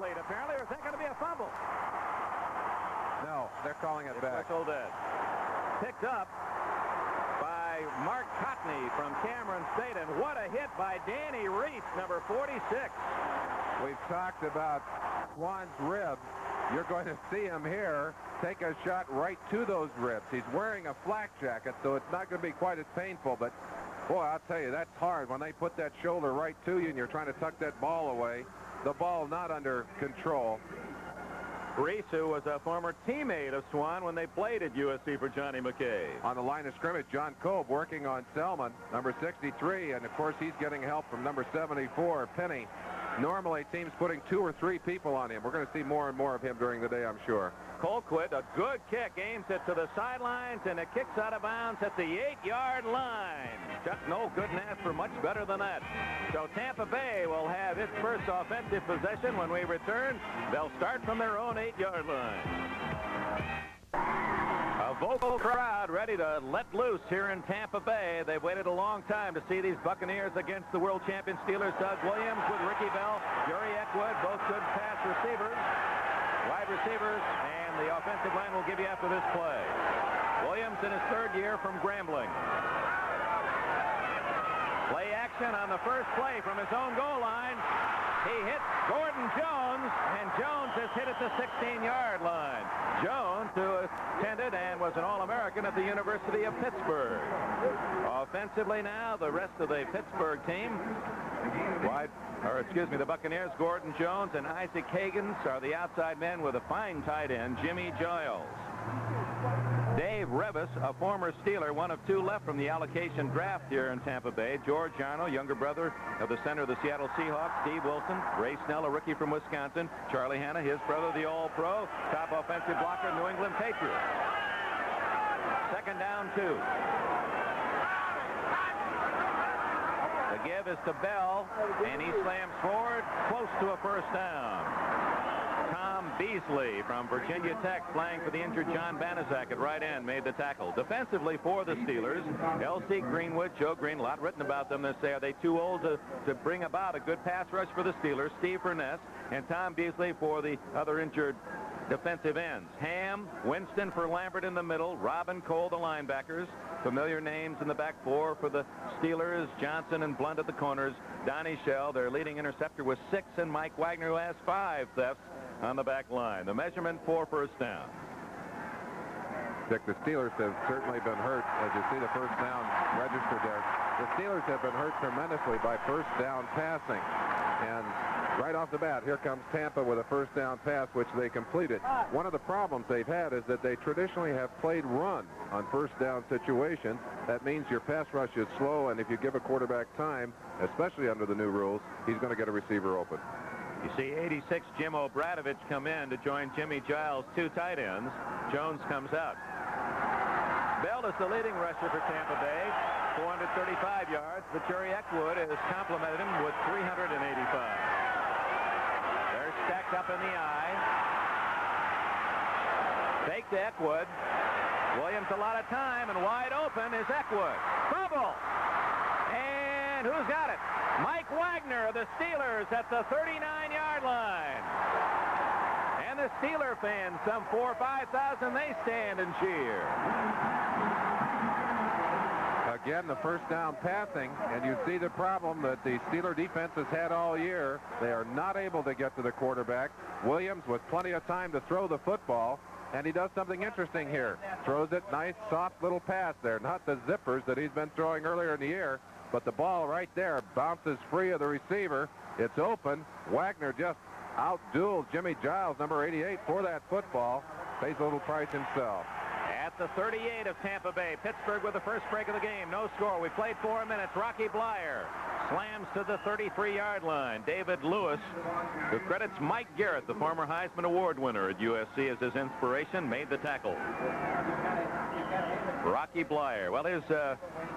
incomplete, apparently, or is that going to be a fumble? No, they're calling it back. Whistled in. Picked up by Mark Cotney from Cameron State, and what a hit by Danny Reese, number 46. We've talked about Swan's ribs. You're going to see him here take a shot right to those ribs. He's wearing a flak jacket, so it's not going to be quite as painful, but boy, I'll tell you, that's hard when they put that shoulder right to you and you're trying to tuck that ball away. The ball not under control. Reese, who was a former teammate of Swan when they played at USC for Johnny McKay. On the line of scrimmage, John Cobe working on Selman, number 63, and of course he's getting help from number 74, Penny. Normally, teams putting 2 or 3 people on him. We're going to see more and more of him during the day, I'm sure. Colquitt, a good kick, aims it to the sidelines, and it kicks out of bounds at the 8-yard line. Chuck Noll couldn't ask for much better than that. So Tampa Bay will have its first offensive possession when we return. They'll start from their own 8-yard line. A vocal crowd ready to let loose here in Tampa Bay. They've waited a long time to see these Buccaneers against the world champion Steelers. Doug Williams with Ricky Bell, Yuri Eckwood, both good pass receivers, wide receivers, and the offensive line will give you after this play. Williams in his 3rd year from Grambling. Play action on the first play from his own goal line. He hit Gordon Jones, and Jones has hit at the 16-yard line. Jones, who attended and was an All-American at the University of Pittsburgh. Offensively now, the rest of the Pittsburgh team, the Buccaneers, Gordon Jones and Isaac Higgins are the outside men with a fine tight end, Jimmy Giles. Dave Revis, a former Steeler, one of 2 left from the allocation draft here in Tampa Bay. George Arno, younger brother of the center of the Seattle Seahawks. Steve Wilson, Ray Snell, a rookie from Wisconsin. Charlie Hanna, his brother, the All-Pro. Top offensive blocker, New England Patriots. 2nd down, 2. The give is to Bell, and he slams forward, close to a first down. Tom Beasley from Virginia Tech, playing for the injured John Banaszak at right end, made the tackle. Defensively for the Steelers, L.C. Greenwood, Joe Green, a lot written about them this day. Are they too old to bring about a good pass rush for the Steelers? Steve Furness and Tom Beasley for the other injured defensive ends. Ham, Winston for Lambert in the middle, Robin Cole, the linebackers. Familiar names in the back 4 for the Steelers, Johnson and Blunt at the corners. Donnie Shell, their leading interceptor, with 6, and Mike Wagner, who has 5 thefts on the back line. The measurement for first down. Dick, the Steelers have certainly been hurt, as you see the first down registered there. The Steelers have been hurt tremendously by first down passing. And right off the bat, here comes Tampa with a first down pass, which they completed. One of the problems they've had is that they traditionally have played run on first down situations. That means your pass rush is slow, and if you give a quarterback time, especially under the new rules, he's going to get a receiver open. You see 86 Jim Obradovich come in to join Jimmy Giles, 2 tight ends. Jones comes out. Bell is the leading rusher for Tampa Bay, 435 yards, but Yuri Eckwood has complimented him with 385. They're stacked up in the eye. Fake to Eckwood. Williams a lot of time, and wide open is Eckwood. Fumble! And who's got it? Mike Wagner of the Steelers at the 39-yard line. And the Steeler fans, some 4,000 or 5,000, they stand and cheer. Again, the first down passing, and you see the problem that the Steeler defense has had all year. They are not able to get to the quarterback. Williams with plenty of time to throw the football, and he does something interesting here. Throws it, nice, soft little pass there. Not the zippers that he's been throwing earlier in the year, but the ball right there bounces free of the receiver. It's open. Wagner just outduels Jimmy Giles, number 88, for that football. Pays a little price himself. At the 38 of Tampa Bay, Pittsburgh with the first break of the game. No score. We played 4 minutes. Rocky Blyer slams to the 33-yard line. David Lewis, who credits Mike Garrett, the former Heisman Award winner at USC, as his inspiration, made the tackle. Rocky Blyer. Well, his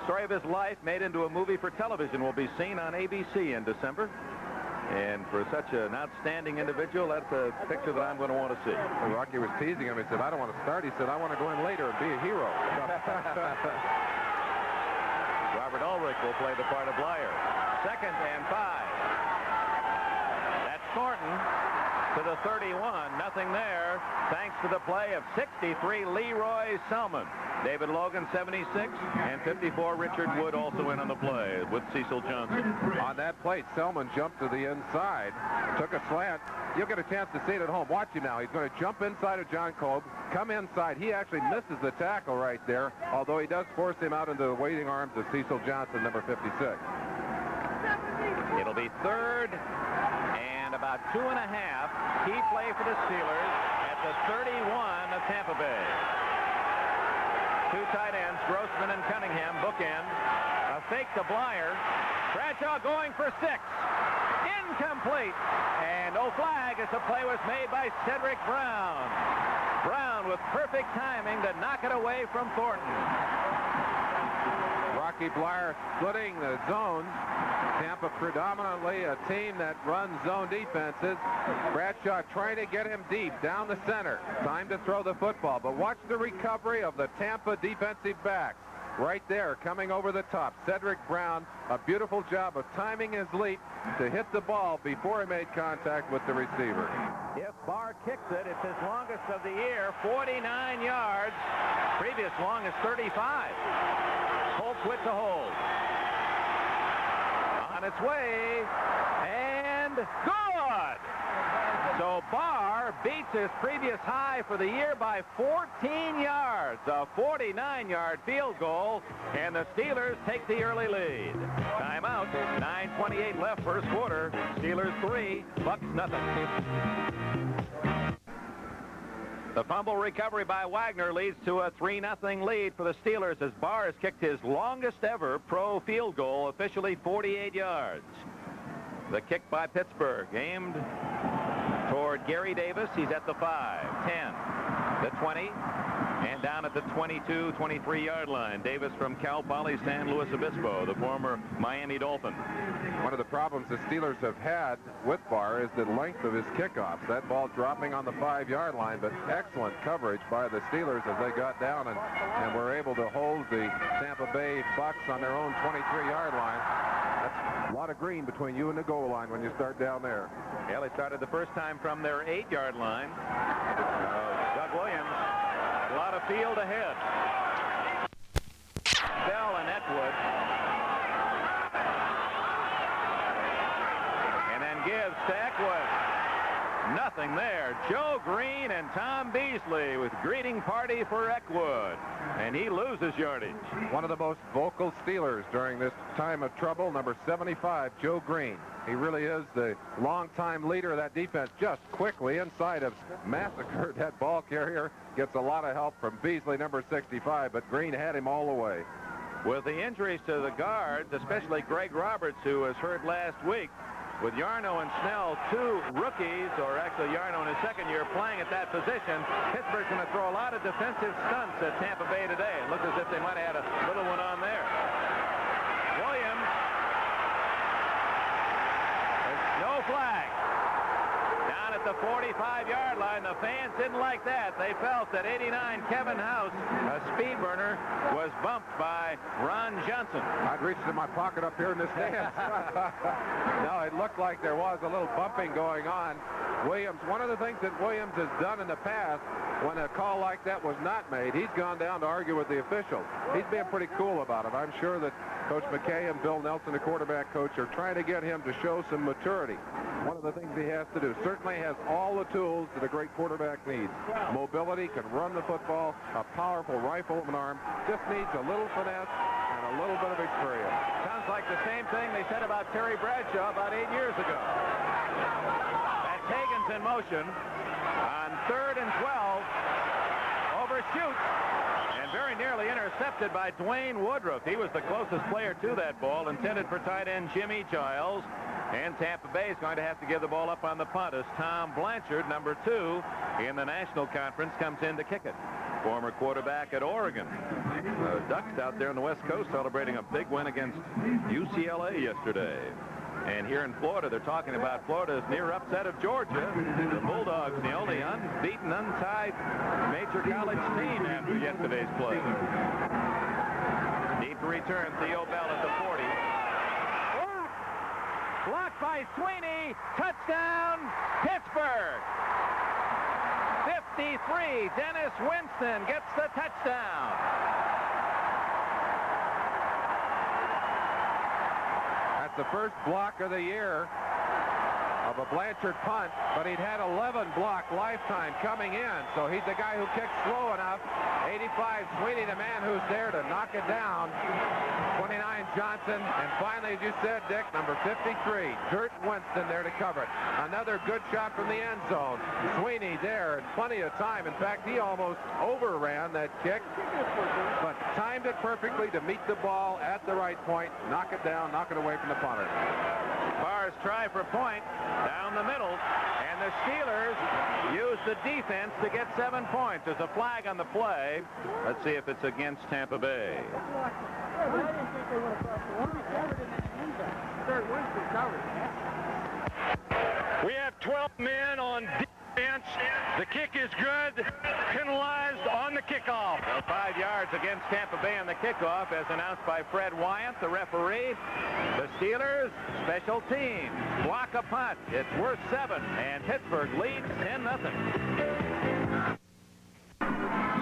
story of his life made into a movie for television will be seen on ABC in December. And for such an outstanding individual, that's a picture that I'm going to want to see. Well, Rocky was teasing him. He said, I don't want to start. He said, I want to go in later and be a hero. Robert Ulrich will play the part of Blyer. 2nd and 5. That's Thornton to the 31. Nothing there, thanks to the play of 63 Leroy Selman. David Logan, 76, and 54 Richard Wood also in on the play with Cecil Johnson. On that play, Selman jumped to the inside, took a slant. You'll get a chance to see it at home. Watch him now. He's going to jump inside of John Kolb, come inside. He actually misses the tackle right there, although he does force him out into the waiting arms of Cecil Johnson, number 56. It'll be third and about 2.5. Key play for the Steelers at the 31 of Tampa Bay. Two tight ends, Grossman and Cunningham, bookend. A fake to Blyer. Bradshaw going for 6. Incomplete. And no flag as the play was made by Cedric Brown. Brown with perfect timing to knock it away from Thornton. Rocky Blyer splitting the zones. Tampa predominantly a team that runs zone defenses. Bradshaw trying to get him deep down the center. Time to throw the football, but watch the recovery of the Tampa defensive backs. Right there, coming over the top. Cedric Brown, a beautiful job of timing his leap to hit the ball before he made contact with the receiver. If Barr kicks it, it's his longest of the year, 49 yards. Previous longest, 35. Colquitt to hold. On its way, and good! So Barr beats his previous high for the year by 14 yards. A 49-yard field goal, and the Steelers take the early lead. Timeout, 9:28 left first quarter. Steelers 3, Bucks nothing. The fumble recovery by Wagner leads to a 3-0 lead for the Steelers as Barr has kicked his longest ever pro field goal, officially 48 yards. The kick by Pittsburgh, aimed toward Gary Davis. He's at the 5, 10, the 20, and down at the 22, 23-yard line. Davis from Cal Poly San Luis Obispo, the former Miami Dolphin. One of the problems the Steelers have had with Barr is the length of his kickoffs. That ball dropping on the 5-yard line, but excellent coverage by the Steelers as they got down and were able to hold the Tampa Bay Bucks on their own 23-yard line. That's a lot of green between you and the goal line when you start down there. Yeah, they started the first time from their 8-yard line. Doug Williams, a lot of field ahead. Bell and Etwood. And then gives to Etwood. Nothing there. Joe Green and Tom Beasley with greeting party for Eckwood. And he loses yardage. One of the most vocal Steelers during this time of trouble, number 75, Joe Green. He really is the longtime leader of that defense. Just quickly inside of massacred that ball carrier. Gets a lot of help from Beasley, number 65, but Green had him all the way. With the injuries to the guards, especially Greg Roberts, who was hurt last week, with Yarno and Snell, two rookies, or actually Yarno in his second year, playing at that position, Pittsburgh's going to throw a lot of defensive stunts at Tampa Bay today. It looked as if they might have had a little one on there. Williams. There's no flag. Down at the 45-yard line, the fans didn't like that. They felt that 89 Kevin House, a speed burner, was bumped by Ron Johnson. I'd reached in my pocket up here in the stands. No, it looked like there was a little bumping going on. Williams, one of the things that Williams has done in the past when a call like that was not made, he's gone down to argue with the officials. He's being pretty cool about it. I'm sure that Coach McKay and Bill Nelson, the quarterback coach, are trying to get him to show some maturity. One of the things he has to do, certainly has all the tools that a great quarterback needs. Mobility, can run the football, a powerful rifle of an arm, just needs a little finesse and a little bit of experience. Sounds like the same thing they said about Terry Bradshaw about 8 years ago. That's Hagan's in motion on 3rd and 12. Overshoots and very nearly intercepted by Dwayne Woodruff. He was the closest player to that ball, intended for tight end Jimmy Giles. And Tampa Bay is going to have to give the ball up on the punt as Tom Blanchard, number 2 in the National Conference, comes in to kick it. Former quarterback at Oregon. The Ducks out there on the West Coast celebrating a big win against UCLA yesterday. And here in Florida, they're talking about Florida's near upset of Georgia. The Bulldogs, the only unbeaten, untied major college team after yesterday's play. Deep return, Theo Bell at the 40. Blocked Caught by Sweeney. Touchdown, Pittsburgh. 53, Dennis Winston gets the touchdown. That's the first block of the year of a Blanchard punt, but he'd had 11 block lifetime coming in, so he's the guy who kicks slow enough. 85, Sweeney, the man who's there to knock it down. 29, Johnson, and finally, as you said, Dick, number 53, Dirt Winston there to cover it. Another good shot from the end zone. Sweeney there, and plenty of time. In fact, he almost overran that kick, but timed it perfectly to meet the ball at the right point, knock it down, knock it away from the punter. Bars try for point down the middle, and the Steelers use the defense to get 7 points. There's a flag on the play. Let's see if it's against Tampa Bay. We have 12 men on defense. The kick is good. Penalized on the kickoff. 5 yards against Tampa Bay on the kickoff, as announced by Fred Wyant, the referee. The Steelers, special teams, block a punt. It's worth 7, and Pittsburgh leads 10-0.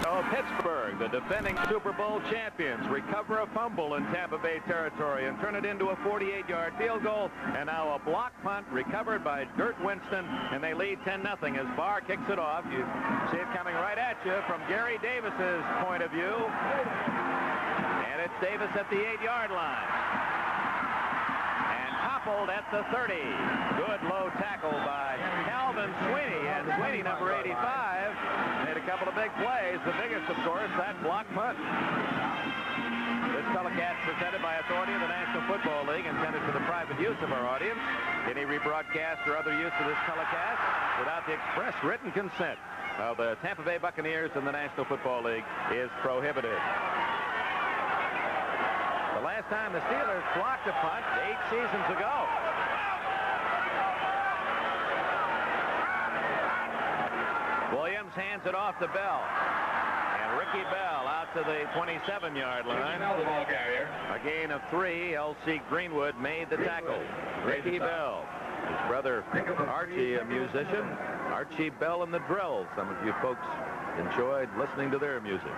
So Pittsburgh, the defending Super Bowl champions, recover a fumble in Tampa Bay territory and turn it into a 48-yard field goal. And now a block punt recovered by Dirt Winston, and they lead 10-0 as Barr kicks it off. You see it coming right at you from Gary Davis's point of view. And it's Davis at the 8-yard line. And toppled at the 30. Good low tackle by Calvin Sweeney. And Sweeney, number 85, made a couple of big plays. The biggest, of course, that block punt. This telecast presented by authority of the National Football League, intended for the private use of our audience. Any rebroadcast or other use of this telecast without the express written consent of the Tampa Bay Buccaneers and the National Football League is prohibited. The last time the Steelers blocked a punt 8 seasons ago. Williams hands it off to Bell. And Ricky Bell out to the 27-yard line. A gain of 3. L.C. Greenwood made the tackle. Ricky Bell. His brother Archie, a musician. Archie Bell and the Drills. Some of you folks enjoyed listening to their music.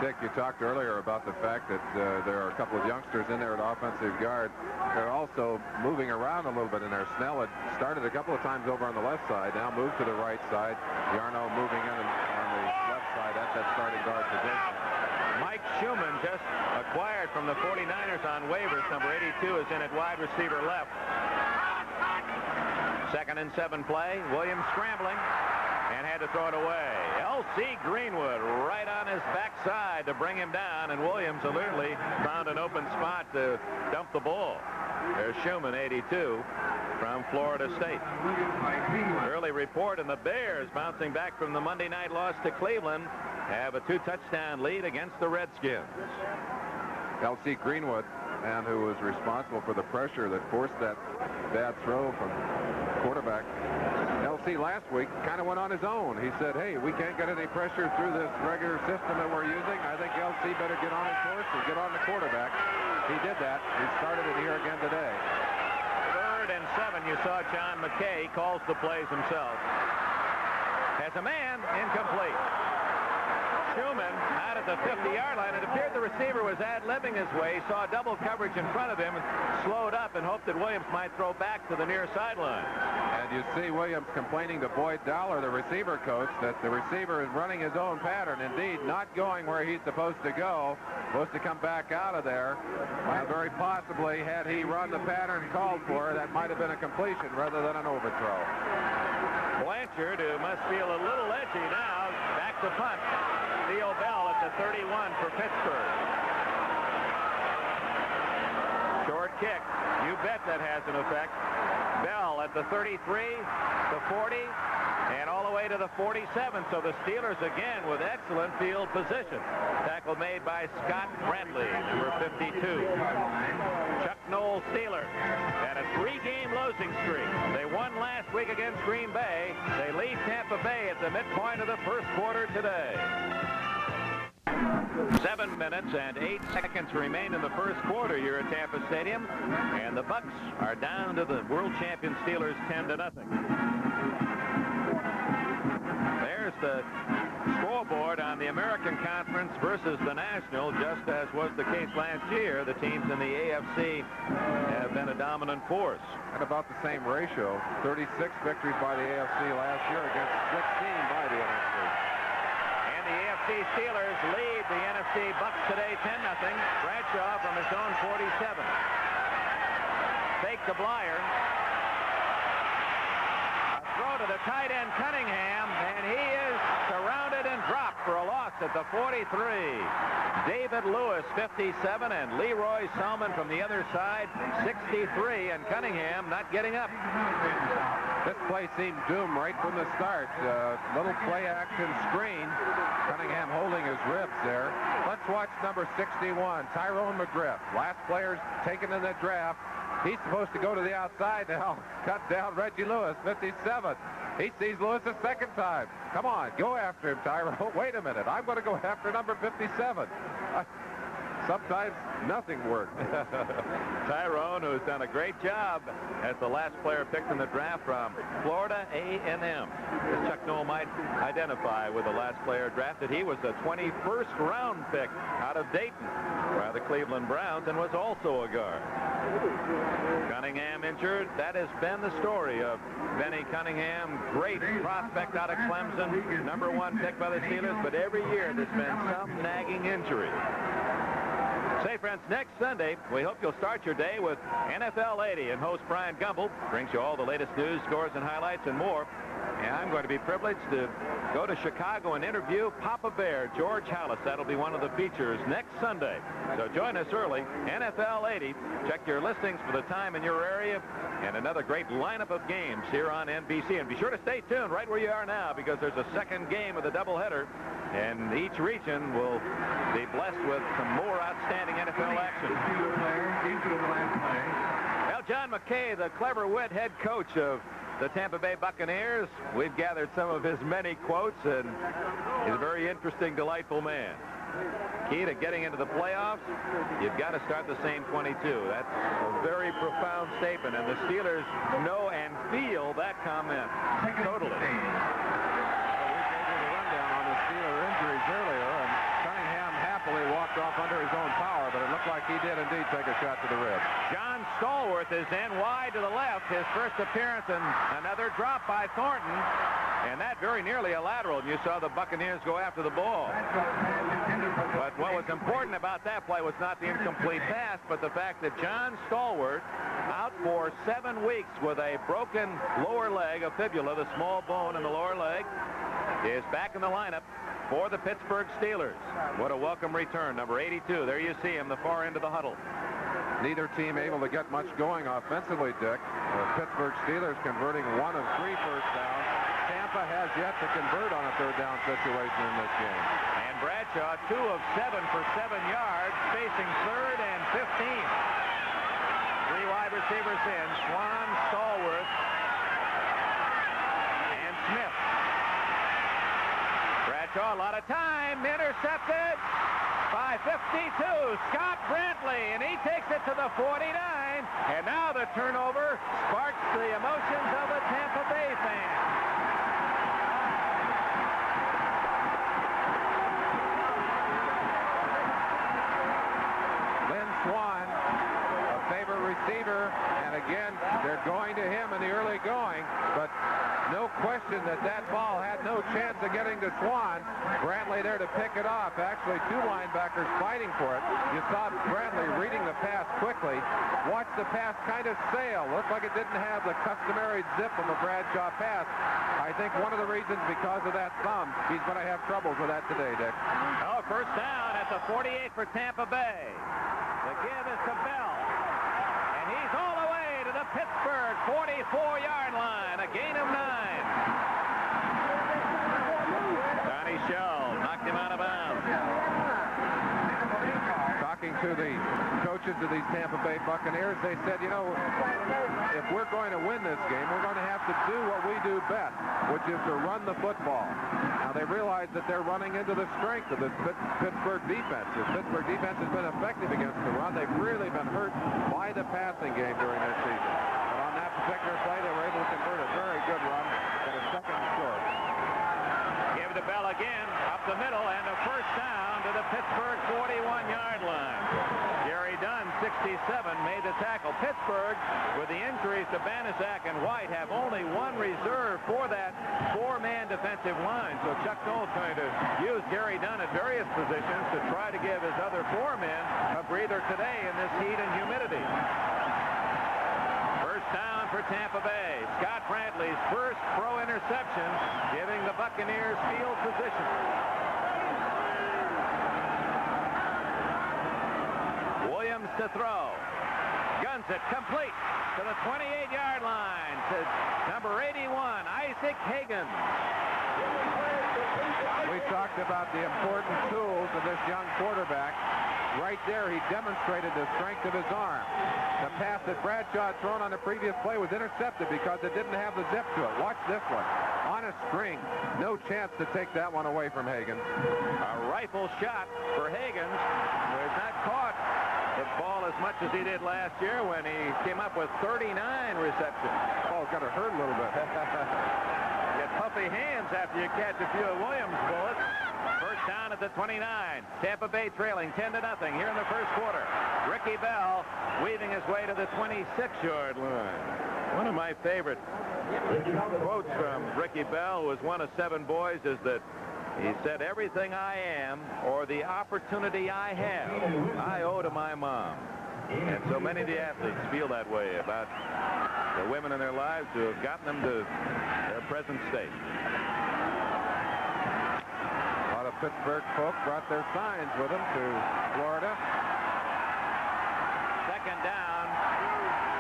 Dick, you talked earlier about the fact that there are a couple of youngsters in there at offensive guard. They're also moving around a little bit in there. Snell had started a couple of times over on the left side, now moved to the right side. Yarno moving in on the left side at that starting guard position. Mike Schumann, just acquired from the 49ers on waivers. Number 82 is in at wide receiver left. 2nd and 7 play. Williams scrambling and had to throw it away. L.C. Greenwood right on his backside to bring him down, and Williams alertly found an open spot to dump the ball. There's Schumann, 82, from Florida State. Early report, and the Bears, bouncing back from the Monday night loss to Cleveland, have a 2-touchdown lead against the Redskins. L.C. Greenwood, and who was responsible for the pressure that forced that bad throw from quarterback. L.C. last week kind of went on his own. He said, hey, we can't get any pressure through this regular system that we're using. I think L.C. better get on his horse and get on the quarterback. He did that. He started it here again today. 3rd and 7. You saw John McKay calls the plays himself. Has a man, incomplete. Schumann out at the 50-yard line. It appeared the receiver was ad-libbing his way. He saw double coverage in front of him and slowed up and hoped that Williams might throw back to the near sideline. And you see Williams complaining to Boyd Dowler, the receiver coach, that the receiver is running his own pattern. Indeed, not going where he's supposed to go. Supposed to come back out of there. Very possibly, had he run the pattern called for, that might have been a completion rather than an overthrow. Blanchard, who must feel a little edgy now, back to punt. Theo Bell at the 31 for Pittsburgh. Short kick. You bet that has an effect. Bell at the 33, the 40, and all the way to the 47. So the Steelers again with excellent field position. Tackle made by Scott Bradley, number 52. Chuck Noll Steelers had a 3-game losing streak. They won last week against Green Bay. They lead Tampa Bay at the midpoint of the first quarter today. 7 minutes and 8 seconds remain in the first quarter here at Tampa Stadium, and the Bucks are down to the world champion Steelers 10-0. There's the scoreboard on the American Conference versus the National. Just as was the case last year, the teams in the AFC have been a dominant force. And about the same ratio, 36 victories by the AFC last year against 16 by the NFC. And the AFC Steelers lead the NFC Bucks today 10-0. Bradshaw from his own 47. Fake to Blyer. A throw to the tight end Cunningham, and he is surrounded and dropped for a loss at the 43. David Lewis 57 and Leroy Selman from the other side 63, and Cunningham not getting up. This play seemed doomed right from the start. Little play action screen. Cunningham holding his ribs there. Let's watch number 61, Tyrone McGriff. Last players taken in the draft. He's supposed to go to the outside now. Cut down Reggie Lewis, 57. He sees Lewis a second time. Come on, go after him, Tyrone. Wait a minute. I'm going to go after number 57. Sometimes nothing worked. Tyrone, who's done a great job as the last player picked in the draft from Florida A&M. As Chuck Noll might identify with the last player drafted. He was the 21st round pick out of Dayton by the Cleveland Browns and was also a guard. Cunningham injured. That has been the story of Benny Cunningham. Great prospect out of Clemson. #1 pick by the Steelers, but every year there's been some nagging injury. Say, friends, next Sunday, we hope you'll start your day with NFL 80, and host Brian Gumbel brings you all the latest news, scores, and highlights and more. And I'm going to be privileged to go to Chicago and interview Papa Bear, George Halas. That'll be one of the features next Sunday. So join us early, NFL 80. Check your listings for the time in your area, and another great lineup of games here on NBC. And be sure to stay tuned right where you are now, because there's a second game of the doubleheader, and each region will be blessed with some more outstanding NFL action. Well, John McKay, the clever wit head coach of the Tampa Bay Buccaneers, we've gathered some of his many quotes, and he's a very interesting, delightful man. Key to getting into the playoffs, you've got to start the same 22. That's a very profound statement, and the Steelers know and feel that comment totally. We gave you the rundown on the Steeler injuries earlier, and Cunningham happily walked off under his own power, but it looked like he did indeed take a shot to the ribs. John Stallworth is in wide to the left. His first appearance, and another drop by Thornton. And that very nearly a lateral. And you saw the Buccaneers go after the ball. But what was important about that play was not the incomplete pass, but the fact that John Stallworth, out for 7 weeks with a broken lower leg, a fibula, the small bone in the lower leg, is back in the lineup for the Pittsburgh Steelers. What a welcome return. Number 82. There you see him, the far end of the huddle. Neither team able to get much going offensively, Dick. The Pittsburgh Steelers converting 1 of 3 first downs. Tampa has yet to convert on a third down situation in this game. And Bradshaw, 2 of 7 for 7 yards, facing 3rd and 15. 3 wide receivers in, Swan, Stallworth, and Smith. Bradshaw, a lot of time, intercepted by 52, Scott Brantley, and he takes it to the 49. And now the turnover sparks the emotions of the Tampa Bay fans. Swan, a favorite receiver, and again, they're going to him in the early going, but no question that that ball had no chance of getting to Swan. Brantley there to pick it off. Actually, 2 linebackers fighting for it. You saw Brantley reading the pass quickly. Watch the pass kind of sail. Looked like it didn't have the customary zip of a Bradshaw pass. I think one of the reasons because of that thumb, he's going to have troubles with that today, Dick. Oh, first down at the 48 for Tampa Bay. The give is to Bell. And he's all the way to the Pittsburgh 44-yard line. A gain of 9. Johnny Shell knocked him out of bounds. Talking to the coaches of these Tampa Bay Buccaneers, they said, you know, if we're going to win this game, we're going to have to do what we do best, which is to run the football. Now they realize that they're running into the strength of the Pittsburgh defense. The Pittsburgh defense has been effective against the run. They've really been hurt by the passing game during this season. But on that particular play, they were able to convert a very good run and a second and short. Give the bell again, up the middle, and a first down to the Pittsburgh 41-yard line. Gary Dunn, 67, made the tackle. Pittsburgh, with the injuries to Banaszak and White, have only one reserve for that four-man defensive line. So Chuck Noll's going to use Gary Dunn at various positions to try to give his other four men a breather today in this heat and humidity. First down for Tampa Bay. Scott Brantley's first pro interception, giving the Buccaneers field position. Williams to throw. Guns it complete to the 28-yard line to number 81, Isaac Hagan. We talked about the important tools of this young quarterback. Right there, he demonstrated the strength of his arm. The pass that Bradshaw had thrown on the previous play was intercepted because it didn't have the zip to it. Watch this one. On a string. No chance to take that one away from Hagan. A rifle shot for Hagan, who has not caught the ball as much as he did last year when he came up with 39 receptions. Ball's got to hurt a little bit. Get puffy hands after you catch a few of Williams' bullets. First down at the 29. Tampa Bay trailing 10-0 here in the first quarter. Ricky Bell weaving his way to the 26-yard line. One of my favorite quotes from Ricky Bell, who was one of 7 boys, is that he said, "Everything I am or the opportunity I have, I owe to my mom." And so many of the athletes feel that way about the women in their lives who have gotten them to their present state. A lot of Pittsburgh folk brought their signs with them to Florida. Second down,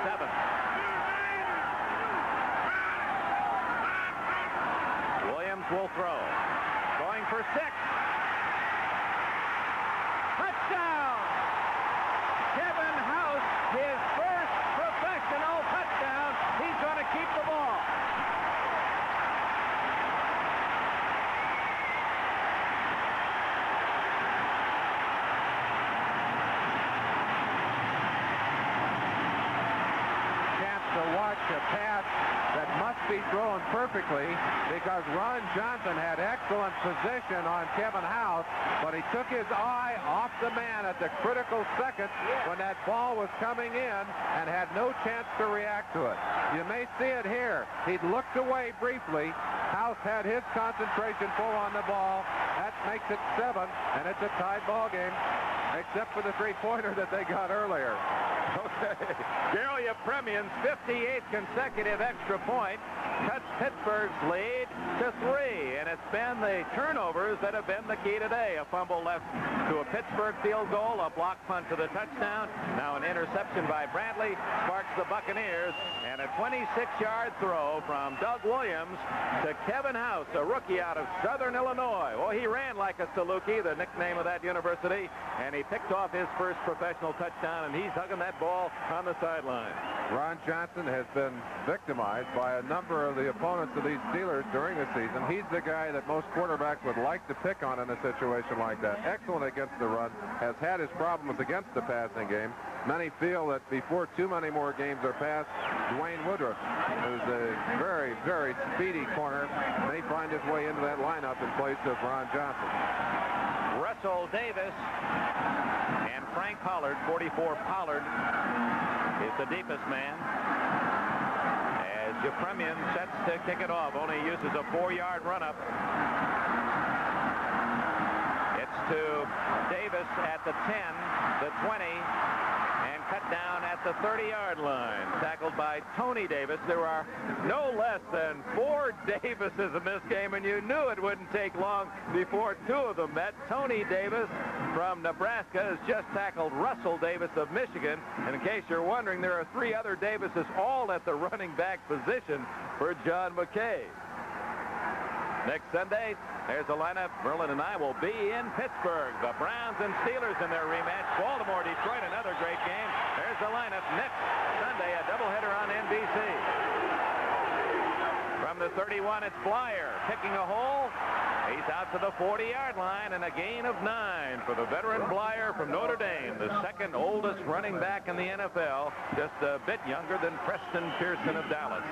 7. Williams will throw. Going for 6. Touchdown! Kevin House, his first professional touchdown. He's going to keep the ball. Chance to watch a pass that must be thrown perfectly because Ron Johnson had excellent position on Kevin House, but he took his eye off the man at the critical second when that ball was coming in and had no chance to react to it. You may see it here. He'd looked away briefly. House had his concentration full on the ball. That makes it 7, and it's a tied ball game, except for the three-pointer that they got earlier. Okay. Gary Yepremian's 58th consecutive extra point cuts Pittsburgh's lead to 3, and it's been the turnovers that have been the key today. A fumble left to a Pittsburgh field goal, a block punt to the touchdown, now an interception by Brantley sparks the Buccaneers, and a 26-yard throw from Doug Williams to Kevin House, a rookie out of Southern Illinois. Well, he ran like a Saluki, the nickname of that university, and he picked off his first professional touchdown, and he's hugging that ball on the sideline. Ron Johnson has been victimized by a number of the opponents of these Steelers during the season. He's the guy that most quarterbacks would like to pick on in a situation like that. Excellent against the run, has had his problems against the passing game. Many feel that before too many more games are passed, Dwayne Woodruff, who's a very, very speedy corner, may find his way into that lineup in place of Ron Johnson. Russell Davis and Frank Pollard, 44 Pollard, is the deepest man. As Yepremian sets to kick it off, only uses a 4-yard run-up. It's to Davis at the 10, the 20, and cut down at the 30-yard line. Tackled by Tony Davis. There are no less than 4 Davises in this game, and you knew it wouldn't take long before 2 of them met. Tony Davis from Nebraska has just tackled Russell Davis of Michigan. And in case you're wondering, there are 3 other Davises all at the running back position for John McKay. Next Sunday, there's the lineup. Merlin and I will be in Pittsburgh. The Browns and Steelers in their rematch. Baltimore, Detroit, another great game. There's the lineup next Sunday, a doubleheader on NBC. the 31, it's Blyer picking a hole. He's out to the 40-yard line, and a gain of 9 for the veteran Blyer from Notre Dame, the second oldest running back in the NFL, just a bit younger than Preston Pearson of Dallas.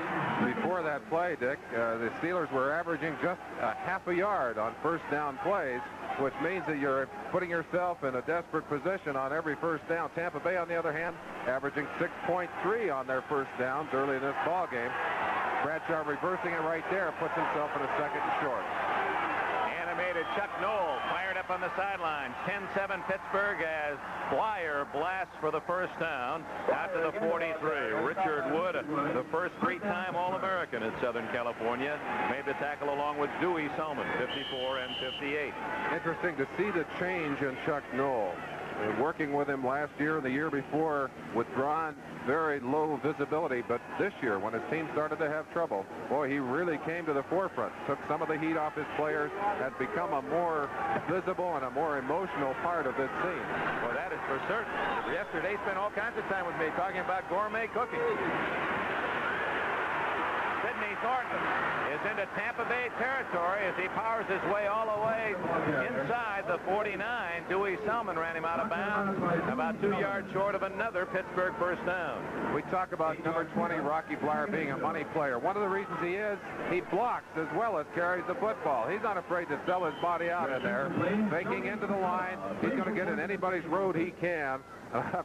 Before that play, Dick, the Steelers were averaging just a half a yard on first down plays, which means that you're putting yourself in a desperate position on every first down. Tampa Bay, on the other hand, averaging 6.3 on their first downs early in this ball game. Bradshaw reversing it right there, puts himself in a second and short. Animated Chuck Noll fired up on the sideline. 10-7 Pittsburgh as Blyer blasts for the first down out to the 43. Richard Wood, the first three-time All-American in Southern California, made the tackle along with Dewey Solomon, 54 and 58. Interesting to see the change in Chuck Noll. Working with him last year and the year before, withdrawn, very low visibility, but this year when his team started to have trouble, boy, he really came to the forefront, took some of the heat off his players, had become a more visible and a more emotional part of this scene. Well, that is for certain. Yesterday spent all kinds of time with me talking about gourmet cooking. Sidney Thornton is into Tampa Bay territory as he powers his way all the way inside the 49. Dewey Solomon ran him out of bounds, about 2 yards short of another Pittsburgh first down. We talk about number 20, Rocky Blyer, being a money player. One of the reasons he is, he blocks as well as carries the football. He's not afraid to sell his body out in there. Faking into the line, he's going to get in anybody's road he can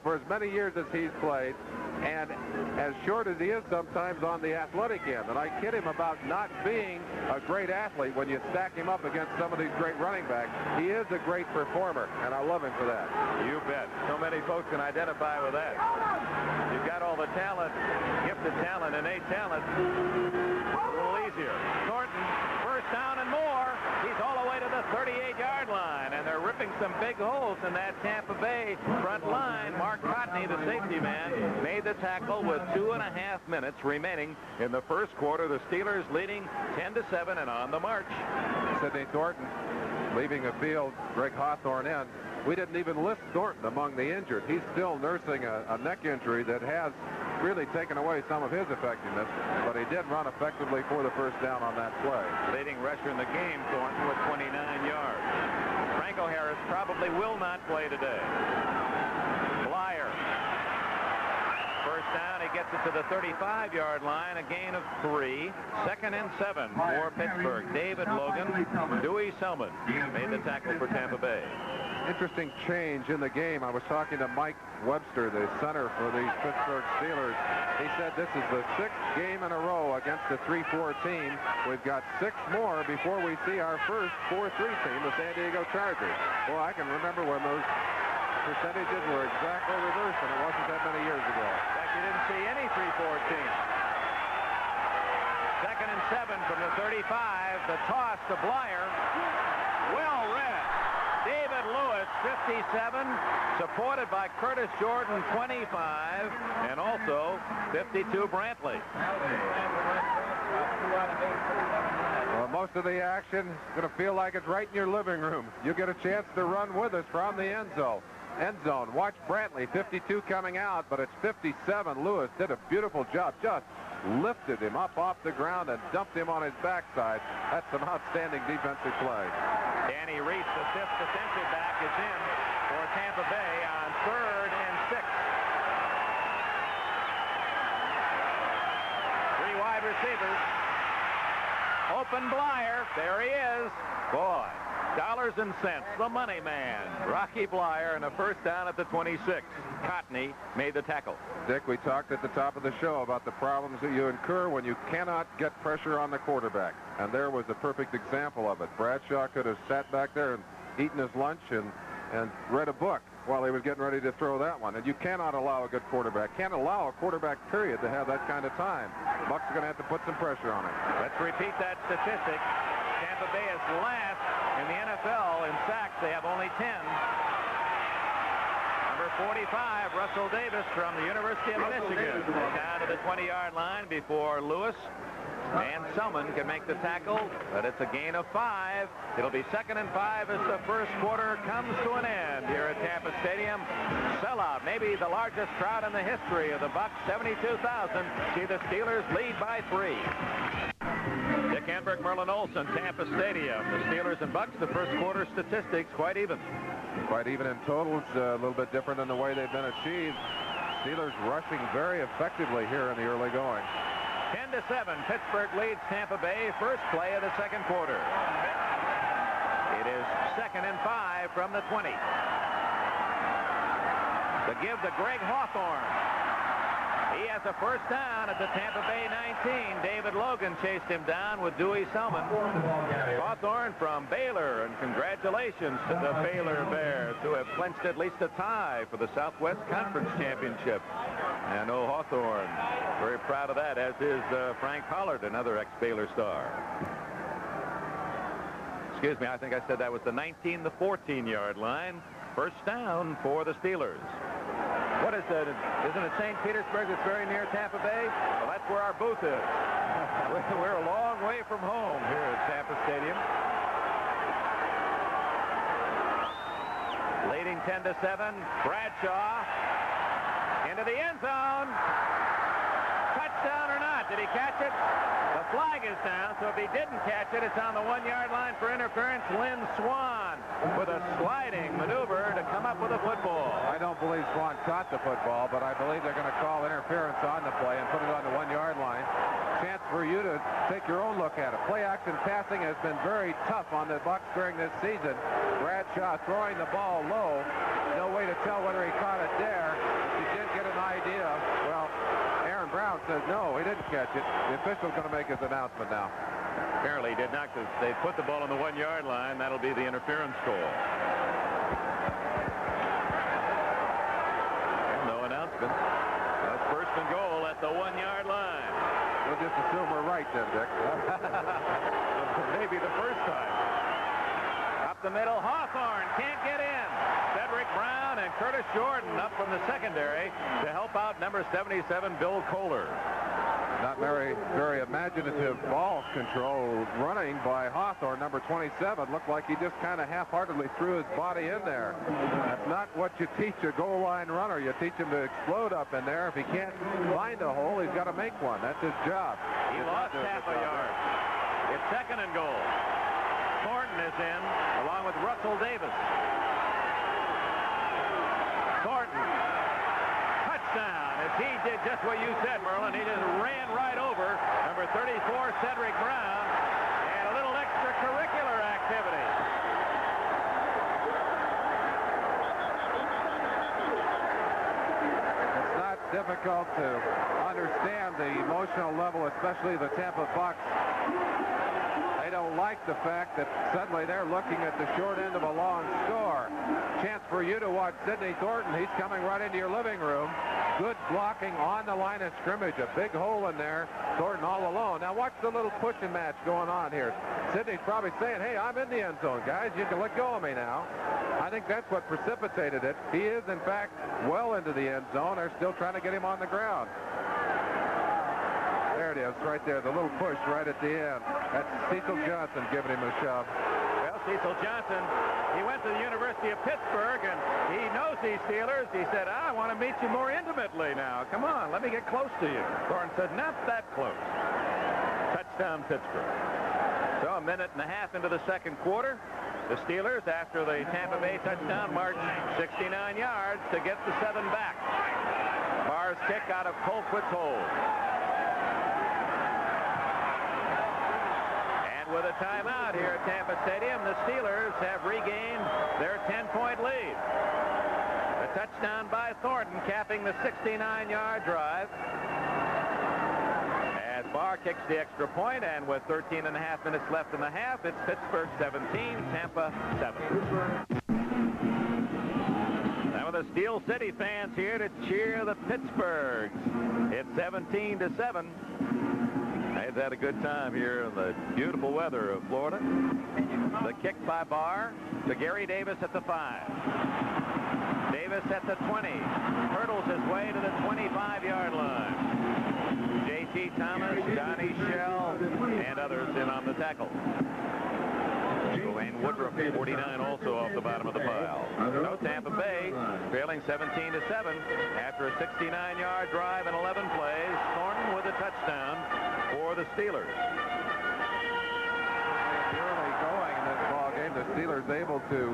for as many years as he's played. And as short as he is sometimes on the athletic end. And I kid him about not being a great athlete when you stack him up against some of these great running backs. He is a great performer, and I love him for that. You bet. So many folks can identify with that. You've got all the talent, gifted talent, innate talent. A little easier. Thornton, first down and more. He's all the way to the 38-yard line, and they're ripping some big holes in that Tampa Bay front line. Mark Cotney, the safety man, made the tackle with 2.5 minutes remaining in the first quarter. The Steelers leading 10-7 and on the march. Sidney Thornton leaving the field. Greg Hawthorne in. We didn't even list Thornton among the injured. He's still nursing a neck injury that has really taken away some of his effectiveness, but he did run effectively for the first down on that play. Leading rusher in the game, Thornton, with 29 yards. Franco Harris probably will not play today. Blyer. First down, he gets it to the 35-yard line, a gain of 3. 2nd and 7 for Pittsburgh. David Logan, Dewey Solomon made the tackle for Tampa Bay. Interesting change in the game. I was talking to Mike Webster, the center for the Pittsburgh Steelers. He said this is the 6th game in a row against the 3-4 team. We've got 6 more before we see our first 4-3 team, the San Diego Chargers. Well, I can remember when those percentages were exactly reversed, and it wasn't that many years ago. In fact, you didn't see any 3-4 team. 2nd and 7 from the 35. The toss to Blyer. Well read. David Lewis, 57, supported by Curtis Jordan, 25, and also 52 Brantley. Well, most of the action is going to feel like it's right in your living room. You get a chance to run with us from the end zone. Watch Brantley, 52 coming out, but it's 57. Lewis did a beautiful job. Just lifted him up off the ground and dumped him on his backside. That's some outstanding defensive play. Danny Reese, the 5th defensive back, is in for Tampa Bay on 3rd and 6. 3 wide receivers. Open Blyer. There he is. Boy, dollars and cents. The money man. Rocky Blyer, and a first down at the 26. Cotney made the tackle. Dick, we talked at the top of the show about the problems that you incur when you cannot get pressure on the quarterback. And there was a perfect example of it. Bradshaw could have sat back there and eaten his lunch and read a book while he was getting ready to throw that one. And you cannot allow a good quarterback, can't allow a quarterback, period, to have that kind of time. Bucks are going to have to put some pressure on him. Let's repeat that statistic. Tampa Bay is last in the NFL in sacks. They have only 10. Number 45, Russell Davis from the University of Michigan. Down to the 20-yard line before Lewis and Solomon can make the tackle, but it's a gain of 5. It'll be 2nd and 5 as the first quarter comes to an end here at Tampa Stadium. Sellout, maybe the largest crowd in the history of the Bucs, 72,000. See the Steelers lead by 3. Merlin Olsen, Tampa Stadium. The Steelers and Bucks, the first quarter statistics, quite even. Quite even in totals, a little bit different than the way they've been achieved. Steelers rushing very effectively here in the early going. 10-7, Pittsburgh leads Tampa Bay, first play of the second quarter. It is 2nd and 5 from the 20. The give to Greg Hawthorne. He has a first down at the Tampa Bay 19. David Logan chased him down with Dewey Selman. Hawthorne from Baylor, and congratulations to the Baylor Bears, who have clinched at least a tie for the Southwest Conference Championship. And Hawthorne, very proud of that, as is Frank Pollard, another ex-Baylor star. Excuse me, I think I said that was the 19, the 14-yard line. First down for the Steelers. What is that? Isn't it St. Petersburg that's very near Tampa Bay? Well, that's where our booth is. We're a long way from home here at Tampa Stadium. Leading 10-7, Bradshaw into the end zone. Touchdown or not? Did he catch it? The flag is down, so if he didn't catch it, it's on the 1-yard line for interference. Lynn Swan with a sliding maneuver to come up with a football. I don't believe Swan caught the football, but I believe they're going to call interference on the play and put it on the 1-yard line. Chance for you to take your own look at it. Play action passing has been very tough on the Bucs during this season. Bradshaw throwing the ball low. No way to tell whether he caught it there. If you did get an idea, well, Aaron Brown says no, he didn't catch it. The official's going to make his announcement now. Apparently he did not, because they put the ball on the 1-yard line. That'll be the interference call. No announcement. That's first and goal at the 1-yard line. We'll just assume we're right then, Dick. Maybe the first time. Up the middle, Hawthorne can't get in. Cedric Brown and Curtis Jordan up from the secondary to help out number 77, Bill Kohler. Not very imaginative ball control running by Hawthorne. Number 27 looked like he just kind of half-heartedly threw his body in there. That's not what you teach a goal line runner. You teach him to explode up in there. If he can't find a hole, he's got to make one. That's his job. He lost half a yard. It's 2nd and goal. Thornton is in along with Russell Davis. Thornton. Touchdown. As he did just what you said, Merlin. He just ran right over number 34, Cedric Brown, and a little extracurricular activity. It's not difficult to understand the emotional level, especially the Tampa Bucs. They don't like the fact that suddenly they're looking at the short end of a long score. Chance for you to watch Sidney Thornton. He's coming right into your living room. Good blocking on the line of scrimmage. A big hole in there. Thornton all alone. Now watch the little pushing match going on here. Sidney's probably saying, hey, I'm in the end zone, guys. You can let go of me now. I think that's what precipitated it. He is, in fact, well into the end zone. They're still trying to get him on the ground. There it is, right there, the little push right at the end. That's Cecil Johnson giving him a shove. Well, Cecil Johnson, he went to the University of Pittsburgh, and he knows these Steelers. He said, I want to meet you more intimately now. Come on, let me get close to you. Thornton said, not that close. Touchdown, Pittsburgh. So a minute and a half into the second quarter. The Steelers, after the Tampa Bay touchdown, march 69 yards to get the 7 back. Barr's kick out of Colquitt's hold. With a timeout here at Tampa Stadium, the Steelers have regained their 10-point lead. A touchdown by Thornton capping the 69-yard drive. As Barr kicks the extra point, and with 13 and a half minutes left in the half, it's Pittsburgh 17, Tampa 7. Some of the Steel City fans here to cheer the Pittsburghs. It's 17-7. They've had a good time here in the beautiful weather of Florida. The kick by Barr to Gary Davis at the 5. Davis at the 20. Hurdles his way to the 25-yard line. J.T. Thomas, Johnny Shell, and others in on the tackle. Wayne Woodruff, 49, also off the bottom of the pile. So Tampa Bay trailing 17-7 after a 69-yard drive and 11 plays. Thornton with a touchdown for the Steelers. Steelers able to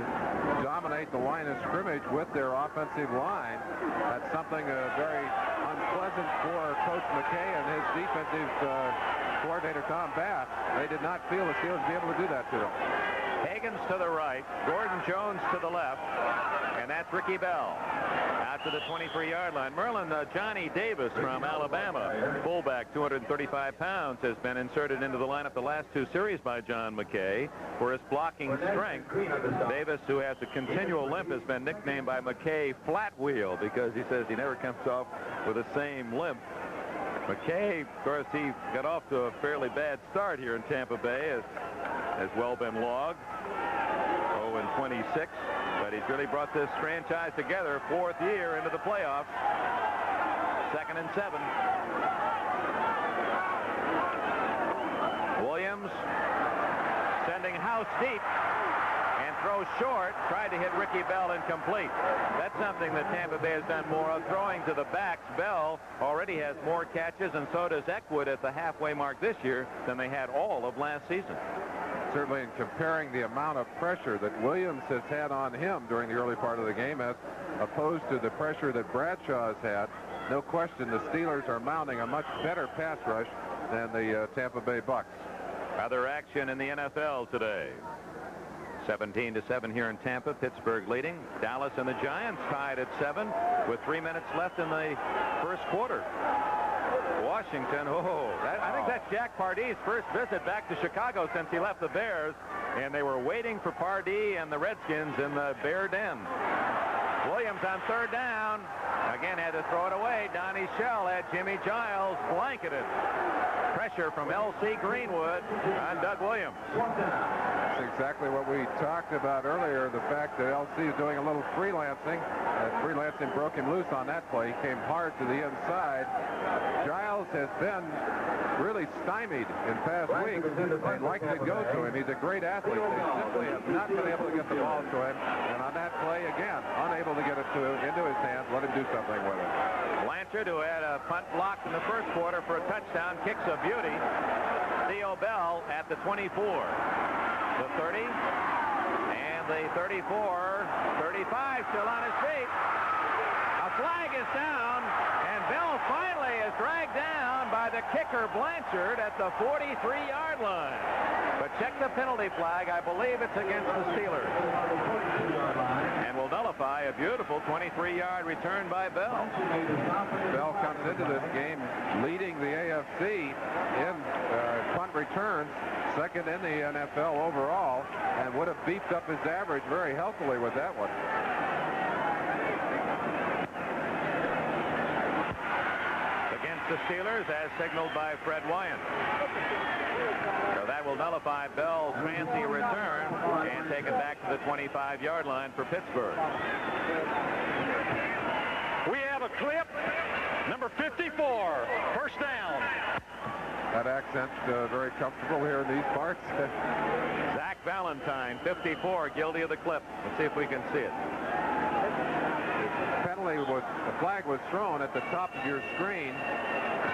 dominate the line of scrimmage with their offensive line. That's something very unpleasant for Coach McKay and his defensive coordinator, Tom Bass. They did not feel the Steelers would be able to do that to them. Higgins to the right, Gordon Jones to the left, and that's Ricky Bell out to the 23-yard line. Merlin, Johnny Davis from Alabama, fullback, 235 pounds, has been inserted into the lineup the last two series by John McKay for his blocking strength. Davis, who has a continual limp, has been nicknamed by McKay Flat Wheel because he says he never comes off with the same limp. McKay, of course, he got off to a fairly bad start here in Tampa Bay, has well been logged. 0-26, but he's really brought this franchise together, fourth year into the playoffs. 2nd and 7. Williams sending house deep and throws short, tried to hit Ricky Bell, incomplete. That's something that Tampa Bay has done more of, throwing to the backs. Bell already has more catches, and so does Eckwood at the halfway mark this year than they had all of last season. Certainly in comparing the amount of pressure that Williams has had on him during the early part of the game as opposed to the pressure that Bradshaw has had, no question the Steelers are mounting a much better pass rush than the Tampa Bay Bucks. Other action in the NFL today. 17-7 here in Tampa. Pittsburgh leading. Dallas and the Giants tied at 7 with 3 minutes left in the first quarter. Washington, I think that's Jack Pardee's first visit back to Chicago since he left the Bears, and they were waiting for Pardee and the Redskins in the Bear Den. Williams on 3rd down. Again had to throw it away. Donnie Shell had Jimmy Giles blanketed. Pressure from L.C. Greenwood on Doug Williams. That's exactly what we talked about earlier, the fact that L.C. is doing a little freelancing. Freelancing broke him loose on that play. He came hard to the inside. Giles has been really stymied in past weeks. They'd like to go to him. He's a great athlete. They simply have not been able to get the ball to him. And on that play, again, unable to get it into his hands. Let him do something with it. Blanchard, who had a punt blocked in the first quarter for a touchdown, kicks a beauty. Theo Bell at the 24. The 30. And the 34. 35 still on his feet. A flag is down. And Bell finally is dragged down by the kicker Blanchard at the 43-yard line. But check the penalty flag. I believe it's against the Steelers. And will nullify a beautiful 23-yard return by Bell. Bell comes into this game leading the AFC in punt returns, second in the NFL overall, and would have beefed up his average very healthily with that one. Against the Steelers, as signaled by Fred Wyant. So that will nullify Bell's fancy return and take it back to the 25-yard line for Pittsburgh. We have a clip, number 54, first down. That accent very comfortable here in these parts. Zach Valentine, 54, guilty of the clip. Let's see if we can see it. The flag was thrown at the top of your screen.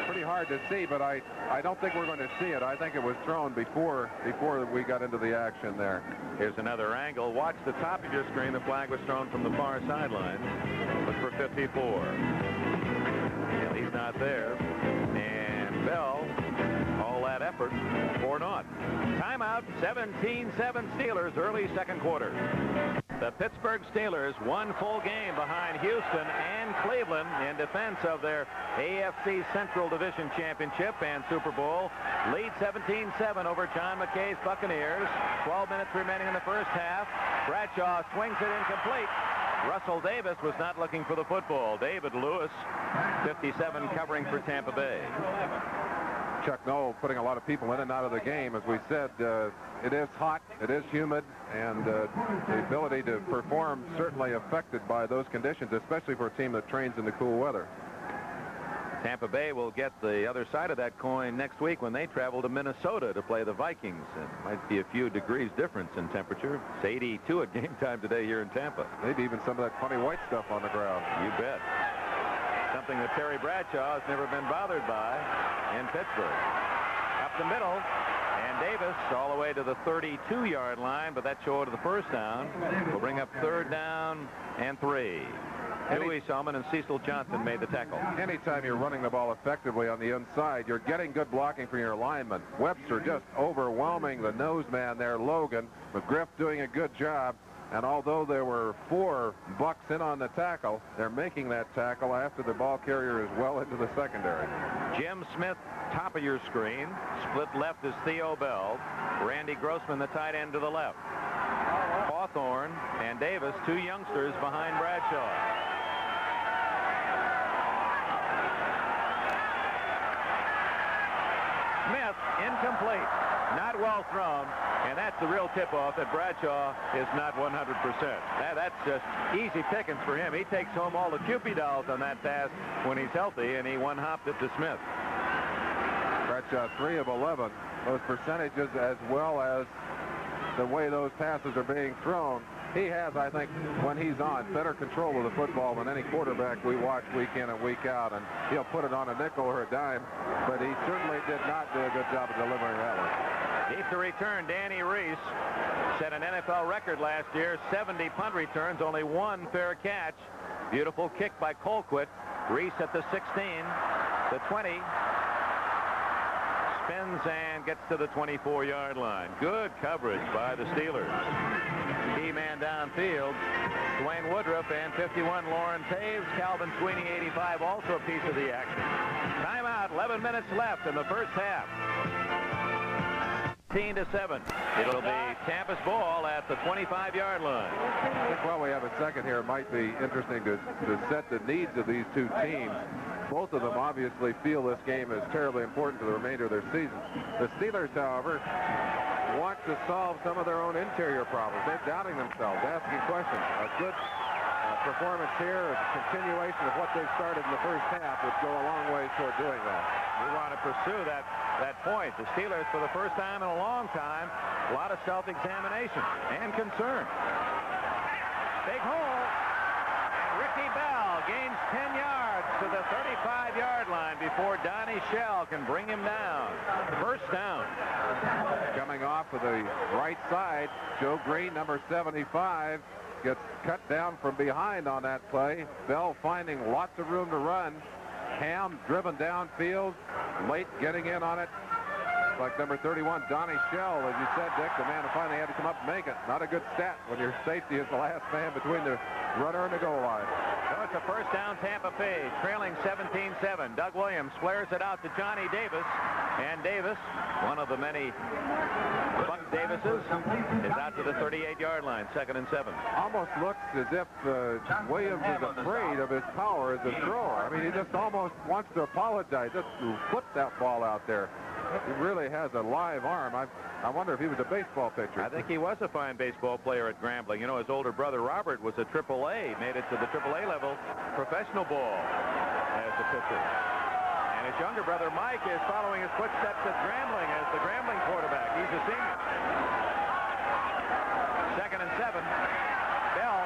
Pretty hard to see, but I don't think we're going to see it. I think it was thrown before we got into the action there. Here's another angle. Watch the top of your screen. The flag was thrown from the far sideline. Look for 54. And he's not there. And Bell, all that effort, 4-0. Timeout, 17-7 Steelers, early second quarter. The Pittsburgh Steelers, one full game behind Houston and Cleveland in defense of their AFC Central Division Championship and Super Bowl. Lead 17-7 over John McKay's Buccaneers. 12 minutes remaining in the first half. Bradshaw swings it incomplete. Russell Davis was not looking for the football. David Lewis, 57, covering for Tampa Bay. Chuck Noll putting a lot of people in and out of the game. As we said, it is hot, it is humid, and the ability to perform certainly affected by those conditions, especially for a team that trains in the cool weather. Tampa Bay will get the other side of that coin next week when they travel to Minnesota to play the Vikings. It might be a few degrees difference in temperature. It's 82 at game time today here in Tampa. Maybe even some of that funny white stuff on the ground. You bet. Something that Terry Bradshaw has never been bothered by in Pittsburgh. Up the middle, and And Davis all the way to the 32-yard line, but that's short of the first down. Will bring up 3rd down and 3. Dewey Selman and Cecil Johnson made the tackle. Anytime you're running the ball effectively on the inside, you're getting good blocking from your linemen. Webster just overwhelming the nose man there, Logan. McGriff doing a good job. And although there were 4 Bucks in on the tackle, they're making that tackle after the ball carrier is well into the secondary. Jim Smith, top of your screen. Split left is Theo Bell. Randy Grossman, the tight end, to the left. Hawthorne and Davis, 2 youngsters behind Bradshaw. Smith, incomplete. Not well thrown, and that's the real tip-off that Bradshaw is not 100%. That's just easy pickings for him. He takes home all the Cupid dolls on that pass when he's healthy, and he one-hopped it to Smith. Bradshaw 3 of 11. Those percentages, as well as the way those passes are being thrown, he has, I think, when he's on, better control of the football than any quarterback we watch week in and week out. And he'll put it on a nickel or a dime, but he certainly did not do a good job of delivering that one. Deep to return, Danny Reese set an NFL record last year, 70 punt returns, only 1 fair catch. Beautiful kick by Colquitt. Reese at the 16, the 20. Spins and gets to the 24-yard line. Good coverage by the Steelers. Key man downfield, Dwayne Woodruff, and 51 Lauren Taves. Calvin Sweeney, 85, also a piece of the action. Timeout, 11 minutes left in the first half. 15-7. It'll be Tampa's ball at the 25-yard line. I think while we have a second here, it might be interesting to set the needs of these 2 teams. Both of them obviously feel this game is terribly important to the remainder of their season. The Steelers, however, want to solve some of their own interior problems. They're doubting themselves, asking questions. A good performance here, a continuation of what they've started in the first half, would go a long way toward doing that. We want to pursue that point. The Steelers, for the first time in a long time, a lot of self-examination and concern. Big hole, and Ricky Bell gains 10 yards to the 35-yard line before Donnie Shell can bring him down. First down. Coming off of the right side, Joe Green, number 75, gets cut down from behind on that play. Bell finding lots of room to run. Ham driven downfield, late getting in on it. Like number 31, Donnie Shell, as you said, Dick, the man who finally had to come up and make it. Not a good stat when your safety is the last man between the runner and the goal line. So it's a first down, Tampa Bay, trailing 17-7. Doug Williams flares it out to Johnny Davis. And Davis, one of the many Buck Davises, is out to the 38-yard line, 2nd and 7. Almost looks as if Williams is afraid of his power as a thrower. I mean, he just almost wants to apologize. Just put that ball out there. He really has a live arm. I wonder if he was a baseball pitcher. I think he was a fine baseball player at Grambling. You know, his older brother Robert was a AAA, made it to the AAA level, professional ball as a pitcher. And his younger brother Mike is following his footsteps at Grambling as the Grambling quarterback. He's a senior. 2nd and 7. Bell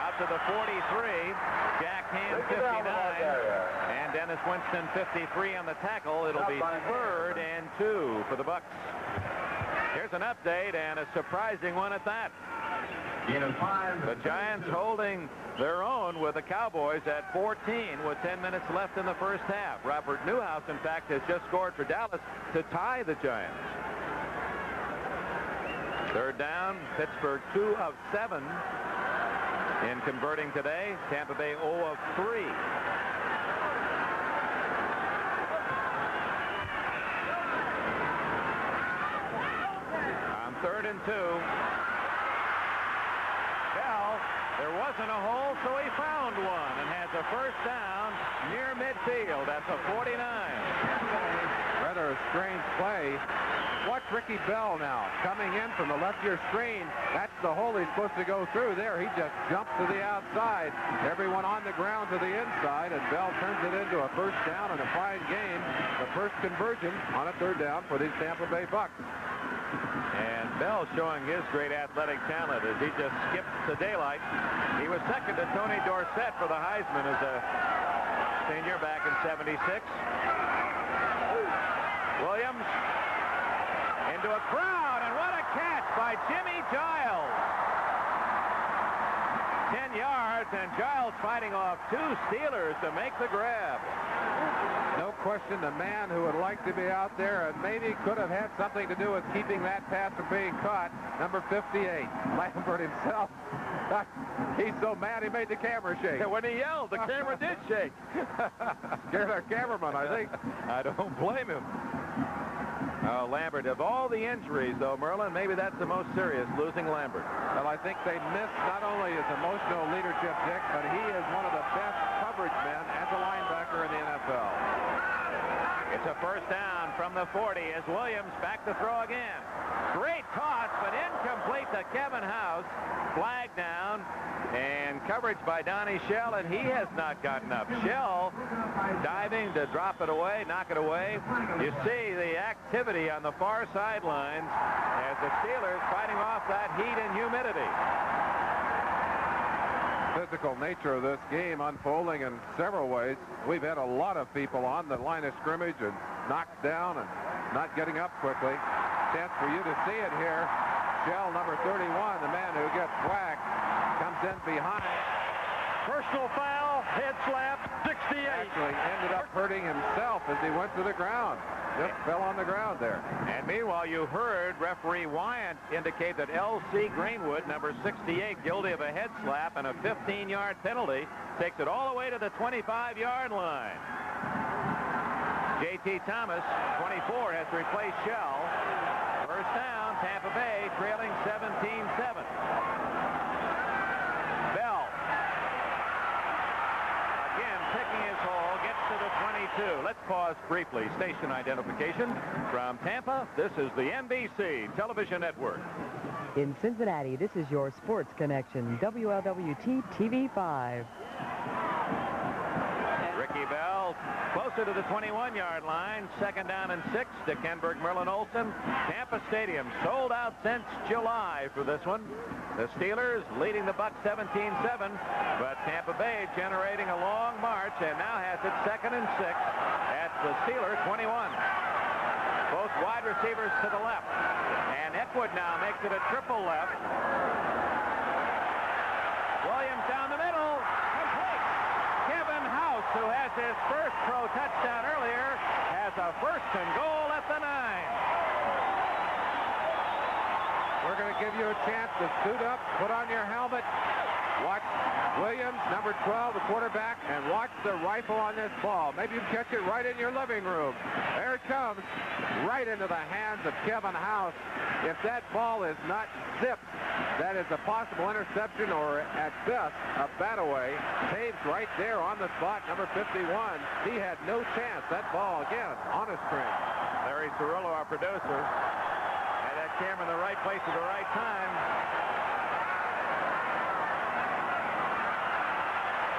out to the 43. Jack Ham 59. And Dennis Winston 53 on the tackle. It'll be 3rd and 2 for the Bucks. Here's an update, and a surprising one at that. The Giants holding their own with the Cowboys at 14 with 10 minutes left in the first half. Robert Newhouse, in fact, has just scored for Dallas to tie the Giants. 3rd down, Pittsburgh 2 of 7 in converting today. Tampa Bay 0 of 3. On 3rd and 2. Bell, there wasn't a hole, so he found one and has a first down near midfield at the 49. Rather a strange play. Watch Ricky Bell now coming in from the left of your screen. That's the hole he's supposed to go through there. He just jumped to the outside. Everyone on the ground to the inside, and Bell turns it into a first down and a fine game. The first conversion on a 3rd down for these Tampa Bay Bucks. And Bell showing his great athletic talent as he just skipped to daylight. He was second to Tony Dorsett for the Heisman as a senior back in '76. Williams into a crowd, and what a catch by Jimmy Giles. 10 yards, and Giles fighting off 2 Steelers to make the grab. No question, the man who would like to be out there and maybe could have had something to do with keeping that pass from being caught, number 58, Lambert himself. He's so mad he made the camera shake. When he yelled, the camera did shake. Scared our cameraman, I think. I don't blame him. Lambert, of all the injuries, though, Merlin, maybe that's the most serious, losing Lambert. Well, I think they missed not only his emotional leadership, Dick, but he is one of the best coverage men as a linebacker in the NFL. It's a first down from the 40 as Williams back to throw again. Great toss, but incomplete to Kevin House. Flag down, and coverage by Donnie Shell, and he has not gotten up. Shell diving to drop it away, knock it away. You see the activity on the far sidelines as the Steelers fighting off that heat and humidity. Physical nature of this game unfolding in several ways. We've had a lot of people on the line of scrimmage and knocked down and not getting up quickly. Chance for you to see it here. Shell, number 31, the man who gets whacked, comes in behind. Personal foul, head slap, 68. Actually ended up hurting himself as he went to the ground. Just fell on the ground there. And meanwhile, you heard referee Wyant indicate that L.C. Greenwood, number 68, guilty of a head slap and a 15-yard penalty, takes it all the way to the 25-yard line. J.T. Thomas, 24, has to replace Shell. First down, Tampa Bay trailing 17-7. Bell again picking his hole, gets to the 22. Let's pause briefly. Station identification from Tampa. This is the NBC Television Network. In Cincinnati, this is your Sports Connection, WLWT TV5. Ricky Bell closer to the 21-yard line. Second down and 6 to Kenberg, Merlin Olsen. Tampa Stadium sold out since July for this one. The Steelers leading the Bucs 17-7, but Tampa Bay generating a long march and now has it 2nd and 6 at the Steelers 21. Both wide receivers to the left, and Eckwood now makes it a triple left. Williams down the middle. Kevin House, who has his first pro touchdown earlier, has a 1st and goal at the 9. We're going to give you a chance to suit up, put on your helmet, watch Williams, number 12, the quarterback, and watch the rifle on this ball. Maybe you can catch it right in your living room. There it comes, right into the hands of Kevin House. If that ball is not zipped, that is a possible interception or at best a bat away. Taves right there on the spot, number 51. He had no chance. That ball again on a string. Larry Cirillo, our producer, had that camera in the right place at the right time.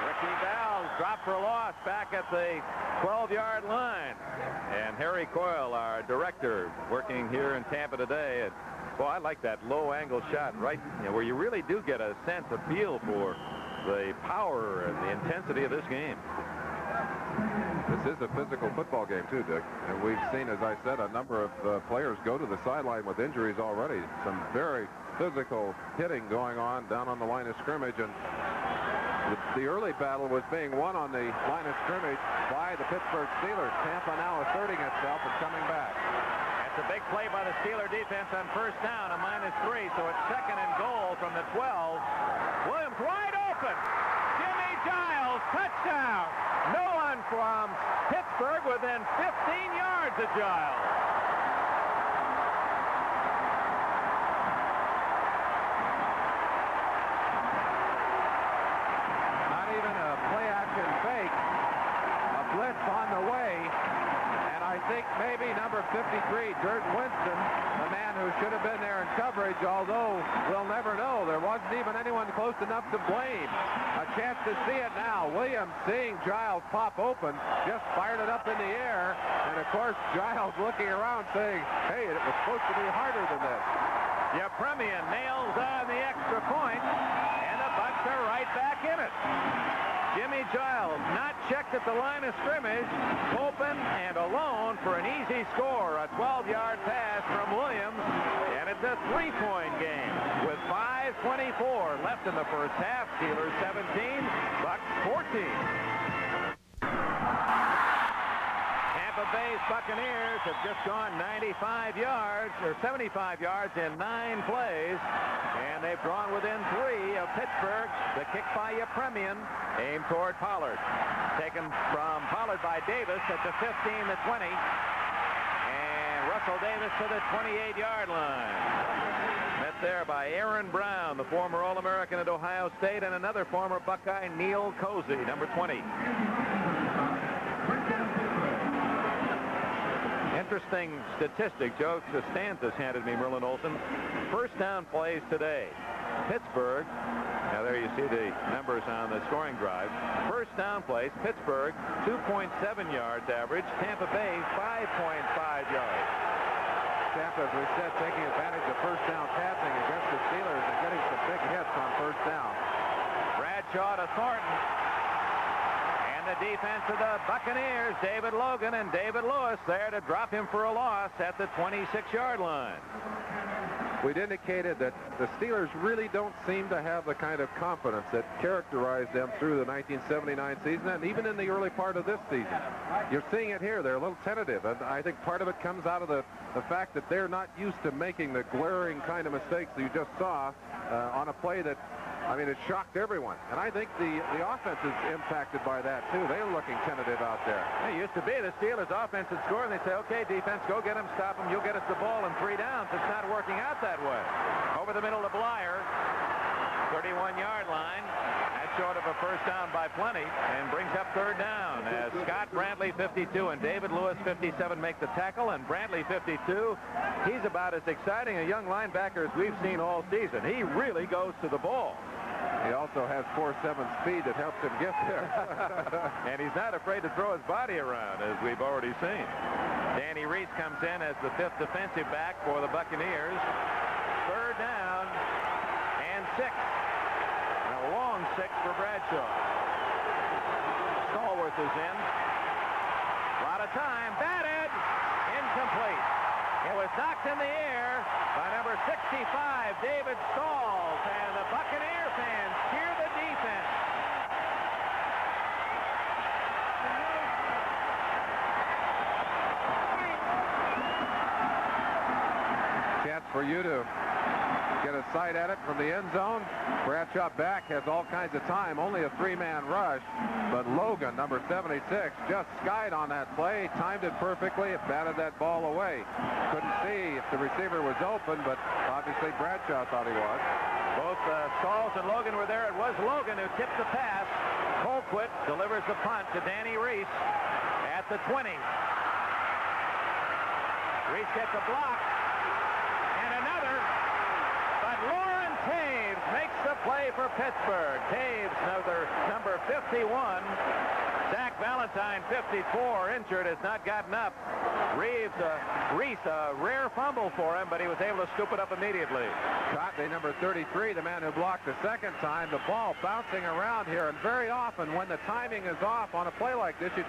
Ricky Valls dropped for a loss back at the 12-yard line. And Harry Coyle, our director, working here in Tampa today. And boy, I like that low-angle shot right, where you really do get a sense, a feel for the power and the intensity of this game. This is a physical football game, too, Dick. And we've seen, as I said, a number of players go to the sideline with injuries already. Some very physical hitting going on down on the line of scrimmage. And the early battle was being won on the line of scrimmage by the Pittsburgh Steelers. Tampa now asserting itself and coming back. It's a big play by the Steeler defense on first down, a -3, so it's 2nd and goal from the 12. Williams wide open. Jimmy Giles, touchdown. No one from Pittsburgh within 15 yards of Giles. Not even a play-action fake. A blitz on the way. And I think maybe number 53, Dirt Winston, the man who should have been there in coverage, although we'll never know. There wasn't even anyone close enough to blame. A chance to see it now. Williams, seeing Giles pop open, just fired it up in the air. And, of course, Giles looking around saying, hey, it was supposed to be harder than this. Yepremian nails on the extra point, and the Bucs are right back in it. Jimmy Giles not checked at the line of scrimmage, open and alone for an easy score. A 12-yard pass from Williams 5:24 left in the first half. Steelers 17, Bucks 14. Tampa Bay's Buccaneers have just gone 95 yards or 75 yards in 9 plays, and they've drawn within 3 of Pittsburgh. The kick by Yepremian, aimed toward Pollard, taken from Pollard by Davis at the 15, the 20, and Russell Davis to the 28-yard line. Met there by Aaron Brown, the former All-American at Ohio State, and another former Buckeye, Neil Cozy, number 20. Interesting statistic Joe Costanzas handed me, Merlin Olsen. First down plays today. Pittsburgh, now there you see the numbers on the scoring drive. First down plays, Pittsburgh 2.7 yards average, Tampa Bay 5.5 yards. Tampa, as we said, taking advantage of first down passing against the Steelers and getting some big hits on first down. Bradshaw to Thornton. The defense of the Buccaneers, David Logan and David Lewis there to drop him for a loss at the 26-yard line. We'd indicated that the Steelers really don't seem to have the kind of confidence that characterized them through the 1979 season and even in the early part of this season. You're seeing it here. They're a little tentative, and I think part of it comes out of the fact that they're not used to making the glaring kind of mistakes that you just saw on a play that, I mean, it shocked everyone. And I think the offense is impacted by that, too. They're looking tentative out there. It used to be the Steelers' offense would score, and they'd say, okay, defense, go get him, stop him, you'll get us the ball in 3 downs. It's not working out that way. Over the middle to Blyer, 31-yard line. That's short of a first down by plenty, and brings up third down as Scott Brantley, 52, and David Lewis, 57, make the tackle, and Brantley, 52. He's about as exciting a young linebacker as we've seen all season. He really goes to the ball. He also has 4.7 speed that helps him get there. And he's not afraid to throw his body around, as we've already seen. Danny Reese comes in as the 5th defensive back for the Buccaneers. Third down and 6. And a long 6 for Bradshaw. Stallworth is in. A lot of time. Batted. Incomplete. It was knocked in the air by number 65, David Stalls, and the Buccaneer fans cheer the defense. Chance for you to get a sight at it from the end zone. Bradshaw back has all kinds of time. Only a 3-man rush. But Logan, number 76, just skied on that play. Timed it perfectly. It batted that ball away. Couldn't see if the receiver was open, but obviously Bradshaw thought he was. Both Stalls and Logan were there. It was Logan who tipped the pass. Colquitt delivers the punt to Danny Reese at the 20. Reese gets a block. And another. But Lauren Taves makes the play for Pittsburgh. Taves, number 51. Zach Valentine, 54, injured, has not gotten up. Reese, a rare fumble for him, but he was able to scoop it up immediately. Cotney, number 33, the man who blocked the second time. The ball bouncing around here, and very often when the timing is off on a play like this, you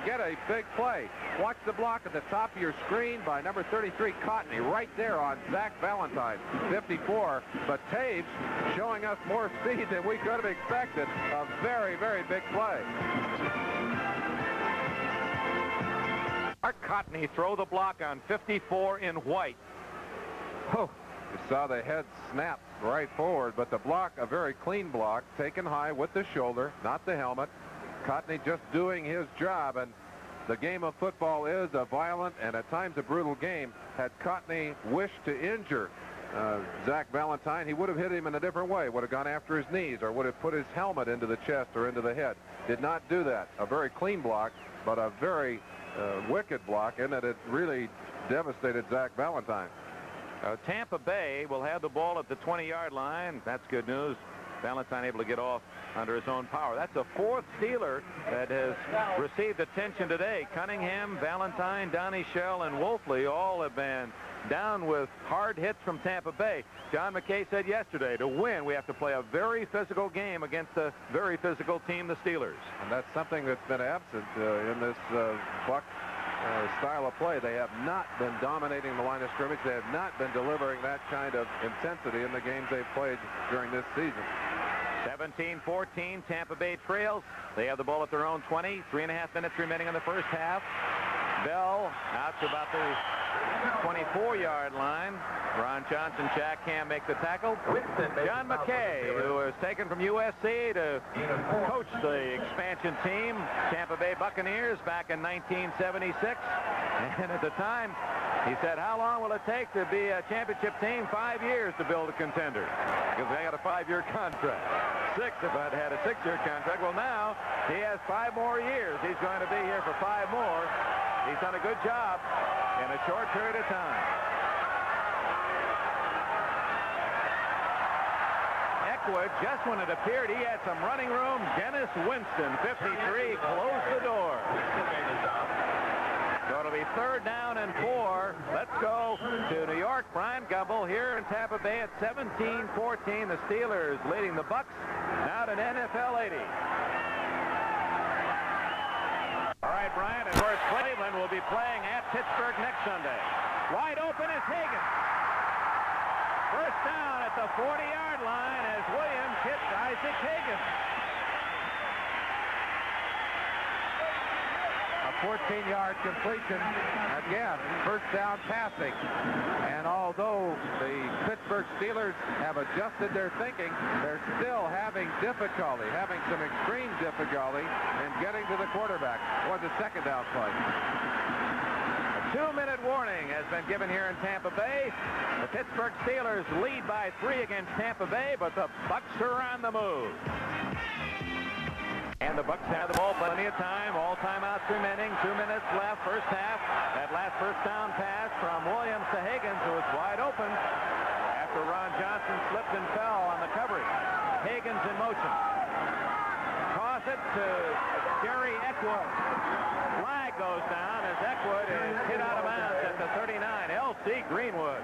get a big play. Watch the block at the top of your screen by number 33, Cotney, right there on Zach Valentine, 54. But Taves showing us more speed than we could have expected. A very, very big play. Mark Cotney throw the block on 54 in white. Oh, you saw the head snap right forward, but the block, a very clean block, taken high with the shoulder, not the helmet. Cotney just doing his job, and the game of football is a violent and at times a brutal game. Had Cotney wished to injure Zach Valentine, he would have hit him in a different way, would have gone after his knees or would have put his helmet into the chest or into the head. Did not do that. A very clean block, but a very wicked block in that it really devastated Zach Valentine. Tampa Bay will have the ball at the 20-yard line. That's good news. Valentine able to get off under his own power. That's the 4th Steeler that has received attention today. Cunningham, Valentine, Donnie Shell, and Wolfley all have been down with hard hits from Tampa Bay. John McKay said yesterday, to win, we have to play a very physical game against a very physical team, the Steelers. And that's something that's been absent in this Buck style of play. They have not been dominating the line of scrimmage. They have not been delivering that kind of intensity in the games they've played during this season. 17-14, Tampa Bay trails. They have the ball at their own 20. 3.5 minutes remaining in the first half. Bell out to about the 24-yard line. Ron Johnson, Jack Ham make the tackle. John McKay, who was taken from USC to coach the expansion team, Tampa Bay Buccaneers, back in 1976. And at the time, he said, how long will it take to be a championship team? 5 years to build a contender. Because they got a 5-year contract. 6 if I'd had a 6-year contract. Well, now he has 5 more years. He's going to be here for 5 more. He's done a good job in a short period of time. Eckwood, just when it appeared he had some running room, Dennis Winston, 53, closed the door. So it'll be 3rd down and 4. Let's go to New York. Brian Gumbel here in Tampa Bay at 17-14. The Steelers leading the Bucs now to NFL 80. All right, Brian, and of course Cleveland will be playing at Pittsburgh next Sunday. Wide open is Higgins. First down at the 40-yard line as Williams hits Isaac Higgins. A 14-yard completion. Again, first down passing. And although the Pittsburgh Steelers have adjusted their thinking, they're still having difficulty, having some extreme difficulty in getting to the quarterback. Or the second down play. A 2-minute warning has been given here in Tampa Bay. The Pittsburgh Steelers lead by 3 against Tampa Bay, but the Bucs are on the move. And the Bucs have the ball, plenty of time. All timeouts remaining. 2 minutes left, first half. That last first down pass from Williams to Higgins, who was wide open after Ron Johnson slipped and fell on the coverage. Higgins in motion. Toss it to Gary Eckwood. Flag goes down as Eckwood is hit out of bounds at the 39. L.C. Greenwood.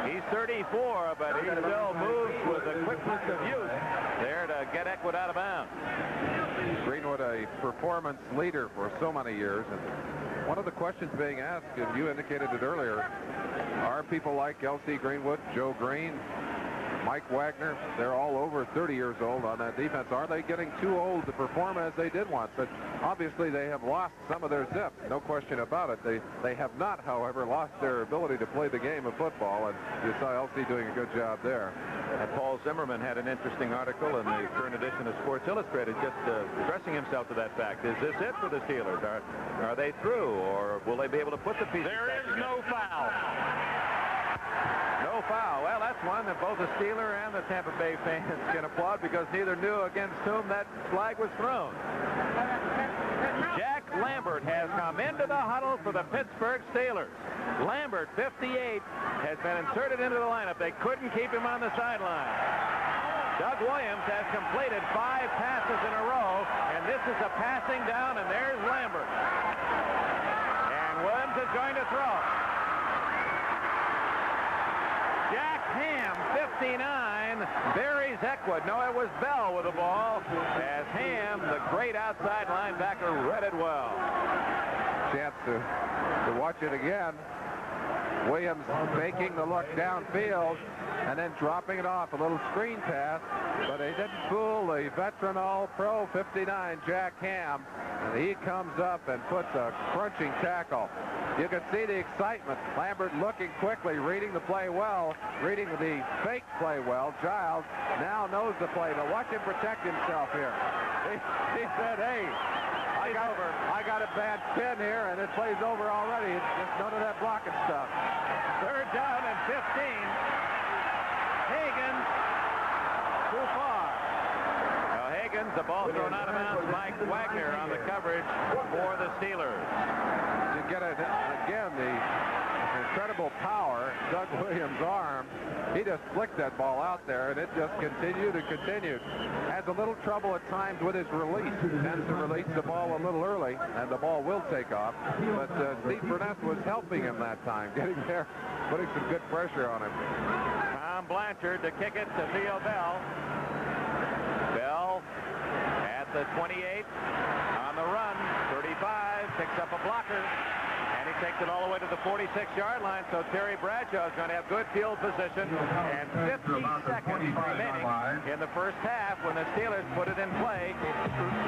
He's 34, but he still moves with the quickness of youth there to get Eckwood out of bounds. Greenwood, a performance leader for so many years. And one of the questions being asked, and you indicated it earlier, are people like L.C. Greenwood, Joe Green, Mike Wagner, they're all over 30 years old on that defense. Are they getting too old to perform as they did once? But obviously they have lost some of their zip, no question about it. They have not, however, lost their ability to play the game of football, and you saw L.C. doing a good job there. And Paul Zimmerman had an interesting article in the current edition of Sports Illustrated just addressing himself to that fact. Is this it for the Steelers? Are they through, or will they be able to put the pieces There is no foul. No foul. Well, that's one that both the Steeler and the Tampa Bay fans can applaud because neither knew against whom that flag was thrown. Jack Lambert has come into the huddle for the Pittsburgh Steelers. Lambert, 58, has been inserted into the lineup. They couldn't keep him on the sideline. Doug Williams has completed 5 passes in a row, and this is a passing down, and there's Lambert. And Williams is going to throw. Jack Ham, 59, buries Eckwood. No, it was Bell with the ball, as Ham, the great outside linebacker, read it well. Chance to watch it again. Williams making the look downfield and then dropping it off. A little screen pass, but he didn't fool the veteran All-Pro 59, Jack Ham. And he comes up and puts a crunching tackle. You can see the excitement. Lambert looking quickly, reading the play well, reading the fake play well. Giles now knows the play, but watch him protect himself here. He said, hey, I got a bad pin here, and it plays over already. It's just none of that blocking stuff. 3rd down and 15. Higgins, too far. Now Higgins, the ball thrown out of bounds. Mike Wagner on the coverage for the Steelers. To get it again, the incredible power, Doug Williams' arm. He just flicked that ball out there, and it just continued and continued. Has a little trouble at times with his release. Tends to release the ball a little early, and the ball will take off. But Steve Burnett was helping him that time, getting there, putting some good pressure on him. Tom Blanchard to kick it to Theo Bell. Bell at the 28 on the run. 35 picks up a blocker. And And he takes it all the way to the 46-yard line, so Terry Bradshaw is going to have good field position. And 50 seconds remaining in the first half when the Steelers put it in play,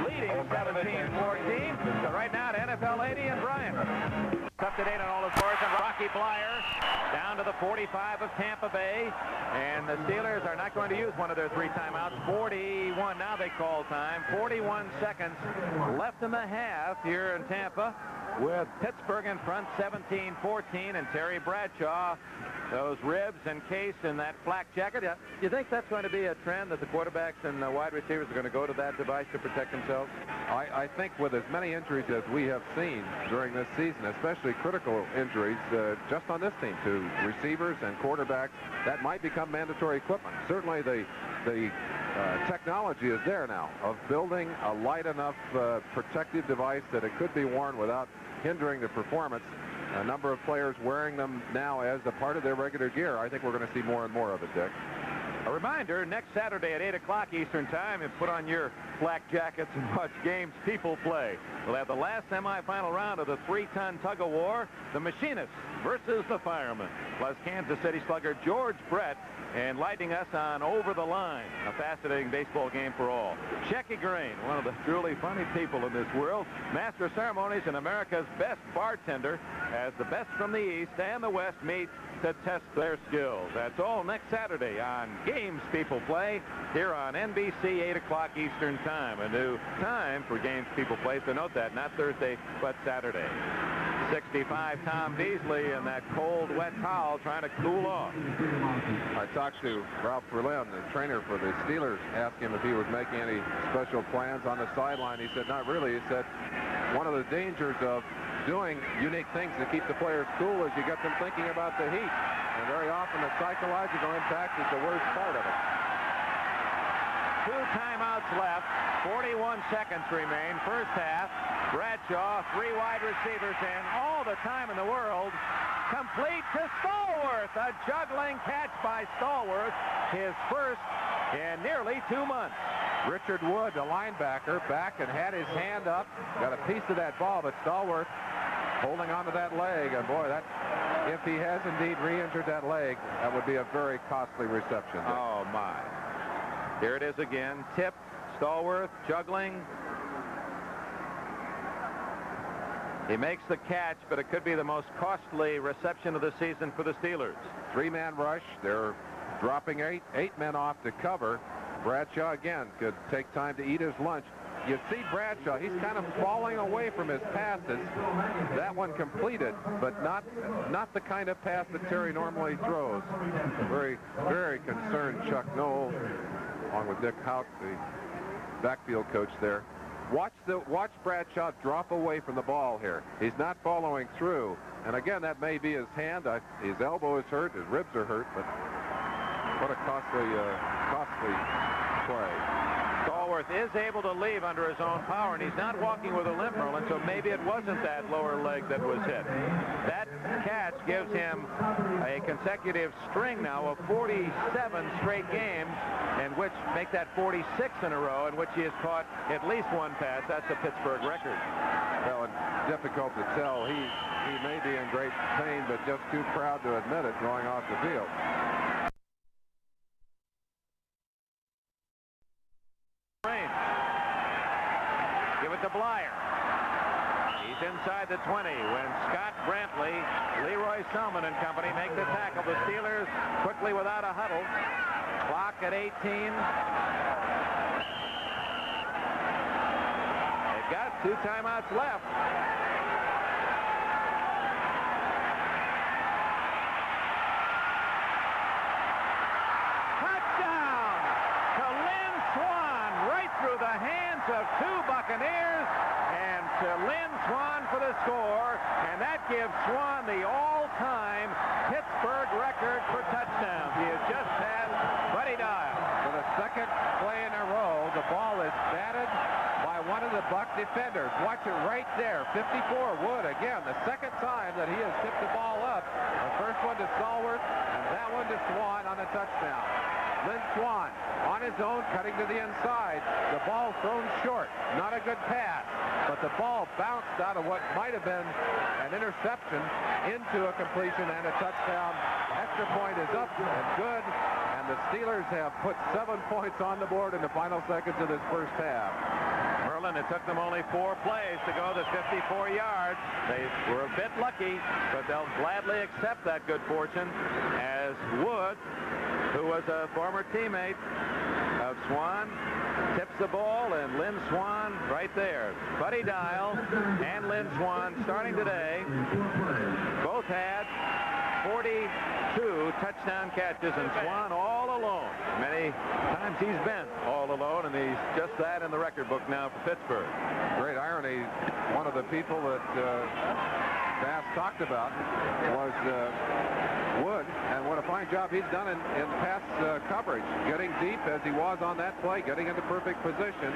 leading 17-14. So right now to NFL 80 and Bryant. Up to date on all the scores, and Rocky Blyer down to the 45 of Tampa Bay. And the Steelers are not going to use one of their 3 timeouts. 41 now they call time. 41 seconds left in the half here in Tampa, with Pittsburgh in front 17-14, and Terry Bradshaw, those ribs encased in that flak jacket. You think that's going to be a trend, that the quarterbacks and the wide receivers are going to go to that device to protect themselves? I think with as many injuries as we have seen during this season, especially critical injuries, just on this team to receivers and quarterbacks, that might become mandatory equipment. Certainly the technology is there now of building a light enough protective device that it could be worn without hindering the performance. A number of players wearing them now as a part of their regular gear. I think we're going to see more and more of it, Dick. A reminder, next Saturday at 8 o'clock Eastern Time, and put on your flak jackets and watch Games People Play. We'll have the last semifinal round of the 3-ton tug-of-war, the Machinists versus the Firemen, plus Kansas City slugger George Brett, and lighting us on Over the Line, a fascinating baseball game for all. Shecky Green, one of the truly funny people in this world, master of ceremonies and America's best bartender, as the best from the East and the West meet to test their skills. That's all next Saturday on Games People Play here on NBC, 8 o'clock Eastern Time. A new time for Games People Play, so note that, not Thursday, but Saturday. 65, Tom Beasley in that cold, wet towel trying to cool off. I talked to Ralph Berlin, the trainer for the Steelers, asked him if he was making any special plans on the sideline. He said, not really. He said, one of the dangers of doing unique things to keep the players cool is you get them thinking about the heat. And very often the psychological impact is the worst part of it. 2 timeouts left. 41 seconds remain. First half. Bradshaw, 3 wide receivers in. All the time in the world. Complete to Stallworth. A juggling catch by Stallworth. His first in nearly 2 months. Richard Wood, the linebacker, back and had his hand up. Got a piece of that ball, but Stallworth holding onto that leg. And boy, that, if he has indeed re-injured that leg, that would be a very costly reception. Oh, my. Here it is again. Tipped. Stallworth juggling. He makes the catch, but it could be the most costly reception of the season for the Steelers. 3-man rush. They're dropping 8 men off to cover. Bradshaw again could take time to eat his lunch. You see Bradshaw, he's kind of falling away from his passes. That one completed, but not the kind of pass that Terry normally throws. Very, very concerned Chuck Noll, along with Dick Houck, the backfield coach there. Watch Bradshaw drop away from the ball here. He's not following through. And again, that may be his hand. His elbow is hurt, his ribs are hurt, but what a costly play. Stallworth is able to leave under his own power, and he's not walking with a limp, Merlin, so maybe it wasn't that lower leg that was hit. That catch gives him a consecutive string now of 47 straight games, and which make that 46 in a row, in which he has caught at least 1 pass. That's a Pittsburgh record. Well, it's difficult to tell. He may be in great pain, but just too proud to admit it going off the field. Give it to Blyer. He's inside the 20 when Scott Brantley, Leroy Selman and company make the tackle. The Steelers quickly without a huddle. Clock at 18. They've got 2 timeouts left. Touchdown to Lynn Swann, right through the hands of 2 Buccaneers, and to Lynn Swann for the score, and that gives Swann the all-time Pittsburgh record for touchdowns. He has just passed Buddy Dial. For the second play in a row, the ball is batted by one of the Buck defenders. Watch it right there. 54 Wood again, the second time that he has tipped the ball up. The first one to Stallworth, and that one to Swann on a touchdown. Lynn Swan on his own, cutting to the inside. The ball thrown short. Not a good pass, but the ball bounced out of what might have been an interception into a completion and a touchdown. Extra point is up and good, and the Steelers have put 7 points on the board in the final seconds of this first half. Merlin, it took them only 4 plays to go the 54 yards. They were a bit lucky, but they'll gladly accept that good fortune as Wood, who was a former teammate of Swan, tips the ball, and Lynn Swan right there. Buddy Dial and Lynn Swan starting today both had 42 touchdown catches, and Swan all alone. Many times he's been all alone, and he's just that in the record book now for Pittsburgh. Great irony. One of the people that Bass talked about was Wood, and what a fine job he's done in pass coverage, getting deep as he was on that play, getting into perfect position,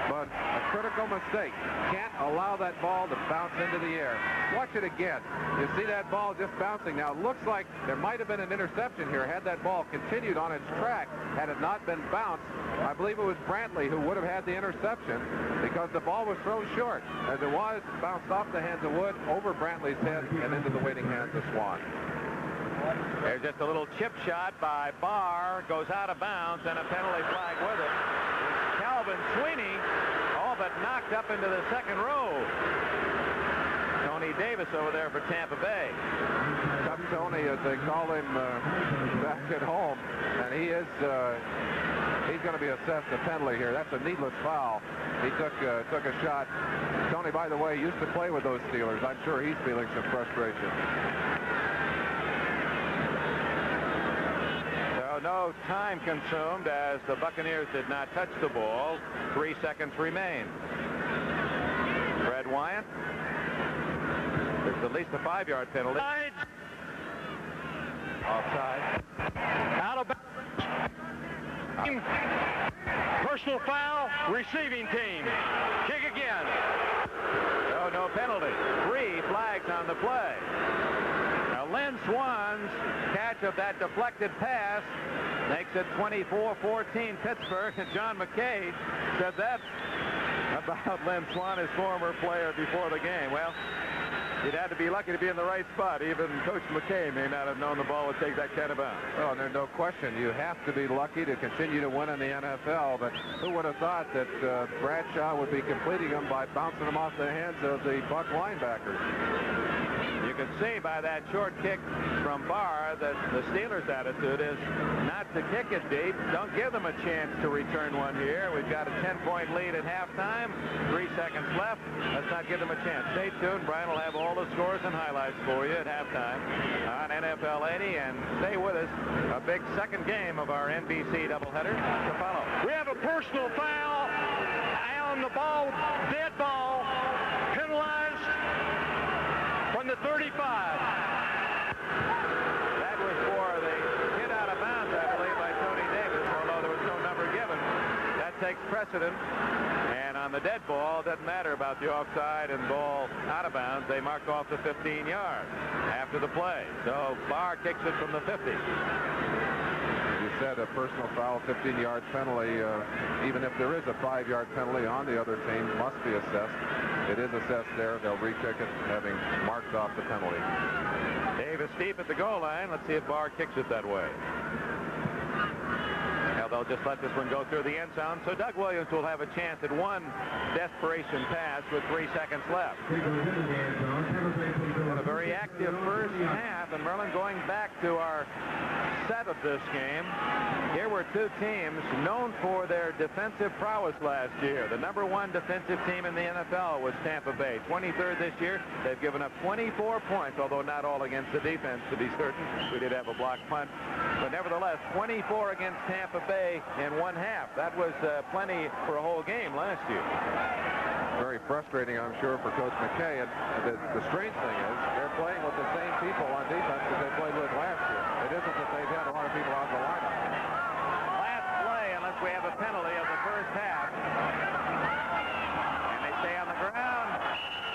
but a critical mistake. Can't allow that ball to bounce into the air. Watch it again. You see that ball just bouncing. Now it looks like there might have been an interception here had that ball continued on its track. Had it not been bounced, I believe it was Brantley who would have had the interception, because the ball was thrown short. As it was, bounced off the hands of Wood, over Brantley's head, and into the waiting hands of Swan. There's just a little chip shot by Barr, goes out of bounds, and a penalty flag with it. Calvin Sweeney all but knocked up into the second row. Tony Davis over there for Tampa Bay. Tough Tony, as they call him back at home, and he's going to be assessed a penalty here. That's a needless foul. He took a shot. Tony, by the way, used to play with those Steelers. I'm sure he's feeling some frustration. No time consumed, as the Buccaneers did not touch the ball. 3 seconds remain. Fred Wyant. There's at least a 5-yard penalty. Offside. Out of bounds. Personal foul, receiving team. Kick again. No penalty. 3 flags on the play. Now Lynn Swan's catch of that deflected pass makes it 24-14 Pittsburgh, and John McKay said that about Lynn Swan, his former player before the game. Well, you'd have to be lucky to be in the right spot. Even Coach McKay may not have known the ball would take that kind of bounce. Oh, there's no question. You have to be lucky to continue to win in the NFL, but who would have thought that Bradshaw would be completing them by bouncing them off the hands of the Buck linebackers? You can see by that short kick from Barr that the Steelers' attitude is not to kick it deep. Don't give them a chance to return one here. We've got a 10-point lead at halftime. 3 seconds left. Let's not give them a chance. Stay tuned. Brian will have all the scores and highlights for you at halftime on NFL 80. And stay with us. A big second game of our NBC doubleheader to follow. We have a personal foul on the ball, dead ball, penalized from the 35. That was for the hit out of bounds, I believe, by Tony Davis, although there was no number given. That takes precedent. And on the dead ball, it doesn't matter about the offside and ball out of bounds. They mark off the 15 yards after the play. So Barr kicks it from the 50. You said a personal foul, 15-yard penalty. Even if there is a 5-yard penalty on the other team, must be assessed. It is assessed there. They'll re-kick it, having marked off the penalty. Davis deep at the goal line. Let's see if Barr kicks it that way. Now they'll just let this one go through the end zone. So Doug Williams will have a chance at one desperation pass with 3 seconds left. And a very active first half, and Merlin, going back to our set of this game, here were two teams known for their defensive prowess last year. The #1 defensive team in the NFL was Tampa Bay. 23rd this year. They've given up 24 points, although not all against the defense, to be certain. We did have a block punt. But nevertheless, 24 against Tampa Bay in one half. That was plenty for a whole game last year. Very frustrating, I'm sure, for Coach McKay. And the strange thing is they're playing with the same people on defense that they played with last year. It isn't that they've had a lot of people out of the lineup. Last play, unless we have a penalty of the first half. And they stay on the ground.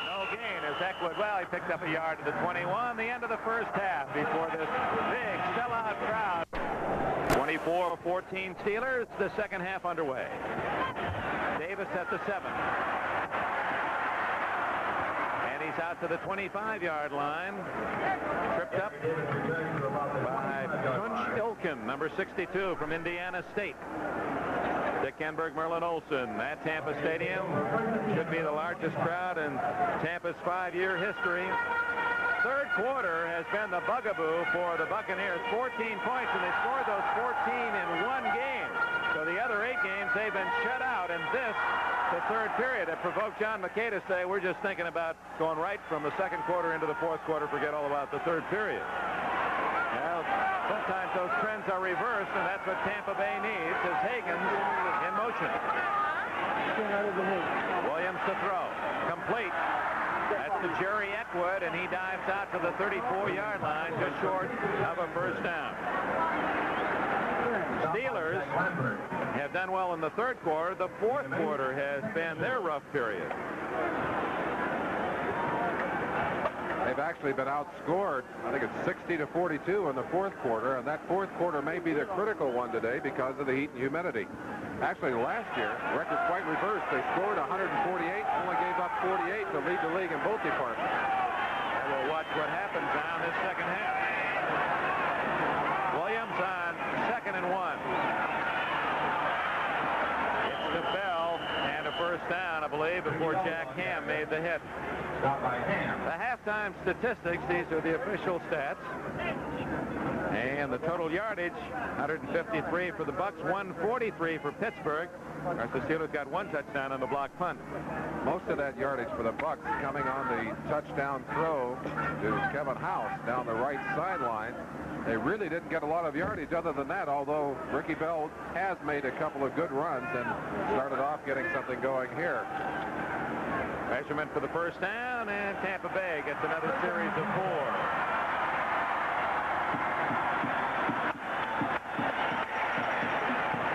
No gain as Eckwood, well, he picked up a yard to the 21. The end of the first half before this big sellout crowd. 24 4-14 Steelers. The second half underway. Davis at the 7. And he's out to the 25-yard line. Tripped up by Tunch Ilkin, number 62 from Indiana State. Dick Enberg, Merlin Olsen at Tampa Stadium. Should be the largest crowd in Tampa's 5-year history. Third quarter has been the bugaboo for the Buccaneers. 14 points, and they scored those 14 in one game. So the other 8 games, they've been shut out. And this, the third period, it provoked John McKay to say, we're just thinking about going right from the second quarter into the fourth quarter, forget all about the third period. Well, sometimes those trends are reversed, and that's what Tampa Bay needs, is Higgins in motion. Williams to throw. Complete. That's to Jerry Eckwood, and he dives out to the 34-yard line, just short of a first down. Steelers have done well in the third quarter. The fourth quarter has been their rough period. They've actually been outscored, I think it's 60-42 in the fourth quarter, and that fourth quarter may be the critical one today because of the heat and humidity. Actually, last year, the record quite reversed. They scored 148, only gave up 48 to lead the league in both departments. And we'll watch what happens now in this second half. Williams on 2nd and 1. It's to Bell, and a first down, I believe, before Jack Ham made the hit. The halftime statistics, these are the official stats. And the total yardage, 153 for the Bucs, 143 for Pittsburgh. Of course, the Steelers got 1 touchdown on the block punt. Most of that yardage for the Bucs coming on the touchdown throw to Kevin House down the right sideline. They really didn't get a lot of yardage other than that, although Ricky Bell has made a couple of good runs and started off getting something going here. Measurement for the first down, and Tampa Bay gets another series of 4.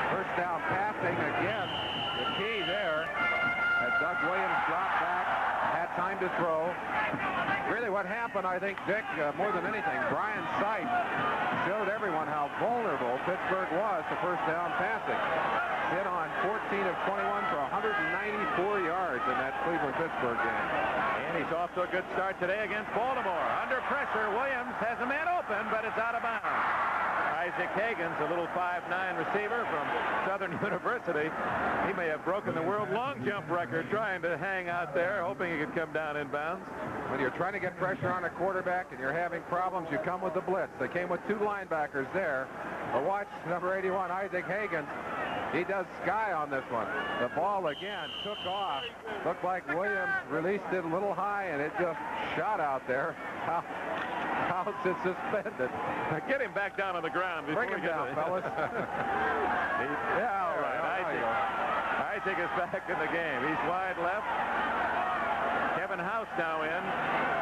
First down passing again. The key there as Doug Williams dropped back, had time to throw. Really what happened, I think, Dick, more than anything, Brian Sight showed everyone how vulnerable Pittsburgh was to first down passing. Hit on 14 of 21 for 194 yards in that Cleveland-Pittsburgh game. And he's off to a good start today against Baltimore. Under pressure, Williams has a man open, but it's out of bounds. Isaac Higgins, a little 5'9" receiver from Southern University. He may have broken the world long jump record trying to hang out there, hoping he could come down in bounds. When you're trying to get pressure on a quarterback and you're having problems, you come with the blitz. They came with 2 linebackers there. But watch number 81, Isaac Higgins. He does sky on this one. The ball again took off. Looked like Williams released it a little high, and it just shot out there. House is suspended. Get him back down on the ground. Bring him down, fellas. Yeah, all right. Isaac is back in the game. He's wide left. Kevin House now in.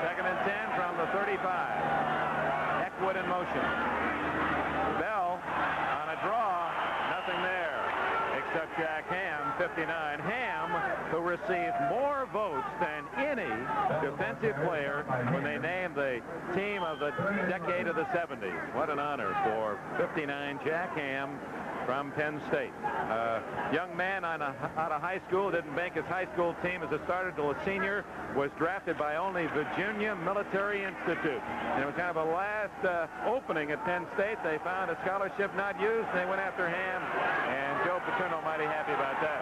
2nd and 10 from the 35. Eckwood in motion. Bell on a draw. Nothing there except Jack Ham, 59. Ham, who received more votes than any defensive player when they named the team of the decade of the 70s. What an honor for 59 Jack Ham from Penn State. Young man out of high school, didn't make his high school team as a starter till a senior, was drafted by only Virginia Military Institute. And it was kind of a last opening at Penn State. They found a scholarship not used, and they went after Ham, and Joe Paterno mighty happy about that.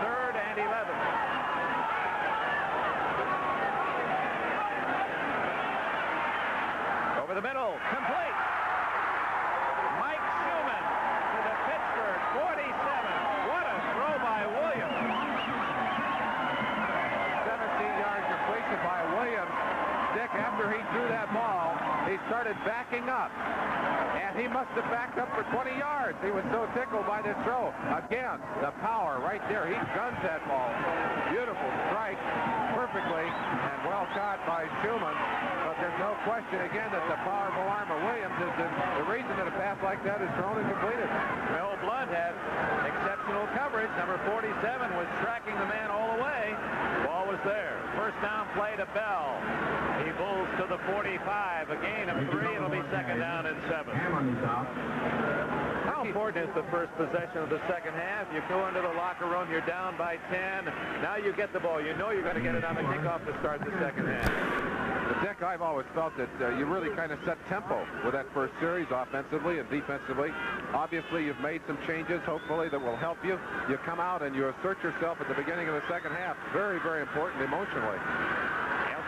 3rd and 11. Over the middle, complete. Mike Schumann to the Pittsburgh 47. What a throw by Williams. 17-yard completion by Williams. Dick, after he threw that ball, he started backing up. And he must have backed up for 20 yards. He was so tickled by this throw. Again, the power right there. He guns that ball. Beautiful strike. Perfectly and well caught by Schumann. But there's no question again that the powerful arm of Williams is the reason that a pass like that is thrown and completed. Well, Blunt had exceptional coverage. Number 47 was tracking the man all the way. Ball was there. First down play to Bell. He bulls to the 45. A gain of 3. It'll be 2nd down and 7. important is the first possession of the second half. You go into the locker room, you're down by 10. Now you get the ball. You know you're going to get it on the kickoff to start the second half. Dick, I've always felt that you really kind of set tempo with that first series offensively and defensively. Obviously, you've made some changes, hopefully, that will help you. You come out and you assert yourself at the beginning of the second half. Very, very important emotionally.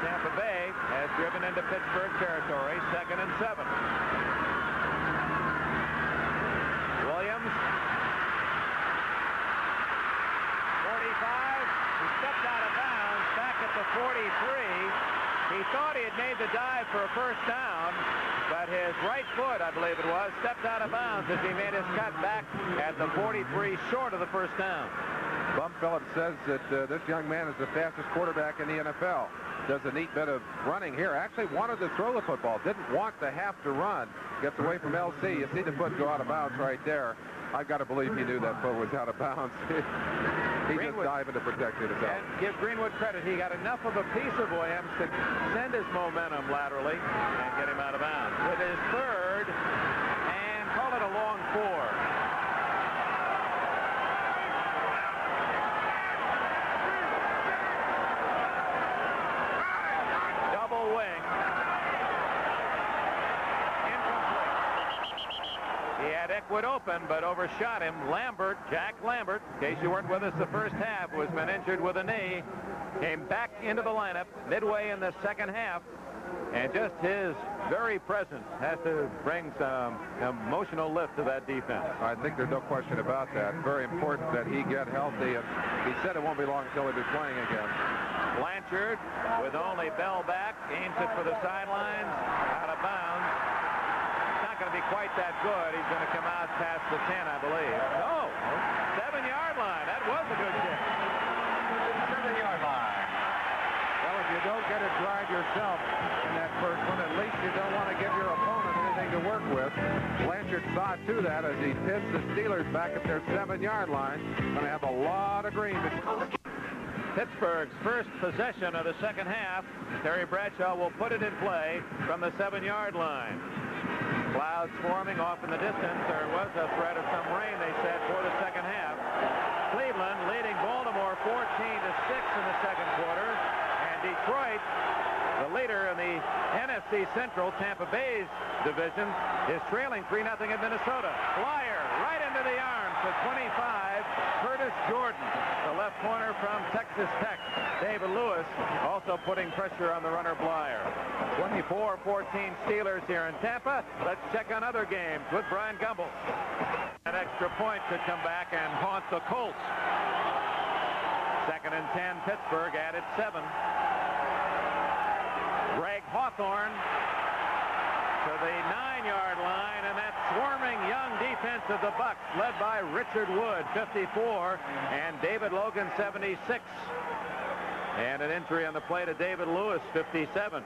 Tampa Bay has driven into Pittsburgh territory, 2nd and 7. Williams, 45. He stepped out of bounds back at the 43. He thought he had made the dive for a first down, but his right foot, I believe it was, stepped out of bounds as he made his cut back at the 43, short of the first down. Bum Phillips says that this young man is the fastest quarterback in the NFL. Does a neat bit of running here. Actually wanted to throw the football. Didn't want to have to run. Gets away from LC. You see the foot go out of bounds right there. I've got to believe he knew that foot was out of bounds. He just dived to protect it himself. And give Greenwood credit. He got enough of a piece of Williams to send his momentum laterally and get him out of bounds. With his third, and call it a long 4. Wing. Incomplete. He had Eckwood open, but overshot him. Lambert, Jack Lambert, in case you weren't with us the first half, was been injured with a knee. Came back into the lineup midway in the second half. And just his very presence has to bring some emotional lift to that defense. I think there's no question about that. Very important that he get healthy. And he said it won't be long until he'll be playing again. Blanchard, with only Bell back, aims it for the sidelines, out of bounds. It's not going to be quite that good. He's going to come out past the 10, I believe. No, 7-yard line. That was a good kick. 7-yard line. Well, if you don't get it drive yourself in that first one, at least you don't want to give your opponent anything to work with. Blanchard saw to that as he pins the Steelers back at their 7-yard line. Going to have a lot of green. Pittsburgh's first possession of the second half. Terry Bradshaw will put it in play from the 7-yard line. Clouds forming off in the distance. There was a threat of some rain, they said, for the second half. Cleveland leading Baltimore 14-6 in the second quarter. And Detroit, the leader in the NFC Central, Tampa Bay's division, is trailing 3-0 at Minnesota. Flyer right into the arms of 25. Curtis Jordan, the left corner from Texas Tech. David Lewis also putting pressure on the runner Blyer. 24-14 Steelers here in Tampa. Let's check on other games with Brian Gumbel. An extra point could come back and haunt the Colts. 2nd and 10, Pittsburgh added 7. Greg Hawthorne to the 9-yard line, and that swarming young defense of the Bucs, led by Richard Wood, 54, and David Logan, 76. And an entry on the play to David Lewis, 57.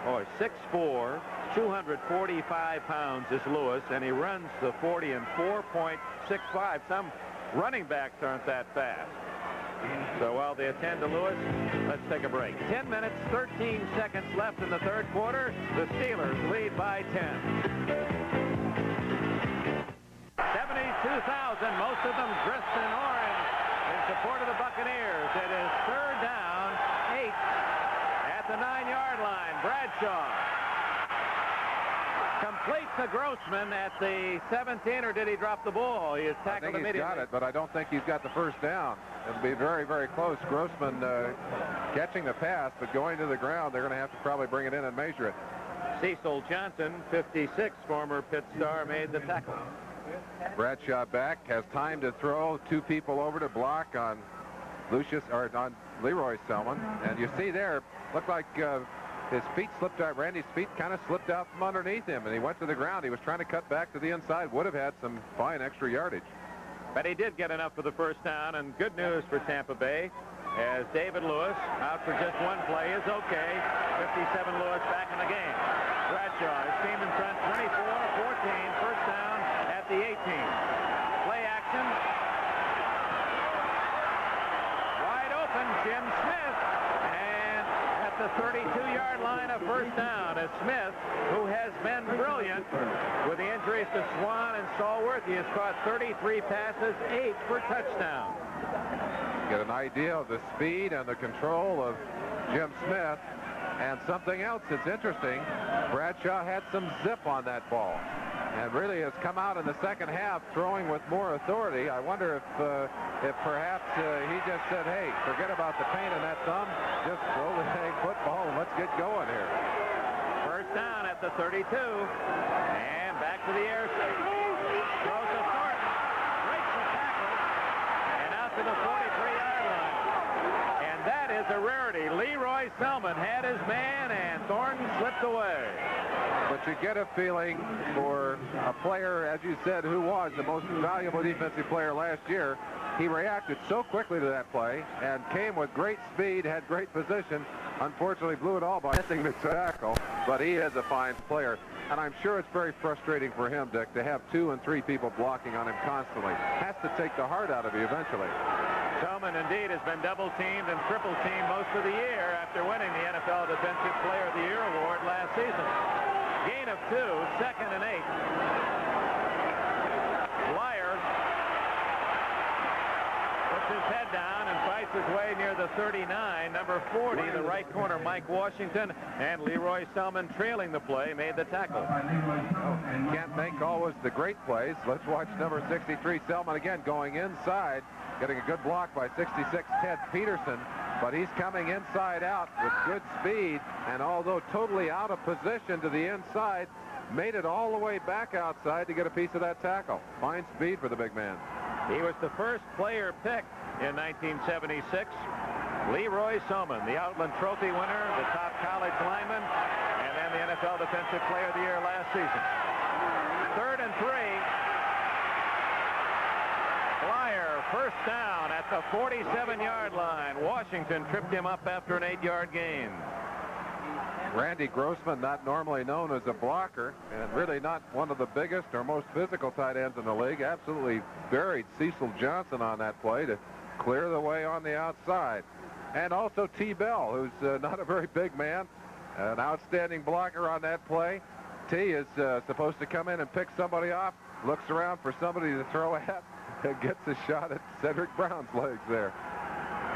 Oh, 6'4", 245 pounds is Lewis, and he runs the 40 in 4.65. Some running backs aren't that fast. So while they attend to Lewis, let's take a break. 10 minutes, 13 seconds left in the third quarter. The Steelers lead by 10. 72,000, most of them dressed in orange, in support of the Buccaneers. It is 3rd down, 8 at the 9-yard line. Bradshaw completes the Grossman at the 17, or did he drop the ball? He is tackled immediately. He's got it, but I don't think he's got the first down. It'll be very, very close. Grossman catching the pass, but going to the ground, they're going to have to probably bring it in and measure it. Cecil Johnson, 56, former Pitt star, made the tackle. Bradshaw back, has time to throw. 2 people over to block on on Leroy Selman. And you see there, looked like his feet slipped out. Randy's feet kind of slipped out from underneath him, and he went to the ground. He was trying to cut back to the inside. Would have had some fine extra yardage. But he did get enough for the first down, and good news for Tampa Bay, as David Lewis, out for just one play, is okay. 57 Lewis back in the game. Bradshaw, his team in front, 24-14, first down at the 18. Play action. Wide open, Jim Smith. And at the 32-yard line, a first down as Smith, who has been brilliant with the injuries to Swan and Stallworth. He has caught 33 passes, 8 for touchdowns. Get an idea of the speed and the control of Jim Smith. And something else that's interesting, Bradshaw had some zip on that ball and really has come out in the second half throwing with more authority. I wonder if perhaps he just said, hey, forget about the pain in that thumb, just throw the dang football and let's get going here. First down at the 32, and back to the air. Throws to Thornton, breaks the tackle, and out to the 43-yard line. And that is a rarity. Leroy Selman had his man, and Thornton slipped away. But you get a feeling for a player, as you said, who was the most valuable defensive player last year. He reacted so quickly to that play and came with great speed, had great position. Unfortunately, blew it all by missing the tackle, but he is a fine player. And I'm sure it's very frustrating for him, Dick, to have 2 and 3 people blocking on him constantly. Has to take the heart out of you eventually. Selman, indeed, has been double-teamed and triple-teamed most of the year after winning the NFL Defensive Player of the Year award last season. Gain of 2, 2nd and 8. Lyers puts his head down and fights his way near the 39. Number 40, the right corner, Mike Washington, and Leroy Selman trailing the play, made the tackle. Can't make always the great plays. Let's watch number 63, Selman, again going inside, getting a good block by 66, Ted Peterson. But he's coming inside out with good speed, and although totally out of position to the inside, made it all the way back outside to get a piece of that tackle. Fine speed for the big man. He was the first player picked in 1976. Leroy Selman, the Outland Trophy winner, the top college lineman, and then the NFL Defensive Player of the Year last season. 3rd and 3. Flyer, first down at the 47-yard line. Washington tripped him up after an 8-yard gain. Randy Grossman, not normally known as a blocker, and really not one of the biggest or most physical tight ends in the league, absolutely buried Cecil Johnson on that play to clear the way on the outside. And also T. Bell, who's not a very big man, an outstanding blocker on that play. T is supposed to come in and pick somebody off, looks around for somebody to throw at, and gets a shot at Cedric Brown's legs there.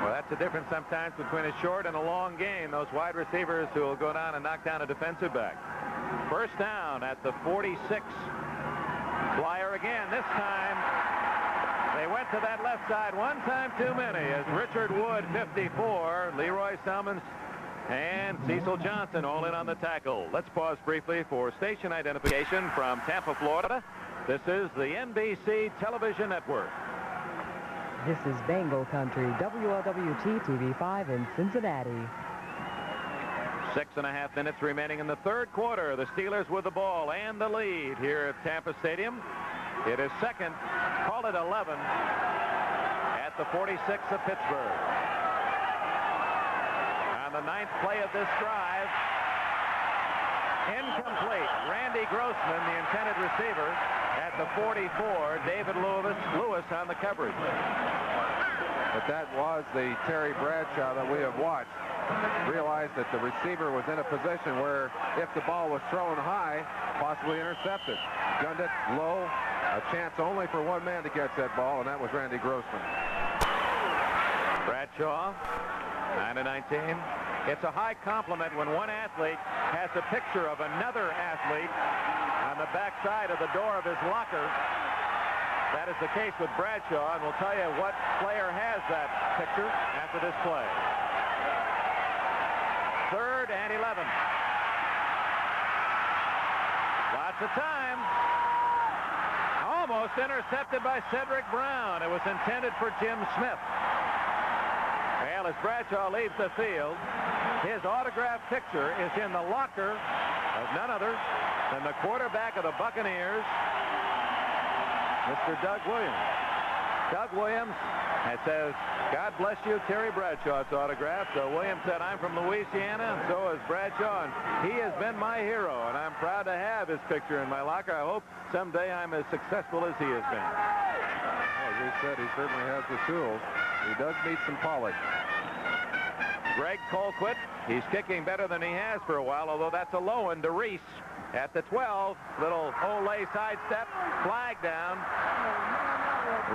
Well, that's the difference sometimes between a short and a long game. Those wide receivers who will go down and knock down a defensive back. First down at the 46. Flyer again. This time they went to that left side one time too many as Richard Wood, 54, Leroy Selman, and Cecil Johnson all in on the tackle. Let's pause briefly for station identification from Tampa, Florida. This is the NBC Television Network. This is Bengal Country, WLWT TV5 in Cincinnati. 6.5 minutes remaining in the third quarter. The Steelers with the ball and the lead here at Tampa Stadium. It is second, call it 11, at the 46 of Pittsburgh. On the 9th play of this drive, incomplete. Randy Grossman, the intended receiver, at the 44. David Lewis on the coverage. But that was the Terry Bradshaw that we have watched. Realized that the receiver was in a position where if the ball was thrown high, possibly intercepted. Gunned it low, a chance only for one man to catch that ball, and that was Randy Grossman. Bradshaw, 9-19. It's a high compliment when one athlete has a picture of another athlete on the back side of the door of his locker. That is the case with Bradshaw, and we'll tell you what player has that picture after this play. 3rd and 11. Lots of time. Almost intercepted by Cedric Brown. It was intended for Jim Smith. Well, as Bradshaw leaves the field, his autographed picture is in the locker of none other than the quarterback of the Buccaneers, Mr. Doug Williams. Doug Williams, it says, God bless you, Terry Bradshaw's autograph. So Williams said, I'm from Louisiana, and so is Bradshaw, and he has been my hero, and I'm proud to have his picture in my locker. I hope someday I'm as successful as he has been. Well, as we said, he certainly has the tools. He does need some polish. Greg Colquitt, he's kicking better than he has for a while, although that's a low one to Reese. at the 12. Little Olay sidestep, flag down.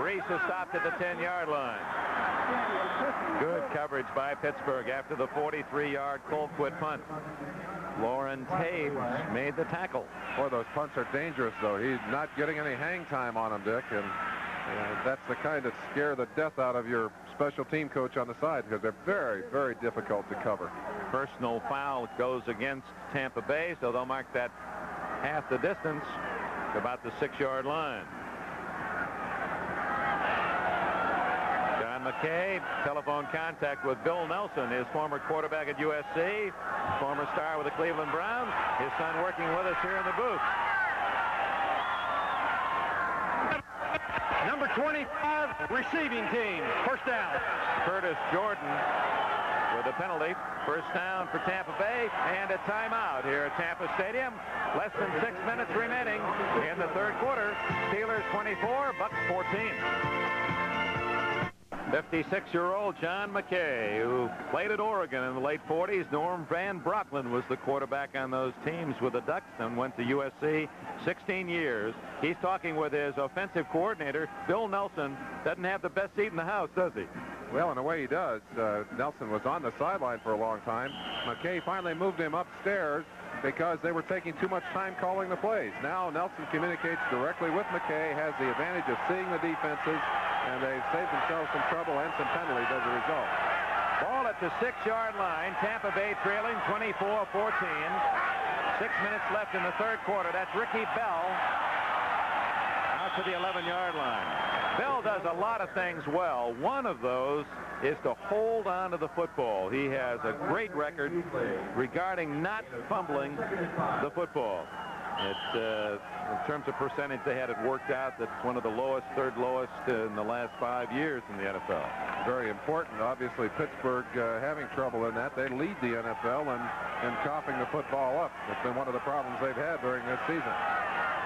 Reese has stopped at the 10-yard line. Good coverage by Pittsburgh after the 43-yard Colquitt punt. Lauren Taves made the tackle. Boy, those punts are dangerous, though. He's not getting any hang time on him, Dick, and that's the kind that scare the death out of your special team coach on the side, because they're very, very difficult to cover. Personal foul goes against Tampa Bay, so they'll mark that half the distance, about the 6-yard line. John McKay, telephone contact with Bill Nelson, his former quarterback at USC, former star with the Cleveland Browns. His son working with us here in the booth. Number 25, receiving team. First down. Curtis Jordan with a penalty. First down for Tampa Bay, and a timeout here at Tampa Stadium. Less than 6 minutes remaining in the third quarter. Steelers 24, Bucks 14. 56-year-old John McKay, who played at Oregon in the late 40s. Norm Van Brocklin was the quarterback on those teams with the Ducks and went to USC 16 years. He's talking with his offensive coordinator, Bill Nelson. Doesn't have the best seat in the house, does he? Well, in a way he does. Nelson was on the sideline for a long time. McKay finally moved him upstairs because they were taking too much time calling the plays. Now Nelson communicates directly with McKay, has the advantage of seeing the defenses, and they've saved themselves some trouble and some penalties as a result. Ball at the 6-yard line. Tampa Bay trailing 24-14. 6 minutes left in the third quarter. That's Ricky Bell out to the 11-yard line. Bell does a lot of things well. One of those is to hold on to the football. He has a great record regarding not fumbling the football. It's, in terms of percentage, they had it worked out. That's one of the lowest, third lowest in the last 5 years in the NFL. Very important. Obviously, Pittsburgh having trouble in that. They lead the NFL in coughing the football up. It's been one of the problems they've had during this season.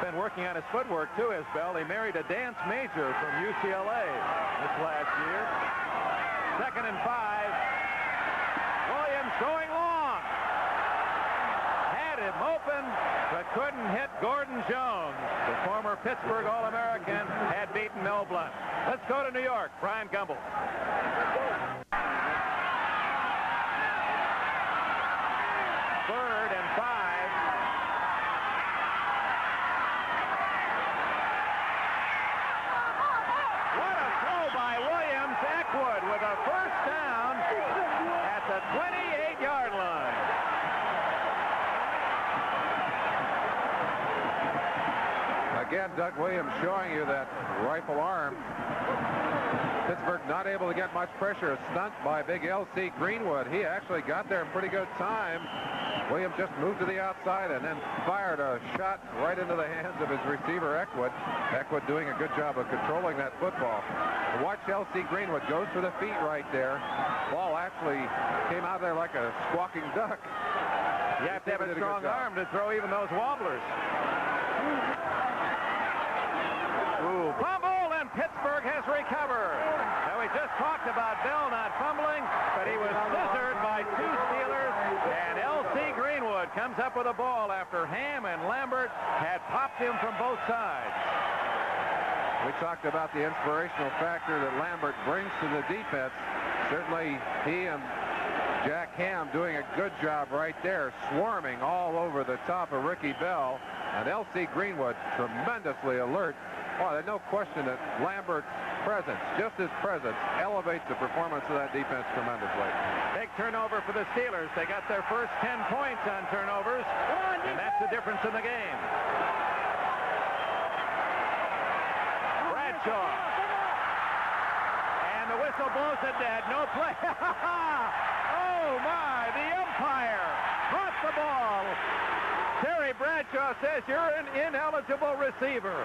Been working on his footwork, too, as Bell. He married a dance major from UCLA this last year. 2nd and 5. Williams going long. Had him open, but couldn't hit Gordon Jones. The former Pittsburgh All-American had beaten Mel Blount. Let's go to New York. Brian Gumbel. Third and 5. What a throw by Williams. Eckwood with a first down at the 28-yard line. Again, Doug Williams showing you that rifle arm. Pittsburgh not able to get much pressure. A stunt by big L.C. Greenwood. He actually got there in pretty good time. Williams just moved to the outside and then fired a shot right into the hands of his receiver, Eckwood. Eckwood doing a good job of controlling that football. Watch L.C. Greenwood goes for the feet right there. Ball actually came out of there like a squawking duck. You have to have a strong arm to throw even those wobblers. Ooh, fumble, and Pittsburgh has recovered. Now, we just talked about Bell not fumbling, but he was scissored by two Steelers, and L.C. Greenwood comes up with a ball after Ham and Lambert had popped him from both sides. We talked about the inspirational factor that Lambert brings to the defense. Certainly, he and Jack Ham doing a good job right there, swarming all over the top of Ricky Bell, and L.C. Greenwood tremendously alert. Well, there's no question that Lambert's presence, just his presence, elevates the performance of that defense tremendously. Big turnover for the Steelers. They got their first 10 points on turnovers, and that's the difference in the game. Bradshaw. And the whistle blows it dead. No play. Oh, my. The umpire caught the ball. Terry Bradshaw says you're an ineligible receiver.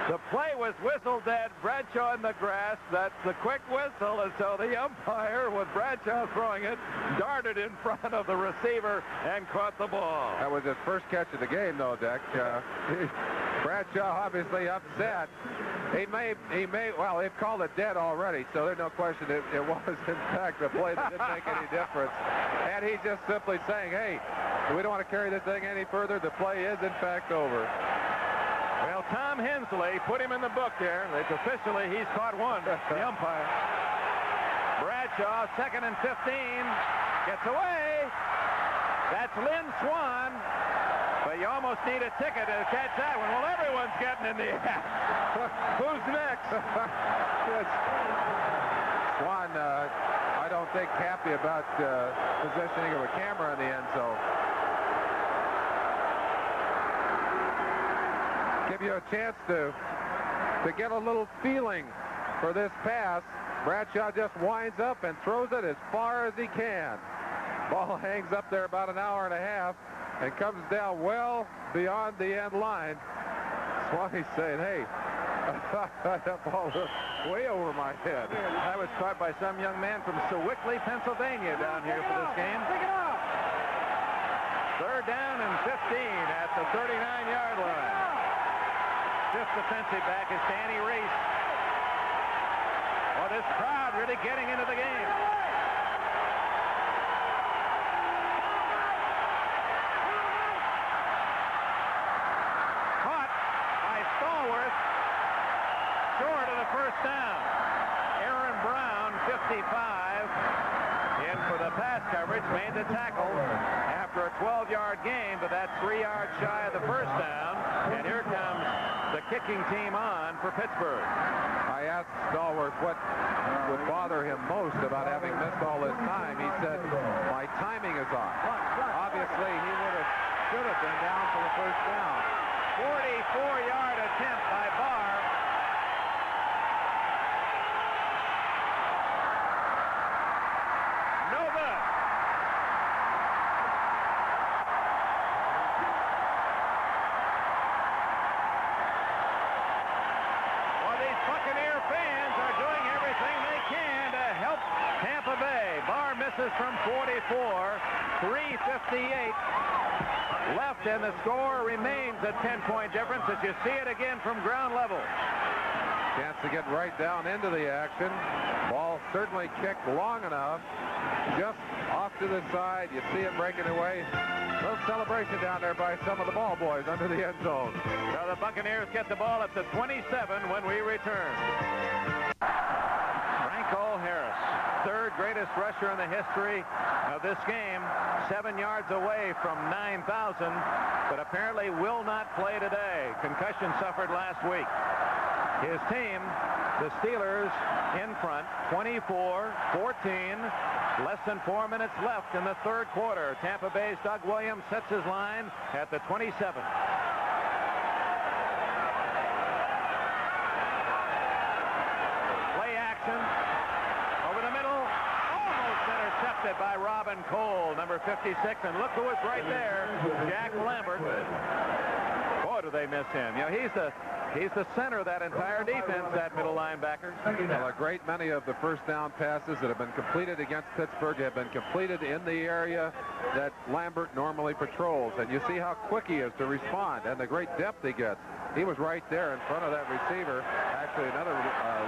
The play was whistled dead. Bradshaw in the grass. That's the quick whistle. And so the umpire, with Bradshaw throwing it, darted in front of the receiver and caught the ball. That was his first catch of the game, though, Dick. Bradshaw obviously upset. Well, they've called it dead already, so there's no question it was, in fact, a play that didn't make any difference. And he's just simply saying, hey, we don't want to carry this thing any further. The play is, in fact, over. Well, Tom Hensley put him in the book there. It's officially, he's caught one, the umpire. Bradshaw, 2nd and 15, gets away. That's Lynn Swan. But you almost need a ticket to catch that one. Well, everyone's getting in the act. Who's next? Swan, I don't think happy about positioning of a camera in the end zone. Give you a chance to get a little feeling for this pass. Bradshaw just winds up and throws it as far as he can. Ball hangs up there about an hour and a half and comes down well beyond the end line. Swanee's saying, hey, that ball was way over my head. That was caught by some young man from Sewickley, Pennsylvania, down here for this game. Pick it up. 3rd down and 15 at the 39-yard line. 5th defensive back is Danny Reese. Oh, this crowd really getting into the game. Short of the first down. Aaron Brown, 55, in for the pass coverage, made the tackle after a 12-yard gain, but that's 3 yards shy of the first down. And here comes the kicking team on for Pittsburgh. I asked Stallworth what would bother him most about having missed all this time. He said, my timing is off. Obviously, he should have been down for the first down. 44-yard attempt by Barr. No good. Well, these Buccaneer fans are doing everything they can to help Tampa Bay. Barr misses from 44. 3:58 left, and the score remains a 10-point difference as you see it again from ground level. Chance to get right down into the action. Ball certainly kicked long enough. Just off to the side. You see it breaking away. Little celebration down there by some of the ball boys under the end zone. So the Buccaneers get the ball at the 27 when we return. Franco Harris, 3rd greatest rusher in the history of this game, 7 yards away from 9,000, but apparently will not play today. Concussion suffered last week. His team, the Steelers, in front, 24-14. Less than 4 minutes left in the 3rd quarter. Tampa Bay's Doug Williams sets his line at the 27. Play action. Over the middle. Almost intercepted by Robin Cole, number 56. And look who is right there. Jack Lambert. Boy, do they miss him. You know, he's the center of that entire defense, that middle linebacker. Well, a great many of the first down passes that have been completed against Pittsburgh have been completed in the area that Lambert normally patrols. And you see how quick he is to respond and the great depth he gets. He was right there in front of that receiver. Actually, another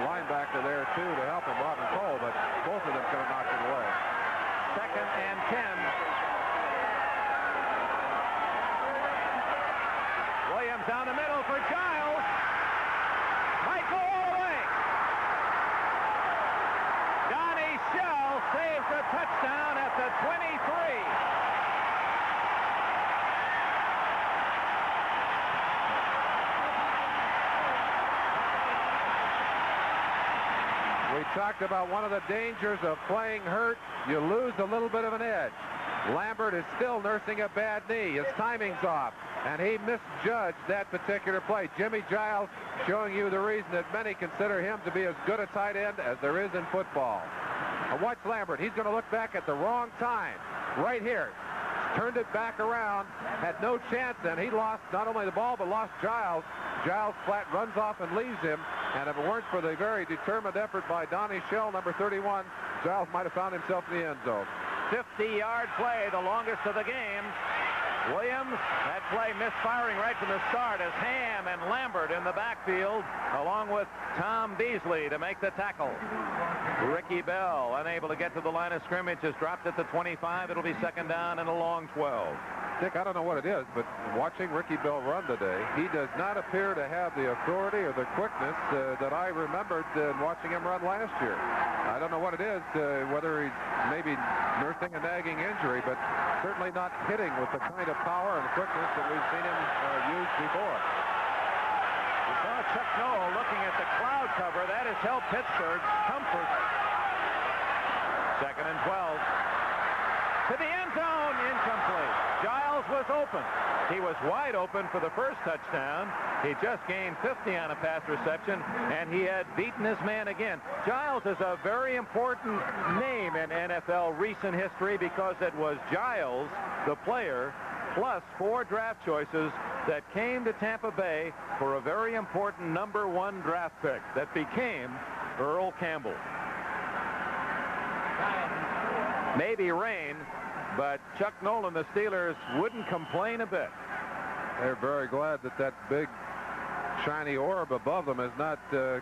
linebacker there, too, to help him, Robin Cole, but both of them could have knocked it away. 2nd and 10. Williams down the middle for Giles. Might go all the way. Donnie Shell saves a touchdown at the 23. We talked about one of the dangers of playing hurt. You lose a little bit of an edge. Lambert is still nursing a bad knee. His timing's off, and he misjudged that particular play. Jimmy Giles showing you the reason that many consider him to be as good a tight end as there is in football. And watch Lambert. He's going to look back at the wrong time. Right here. turned it back around, had no chance then. He lost not only the ball, but lost Giles. Giles flat runs off and leaves him. And if it weren't for the very determined effort by Donnie Shell, number 31, Giles might have found himself in the end zone. 50-yard play, the longest of the game. Williams, that play misfiring right from the start as Ham and Lambert in the backfield, along with Tom Beasley to make the tackle. Ricky Bell, unable to get to the line of scrimmage, has dropped at the 25. It'll be second down and a long 12. Dick, I don't know what it is, but watching Ricky Bell run today, he does not appear to have the authority or the quickness that I remembered watching him run last year. I don't know what it is, whether he's maybe nursing a nagging injury, but certainly not hitting with the kind of power and quickness that we've seen him use before. We saw Chuck Noll looking at the cloud cover. That has helped Pittsburgh comfort. Second and 12. To the end zone, incomplete. Giles was open. He was wide open for the first touchdown. He just gained 50 on a pass reception, and he had beaten his man again. Giles is a very important name in NFL recent history because it was Giles, the player, plus 4 draft choices that came to Tampa Bay for a very important number 1 draft pick that became Earl Campbell. Maybe rain, but Chuck Noll and the Steelers wouldn't complain a bit. They're very glad that that big shiny orb above them is not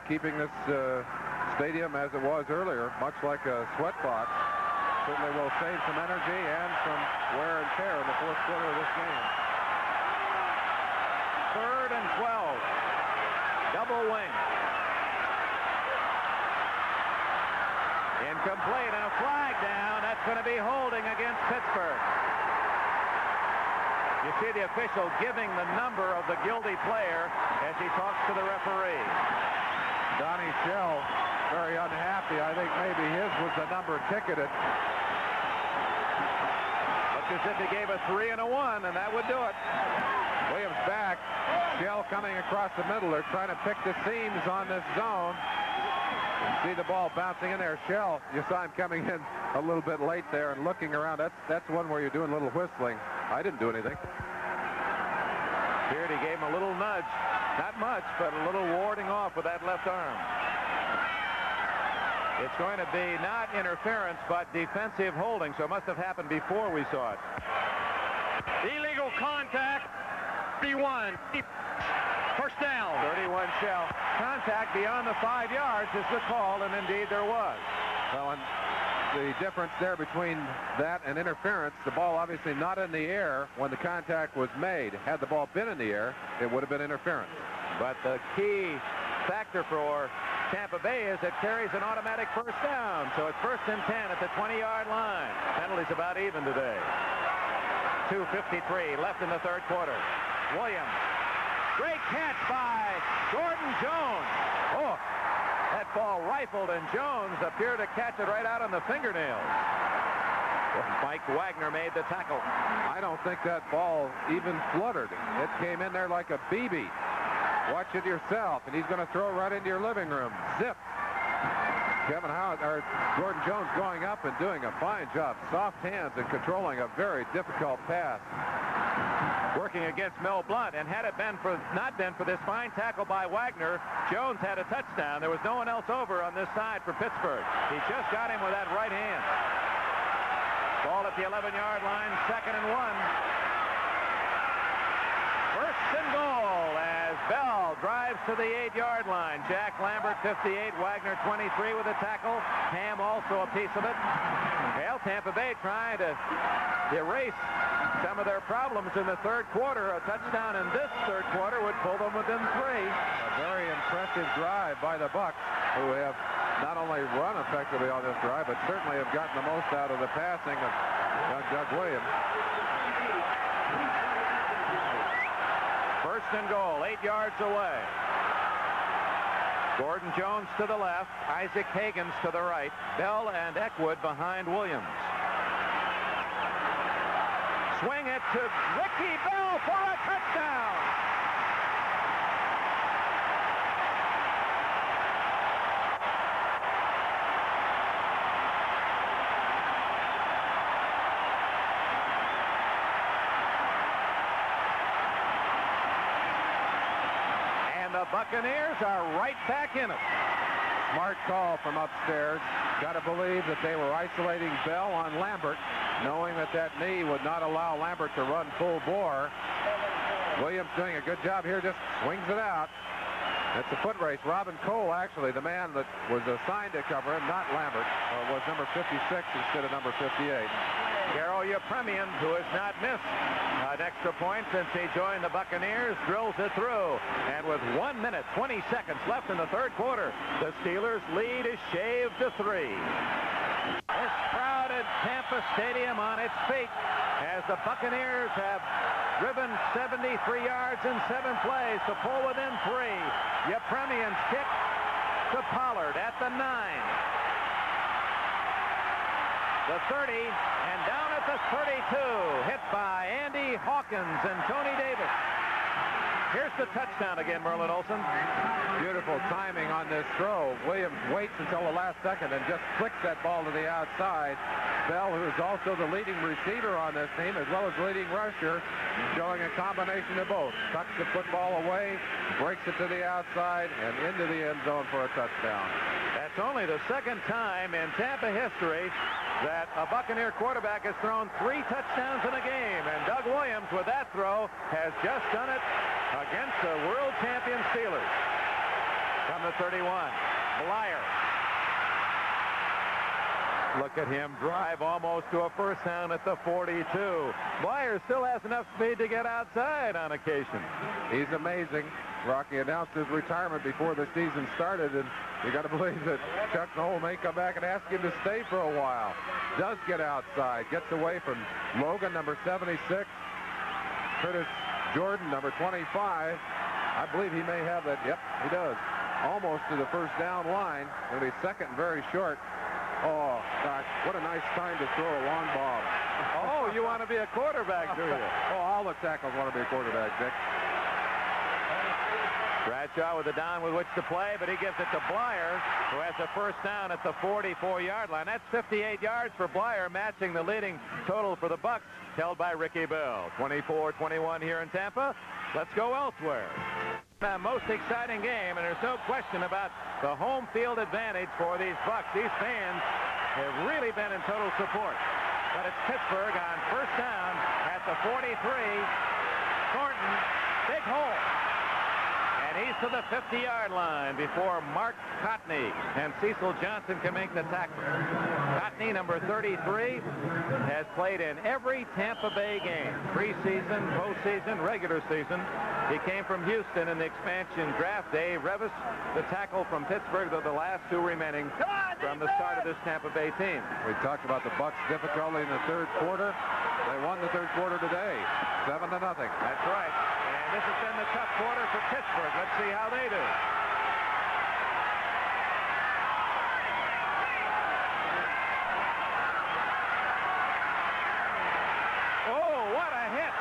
keeping this stadium as it was earlier, much like a sweatbox. Certainly will save some energy and some wear and tear in the fourth quarter of this game. Third and 12. Double wing. Incomplete and a flag down. That's going to be holding against Pittsburgh. You see the official giving the number of the guilty player as he talks to the referee. Donnie Shell very unhappy. I think maybe his was the number ticketed. Looks as if he gave a 3 and a 1, and that would do it. Williams back. Shell coming across the middle. They're trying to pick the seams on this zone. You see the ball bouncing in there. Shell, you saw him coming in a little bit late there and looking around. That's one where you're doing a little whistling. I didn't do anything. Beardy gave him a little nudge. Not much, but a little warding off with that left arm. It's going to be not interference, but defensive holding, so it must have happened before we saw it. Illegal contact. 31. First down. 31 Shell. Contact beyond the 5 yards is the call, and indeed there was. Well, and the difference there between that and interference, the ball obviously not in the air when the contact was made. Had the ball been in the air, it would have been interference. But the key factor for Tampa Bay is it carries an automatic first down. So it's first and 10 at the 20-yard line. Penalty's about even today. 2:53 left in the third quarter. Williams. Great catch by Gordon Jones. Oh, that ball rifled, and Jones appeared to catch it right out on the fingernails. Mike Wagner made the tackle. I don't think that ball even fluttered. It came in there like a BB. Watch it yourself, and he's going to throw right into your living room. Zip. Gordon Jones going up and doing a fine job. Soft hands and controlling a very difficult pass. Working against Mel Blount, and had it not been for this fine tackle by Wagner, Jones had a touchdown. There was no one else over on this side for Pittsburgh. He just got him with that right hand. Ball at the 11-yard line, second and 1. First and goal as Bell drives to the 8-yard line. Jack Lambert, 58, Wagner, 23 with a tackle. Ham also a piece of it. Well, Tampa Bay trying to erase some of their problems in the third quarter. A touchdown in this third quarter would pull them within 3. A very impressive drive by the Bucs, who have not only run effectively on this drive, but certainly have gotten the most out of the passing of Doug Williams. First and goal, 8 yards away. Gordon Jones to the left, Isaac Higgins to the right, Bell and Eckwood behind Williams. Swing it to Ricky Bell for a touchdown. and the Buccaneers are right back in it. Smart call from upstairs. Got to believe that they were isolating Bell on Lambert, knowing that that knee would not allow Lambert to run full bore. Williams doing a good job here, just swings it out. It's a foot race. Robin Cole, actually, the man that was assigned to cover him, not Lambert, was number 56 instead of number 58. Garo Yepremian, who has not missed an extra point since he joined the Buccaneers, drills it through. And with 1 minute, 20 seconds left in the third quarter, the Steelers' lead is shaved to 3. This crowded Tampa Stadium on its feet as the Buccaneers have driven 73 yards in 7 plays to pull within 3. Yepremian's kick to Pollard at the 9. The 30, and down at the 32, hit by Andy Hawkins and Tony Davis. Here's the touchdown again, Merlin Olsen. Beautiful timing on this throw. Williams waits until the last second and just flicks that ball to the outside. Bell, who is also the leading receiver on this team, as well as leading rusher, showing a combination of both. Tucks the football away, breaks it to the outside, and into the end zone for a touchdown. That's only the second time in Tampa history that a Buccaneer quarterback has thrown 3 touchdowns in a game. And Doug Williams, with that throw, has just done it against the world champion Steelers. From the 31, Blyer. Look at him drive almost to a first down at the 42. Blyer still has enough speed to get outside on occasion. He's amazing. Rocky announced his retirement before the season started, and you got to believe that Chuck Noll may come back and ask him to stay for a while. Does get outside, gets away from Logan, number 76. Curtis Jordan, number 25. I believe he may have that. Yep, he does. Almost to the first down line. It'll be second and very short. Oh, gosh, what a nice time to throw a long ball. Oh, you want to be a quarterback, do you? Oh, all the tackles want to be a quarterback, Dick. Bradshaw with a down with which to play, but he gives it to Blyer, who has a first down at the 44-yard line. That's 58 yards for Blyer, matching the leading total for the Bucs, held by Ricky Bell. 24-21 here in Tampa. Let's go elsewhere. The most exciting game, and there's no question about the home field advantage for these Bucs. These fans have really been in total support. But it's Pittsburgh on first down at the 43. Thornton, big hole. And he's to the 50-yard line before Mark Cotney and Cecil Johnson can make the tackle. Cotney, number 33, has played in every Tampa Bay game. Preseason, postseason, regular season. He came from Houston in the expansion draft. Dave Revis, the tackle from Pittsburgh, are the last 2 remaining from the start of this Tampa Bay team. We talked about the Bucs' difficulty in the third quarter. They won the third quarter today, 7-0. That's right. And this has been the tough quarter for Pittsburgh. Let's see how they do. Oh, what a hit.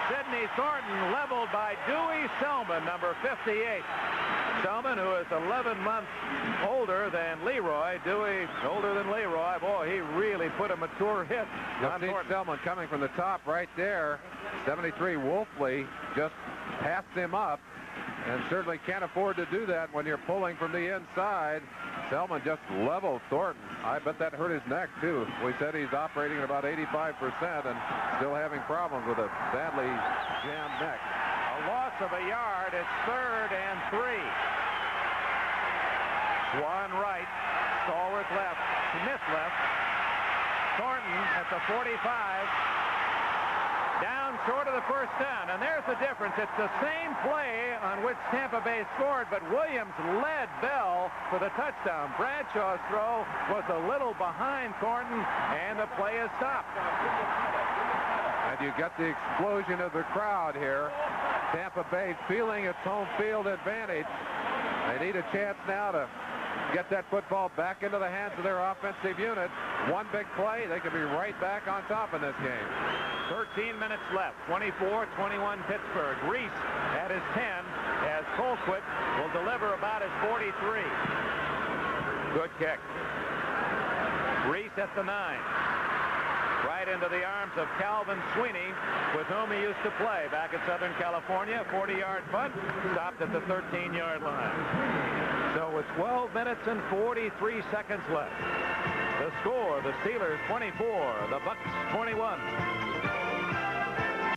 Sidney Thornton leveled by Dewey Selman, number 58. Selman, who is 11 months older than Leroy. Dewey older than Leroy. Boy, he really put a mature hit on Thornton. Selman coming from the top right there. 73 Wolfley just passed him up, and certainly can't afford to do that when you're pulling from the inside. Selman just leveled Thornton. I bet that hurt his neck, too. We said he's operating at about 85% and still having problems with a badly jammed neck. A loss of a yard. It's 3rd and 3. Swan right. Stallworth left. Smith left. Thornton at the 45. Down short of the first down. And there's the difference. It's the same play on which Tampa Bay scored, but Williams led Bell for the touchdown. Bradshaw's throw was a little behind Thornton, and the play is stopped. And you get the explosion of the crowd here. Tampa Bay feeling its home field advantage. They need a chance now to get that football back into the hands of their offensive unit. One big play, they could be right back on top in this game. 13 minutes left. 24-21 Pittsburgh. Reese at his 10 as Colquitt will deliver about his 43. Good kick. Reese at the 9. right into the arms of Calvin Sweeney, with whom he used to play back in Southern California. 40-yard punt, stopped at the 13-yard line. So with 12 minutes and 43 seconds left, the score, the Steelers 24, the Bucks 21.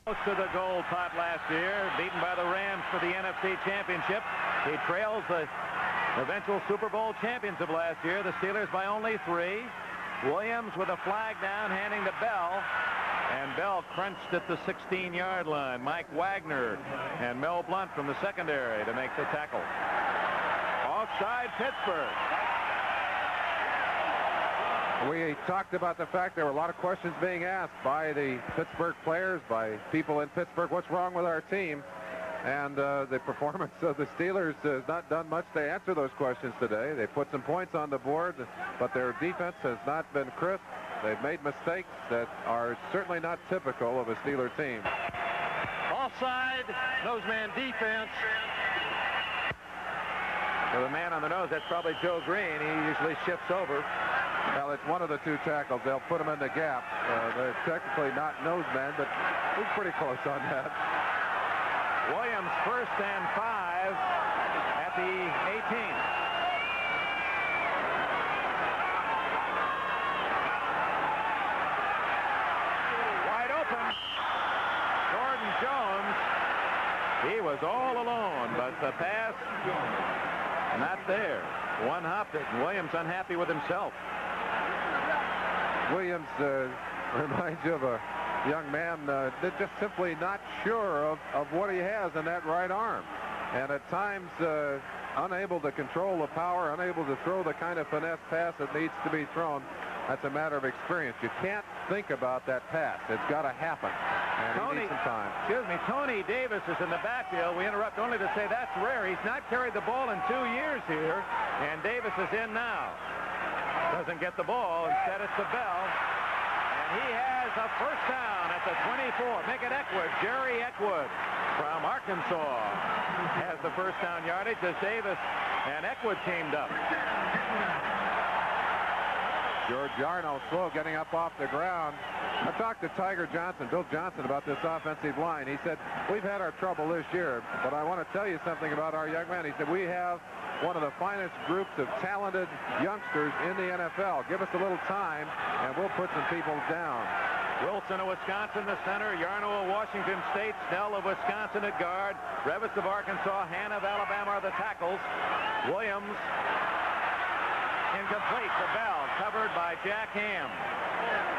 Close to the gold pot last year, beaten by the Rams for the NFC Championship. He trails the eventual Super Bowl champions of last year, the Steelers, by only 3. Williams with a flag down, handing to Bell, and Bell crunched at the 16-yard line. Mike Wagner and Mel Blount from the secondary to make the tackle. Offside, Pittsburgh. We talked about the fact there were a lot of questions being asked by the Pittsburgh players, by people in Pittsburgh. What's wrong with our team? And the performance of the Steelers has not done much to answer those questions today. They put some points on the board, but their defense has not been crisp. They've made mistakes that are certainly not typical of a Steeler team. Offside, noseman defense. So the man on the nose, that's probably Joe Green. He usually shifts over. Well, it's one of the two tackles. They'll put him in the gap. They're technically not nosemen, but he's pretty close on that. Williams, 1st and 5 at the 18. Wide open. Jordan Jones. He was all alone, but the pass not there. One hopped it, and Williams unhappy with himself. Williams reminds you of a young man that's just simply not sure of what he has in that right arm, and at times unable to control the power, unable to throw the kind of finesse pass that needs to be thrown. That's a matter of experience. You can't think about that pass. It's got to happen, and he needs some time. Tony Davis is in the backfield. We interrupt only to say that's rare. He's not carried the ball in 2 years here, and Davis is in now. Doesn't get the ball. Instead, it's to Bell. He has a 1st down at the 24. Make it Eckwood. Jerry Eckwood from Arkansas has the 1st down yardage as Davis and Eckwood teamed up. George Yarno slow getting up off the ground. I talked to Tiger Johnson, Bill Johnson, about this offensive line. He said, we've had our trouble this year, but I want to tell you something about our young man. He said, we have one of the finest groups of talented youngsters in the NFL. Give us a little time, and we'll put some people down. Wilson of Wisconsin, the center. Yarno of Washington State. Snell of Wisconsin at guard. Revis of Arkansas. Han of Alabama are the tackles. Williams incomplete to Bell, covered by Jack Ham.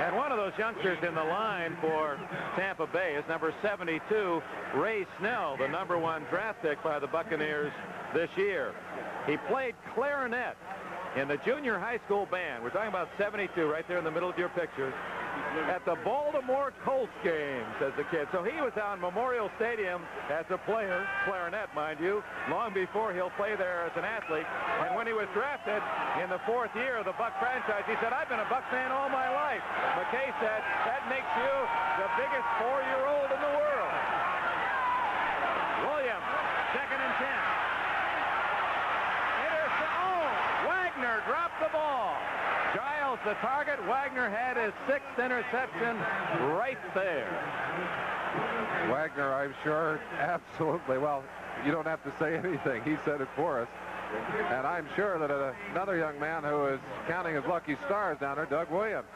And one of those youngsters in the line for Tampa Bay is number 72, Ray Snell, the #1 draft pick by the Buccaneers this year. He played clarinet in the junior high school band. We're talking about 72 right there in the middle of your picture. At the Baltimore Colts games as a kid. So he was on Memorial Stadium as a player, clarinet, mind you, long before he'll play there as an athlete. And when he was drafted in the 4th year of the Buck franchise, he said, I've been a Buck fan all my life. McKay said, that makes you the biggest 4-year-old in the world. Williams, 2nd and 10. Wagner dropped the ball. Giles the target. Wagner had his 6th interception right there. Wagner, I'm sure, absolutely. Well, you don't have to say anything. He said it for us. And I'm sure that another young man who is counting his lucky stars down there, Doug Williams,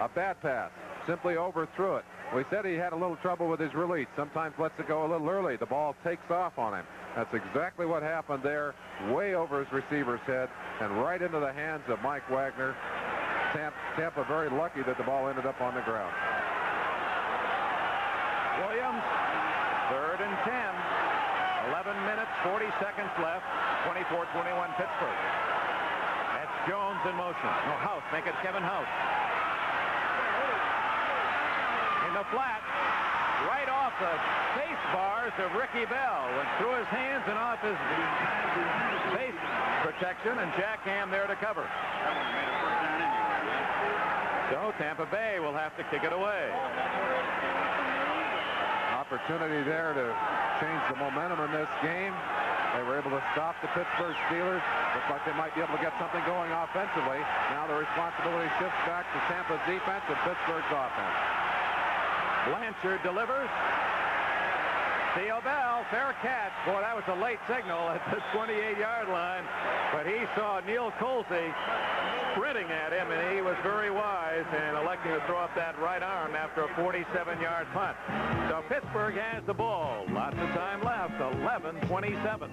a bad pass, simply overthrew it. We said he had a little trouble with his release. Sometimes lets it go a little early. The ball takes off on him. That's exactly what happened there, way over his receiver's head and right into the hands of Mike Wagner. Tampa very lucky that the ball ended up on the ground. Williams, 3rd and 10. 11 minutes, 40 seconds left. 24-21 Pittsburgh. That's Jones in motion. No, House. Make it Kevin House. In the flat. Right off the face bars of Ricky Bell. Went through his hands and off his face protection, and Jack Ham there to cover. So Tampa Bay will have to kick it away. Opportunity there to change the momentum in this game. They were able to stop the Pittsburgh Steelers. Looks like they might be able to get something going offensively. Now the responsibility shifts back to Tampa's defense and Pittsburgh's offense. Blanchard delivers. Theo Bell, fair catch. Boy, that was a late signal at the 28-yard line. But he saw Neil Colsey sprinting at him, and he was very wise in electing to throw up that right arm after a 47-yard punt. So Pittsburgh has the ball. Lots of time left, 11:27.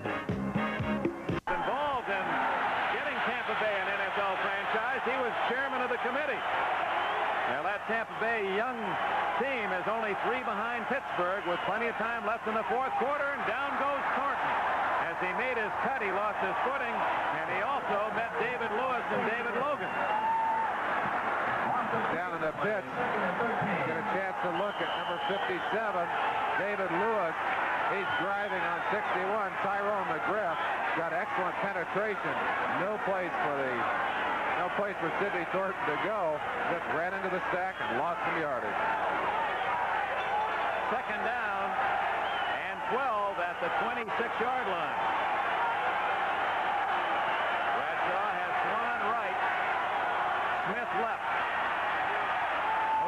Involved in getting Tampa Bay an NFL franchise. He was chairman of the committee. Now that Tampa Bay young team is only 3 behind Pittsburgh with plenty of time left in the fourth quarter, and down goes Thornton. As he made his cut, he lost his footing, and he also met David Lewis and David Logan. Down in the pits, get a chance to look at number 57, David Lewis. He's driving on 61. Tyrone McGriff got excellent penetration. No place for Sidney Thornton to go. Just ran into the stack and lost some yardage. Second down and 12 at the 26-yard line. Bradshaw has Swan right. Smith left.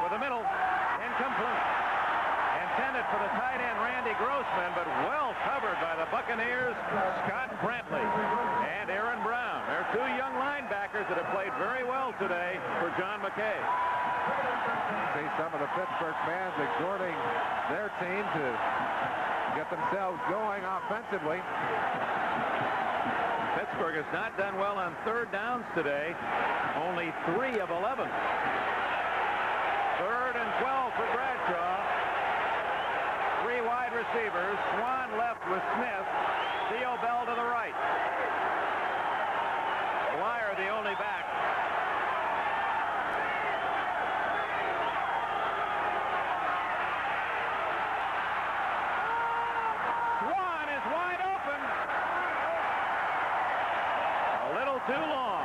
Over the middle. Incomplete. Intended for the tight end Randy Grossman, but well covered by the Buccaneers, Scott Brantley and Aaron Brown. They're two young linebackers that have played very well today for John McKay. See some of the Pittsburgh fans exhorting their team to get themselves going offensively. Pittsburgh has not done well on third downs today. Only 3 of 11. Third and 12 for Bradshaw. 3 wide receivers. Swan left with Smith. Theo Bell to the right. Blyer the only back. Swan is wide open. A little too long.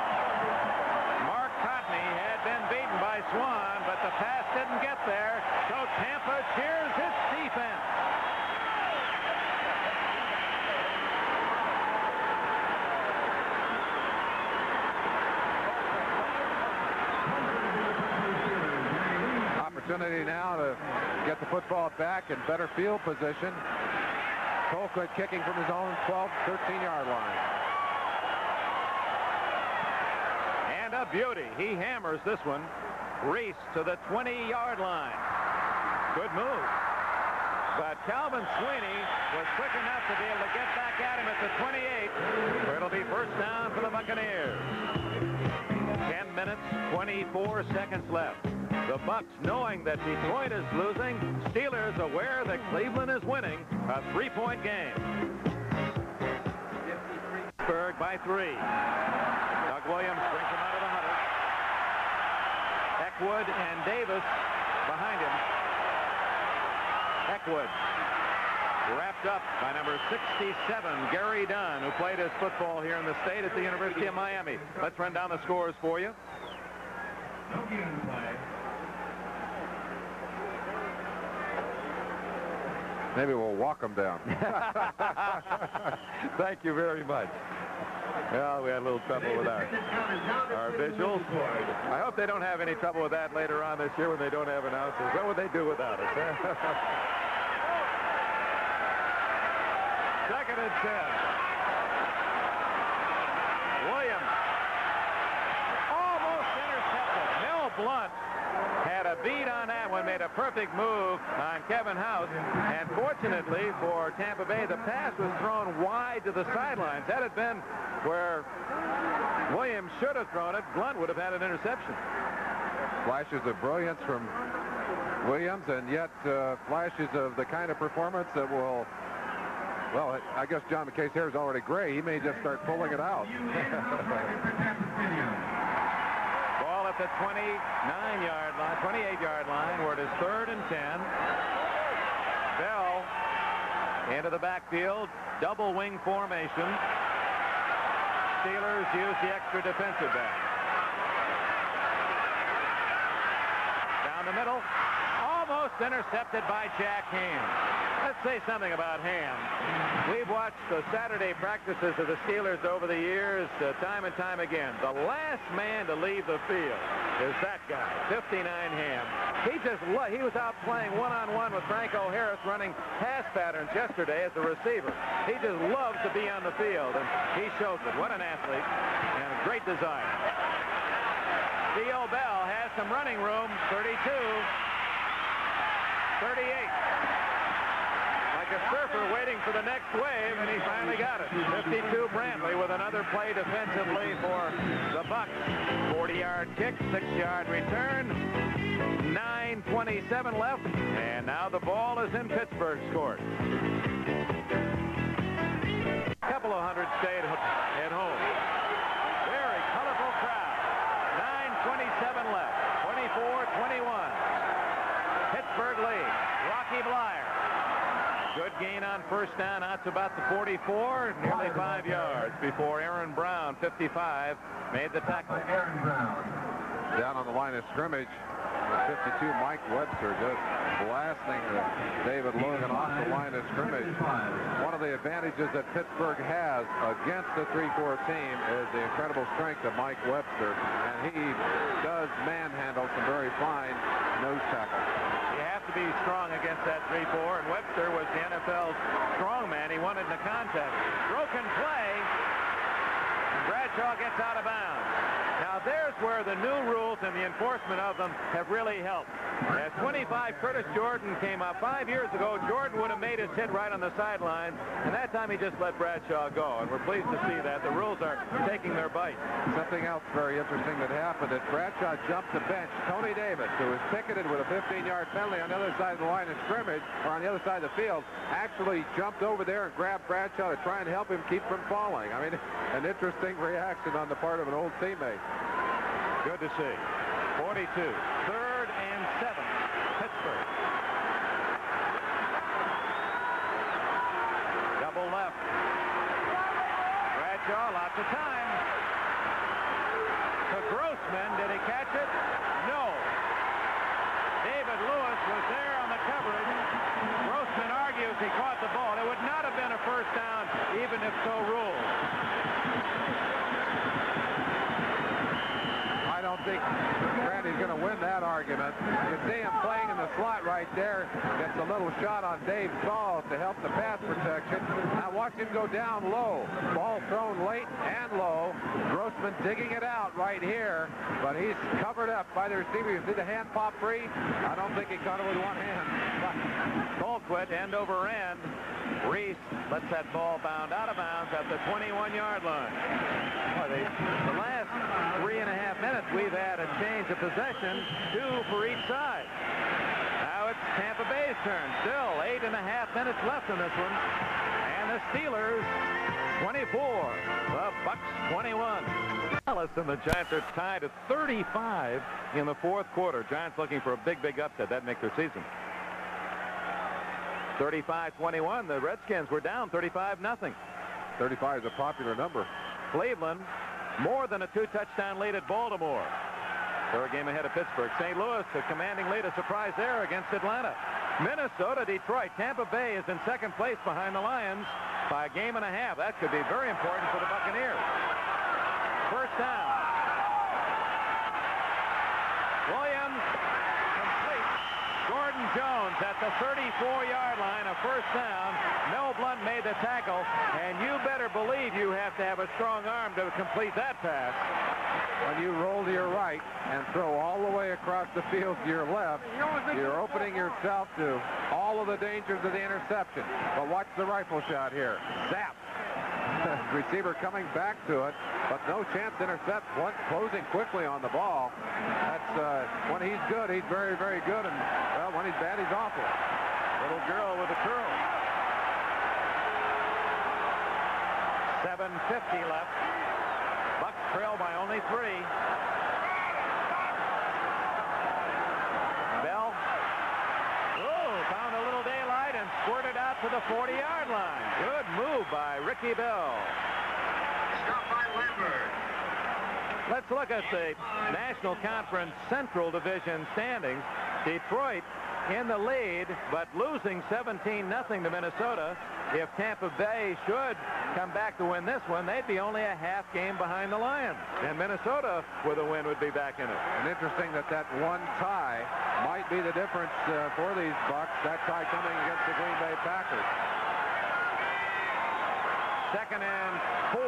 Mark Cotney had been beaten by Swan, but the pass didn't get there, so Tampa cheers its defense. Opportunity now to get the football back in better field position. Colquitt kicking from his own 12, 13-yard line. And a beauty. He hammers this one. Reese to the 20-yard line. Good move. But Calvin Sweeney was quick enough to be able to get back at him at the 28, where it'll be first down for the Buccaneers. 10 minutes, 24 seconds left. The Bucs, knowing that Detroit is losing, Steelers aware that Cleveland is winning a 3-point game. Pittsburgh by 3. Doug Williams brings him out of the huddle. Eckwood and Davis behind him. Eckwood wrapped up by number 67, Gary Dunn, who played his football here in the state at the University of Miami. Let's run down the scores for you. Maybe we'll walk them down. Thank you very much. Well, we had a little trouble with our visuals. I hope they don't have any trouble with that later on this year when they don't have announcers. What would they do without us? Second and 10. Williams almost intercepted. Mel Blunt had a beat on that one, made a perfect move on Kevin House, and fortunately for Tampa Bay, the pass was thrown wide to the sidelines. Had it been where Williams should have thrown it, Blunt would have had an interception. Flashes of brilliance from Williams, and yet flashes of the kind of performance that will, well, I guess John McKay's hair is already gray. He may just start pulling it out. Ball at the 29-yard line, 28-yard line, where it is third and 10. Bell into the backfield, double wing formation. Steelers use the extra defensive back. Down the middle, almost intercepted by Jack Ham. Let's say something about Ham. We've watched watched the Saturday practices of the Steelers over the years, time and time again, the last man to leave the field is that guy, 59 Ham. He was out playing one-on-one with Franco Harris running pass patterns yesterday as a receiver. He just loves to be on the field, and he shows it. What an athlete and a great desire. Theo Bell has some running room, 32, 38. Like a surfer waiting for the next wave, and he finally got it. 52 Brantley with another play defensively for the Bucs. 40-yard kick, 6-yard return, 9:27 left, and now the ball is in Pittsburgh's court. A couple of hundred stayed at home. Very colorful crowd. 9:27 left, 24-21. Pittsburgh lead. Rocky Bleier. Good gain on first down. That's about the 44, nearly 5 yards before Aaron Brown, 55, made the tackle. Aaron Brown. Down on the line of scrimmage, 52, Mike Webster just blasting David Logan off the line of scrimmage. One of the advantages that Pittsburgh has against the 3-4 team is the incredible strength of Mike Webster, and he does manhandle some very fine nose tackles. You have to be strong against that 3-4, and Webster was the NFL's strong man. He won it in the contest. Broken play. Bradshaw gets out of bounds. Now there's where the new rules and the enforcement of them have really helped. At 25, Curtis Jordan came up 5 years ago. Jordan would have made his hit right on the sideline, and that time he just let Bradshaw go, and we're pleased to see that. The rules are taking their bite. Something else very interesting that happened is Bradshaw jumped the bench. Tony Davis, who was ticketed with a 15-yard penalty on the other side of the line of scrimmage, or on the other side of the field, actually jumped over there and grabbed Bradshaw to try and help him keep from falling. I mean, an interesting reaction on the part of an old teammate. Good to see. 42. 3rd and 7. Pittsburgh. Double left. Bradshaw, lots of time. To Grossman. Did he catch it? No. David Lewis was there on the coverage. Grossman argues he caught the ball. It would not have been a first down even if so ruled. I don't think Randy's going to win that argument. You see him playing in the slot right there. Gets a little shot on Dave Saul to help the pass protection. Now watch him go down low. Ball thrown late and low. Grossman digging it out right here, but he's covered up by the receiver. You see the hand pop free? I don't think he caught it with one hand. Colquitt end over end. Reese lets that ball bound out of bounds at the 21-yard line. Boy, the last 3.5 minutes we've had a change of possession, 2 for each side. Now it's Tampa Bay's turn. Still 8.5 minutes left in this one. And the Steelers 24, the Bucs 21. Dallas and the Giants are tied at 35 in the 4th quarter. Giants looking for a big upset. That'd make their season. 35-21. The Redskins were down 35-0. 35 is a popular number. Cleveland more than a 2-touchdown lead at Baltimore. 3rd game ahead of Pittsburgh. St. Louis a commanding lead, a surprise there against Atlanta. Minnesota, Detroit. Tampa Bay is in 2nd place behind the Lions by a game and a half. That could be very important for the Buccaneers. First down. Williams complete. Gordon Jones at the 34-yard line, a first down. Mel Blount made the tackle, and you better believe you have to have a strong arm to complete that pass. When you roll to your right and throw all the way across the field to your left, you're opening yourself to all of the dangers of the interception. But watch the rifle shot here. Zap. Receiver coming back to it, but no chance to intercept. One closing quickly on the ball. That's when he's good, he's very good, and well, when he's bad, he's awful. Little girl with a curl. 7:50 left. Bucs trail by only 3. Bell. Found a little daylight and squirted out to the 40-yard line. Good move by Ricky Bell. Stop by Lambert. Let's look at the National Conference Central Division standings. Detroit in the lead, but losing 17-0 to Minnesota. If Tampa Bay should come back to win this one, they'd be only a half game behind the Lions. And Minnesota, with a win, would be back in it. And interesting that one tie might be the difference for these Bucs. That tie coming against the Green Bay Packers. 2nd and 4.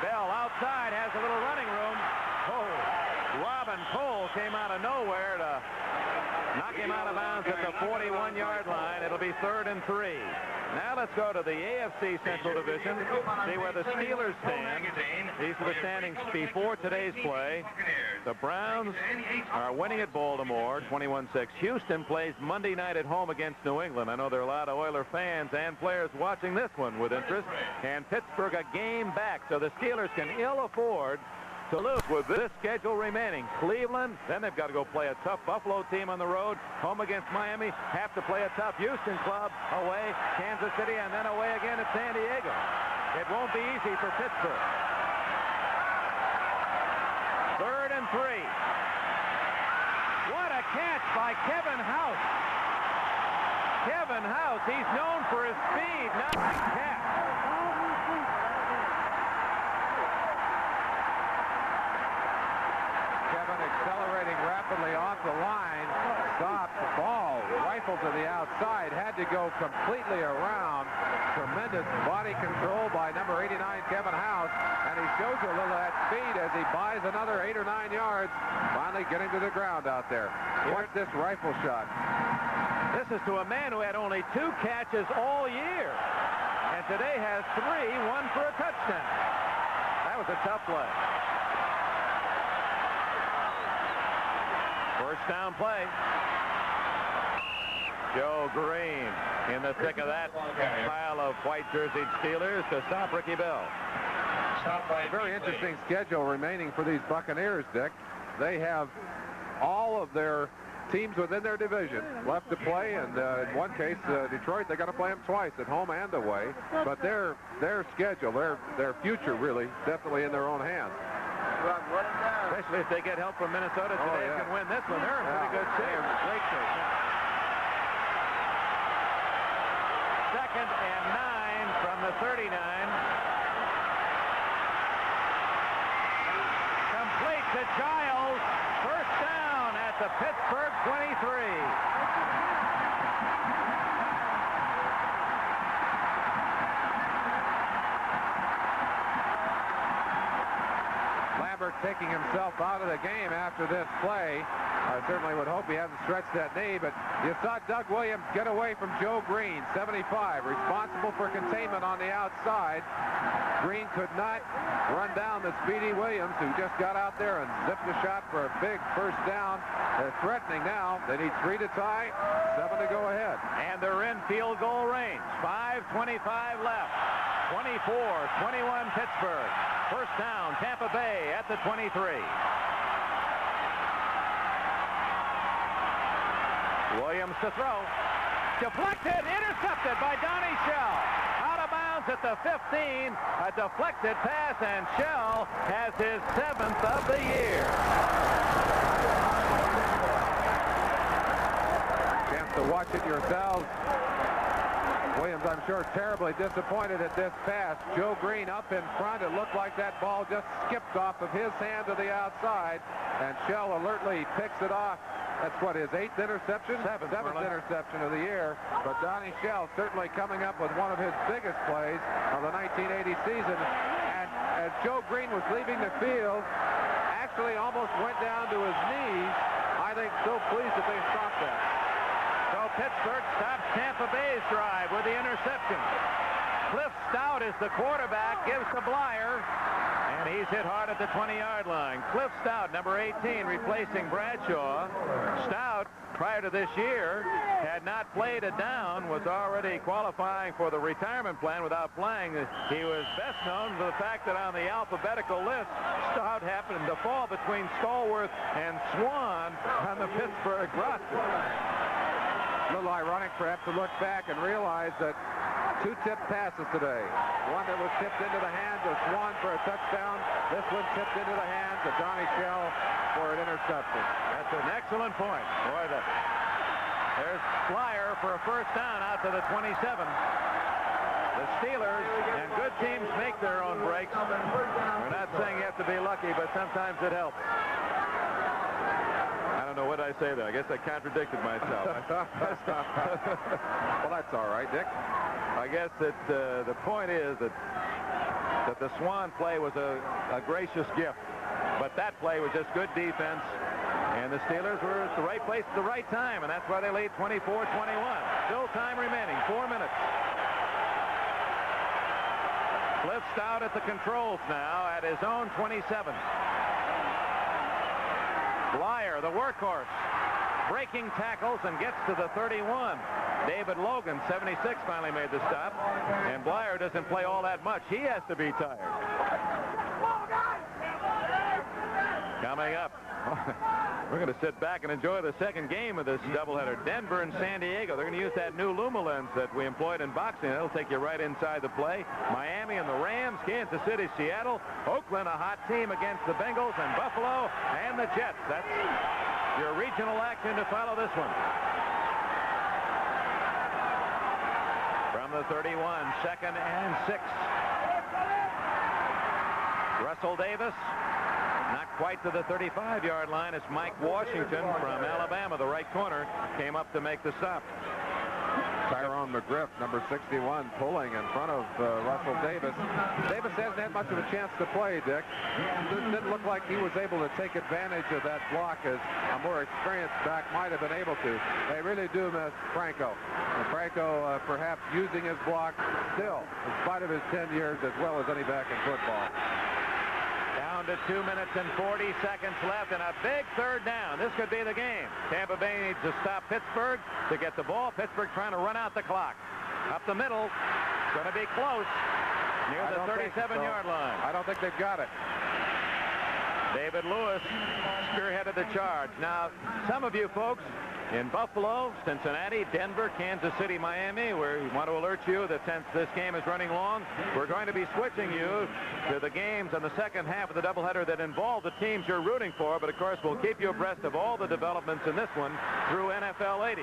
Bell outside, has a little running room. Oh, Robin Cole came out of nowhere to knock him out of bounds at the 41-yard line. It'll be 3rd and 3. Now let's go to the AFC Central Division, see where the Steelers stand. These are the standings before today's play. The Browns are winning at Baltimore, 21-6. Houston plays Monday night at home against New England. I know there are a lot of Oiler fans and players watching this one with interest. And Pittsburgh a game back, so the Steelers can ill afford to lose with this schedule remaining. Cleveland, then they've got to go play a tough Buffalo team on the road, home against Miami, have to play a tough Houston club, away, Kansas City, and then away again at San Diego. It won't be easy for Pittsburgh. 3rd and 3. What a catch by Kevin House. Kevin House, he's known for his speed, not his catch. Accelerating rapidly off the line, stopped, the ball rifled to the outside, had to go completely around. Tremendous body control by number 89, Kevin House, and he shows you a little of that speed as he buys another 8 or 9 yards, finally getting to the ground out there. Watch this rifle shot. This is to a man who had only 2 catches all year, and today has 3, 1 for a touchdown. That was a tough play. First down play. Joe Green in the thick of that pile of white jerseyed Steelers to stop Ricky Bell. Very interesting schedule remaining for these Buccaneers, Dick. They have all of their teams within their division left to play, and in one case, Detroit, they got to play them twice, at home and away. But their schedule, their future, really, definitely in their own hands. Especially if they get help from Minnesota today and can win this one. They're in pretty good shape. Great shape. 2nd and 9 from the 39. Complete to Giles. First down at the Pittsburgh 23. Taking himself out of the game after this play. I certainly would hope he hasn't stretched that knee, but you saw Doug Williams get away from Joe Green, 75, responsible for containment on the outside. Green could not run down the speedy Williams, who just got out there and zipped a shot for a big first down. They're threatening now. They need 3 to tie, 7 to go ahead. And they're in field goal range. 5:25 left. 24-21 Pittsburgh. First down, Tampa Bay at the 23. Williams to throw. Deflected, intercepted by Donnie Shell. Out of bounds at the 15. A deflected pass, and Shell has his 7th of the year. Chance to watch it yourselves. Williams, I'm sure, terribly disappointed at this pass. Joe Green up in front. It looked like that ball just skipped off of his hand to the outside, and Shell alertly picks it off. That's what, his 8th interception? 7th interception of the year. But Donnie Shell certainly coming up with one of his biggest plays of the 1980 season. And as Joe Green was leaving the field, actually almost went down to his knees. I think so pleased that they stopped that. So Pittsburgh stops Tampa Bay's drive with the interception. Cliff Stout is the quarterback, gives to Blyer, and he's hit hard at the 20-yard line. Cliff Stout, number 18, replacing Bradshaw. Stout, prior to this year, had not played a down, was already qualifying for the retirement plan without playing. He was best known for the fact that on the alphabetical list, Stout happened to fall between Stallworth and Swan on the Pittsburgh roster. A little ironic perhaps to look back and realize that 2 tipped passes today. One that was tipped into the hands of Swan for a touchdown. This one tipped into the hands of Donnie Shell for an interception. That's an excellent point. Boy, there's Flyer for a first down out to the 27. The Steelers, and good teams make their own breaks. We're not saying you have to be lucky, but sometimes it helps. I don't know what I say there. I guess I contradicted myself. Well, that's all right, Dick. I guess that the point is that the Swan play was a gracious gift, but that play was just good defense, and the Steelers were at the right place at the right time, and that's why they lead 24-21. Still time remaining, 4 minutes. Cliff Stout at the controls now at his own 27. Blyer, the workhorse, breaking tackles and gets to the 31. David Logan, 76, finally made the stop. And Blyer doesn't play all that much. He has to be tired. Coming up, we're going to sit back and enjoy the second game of this doubleheader. Denver and San Diego. They're going to use that new Luma lens that we employed in boxing. It'll take you right inside the play. Miami and the Rams, Kansas City, Seattle, Oakland, a hot team against the Bengals, and Buffalo and the Jets. That's your regional action to follow this one. From the 31, 2nd and 6. Russell Davis, not quite to the 35-yard line. It's Mike Washington from Alabama, the right corner, came up to make the stop. Tyrone McGriff, number 61, pulling in front of Russell Davis. Davis hasn't had much of a chance to play, Dick. It didn't look like he was able to take advantage of that block as a more experienced back might have been able to. They really do miss Franco. And Franco perhaps using his block still, in spite of his 10 years, as well as any back in football. Down to 2 minutes and 40 seconds left, and a big third down. This could be the game. Tampa Bay needs to stop Pittsburgh to get the ball. Pittsburgh trying to run out the clock. Up the middle, going to be close, near the 37-yard line. I don't think they've got it. David Lewis spearheaded the charge. Now, some of you folks in Buffalo, Cincinnati, Denver, Kansas City, Miami, we want to alert you that since this game is running long, we're going to be switching you to the games in the second half of the doubleheader that involve the teams you're rooting for. But, of course, we'll keep you abreast of all the developments in this one through NFL 80.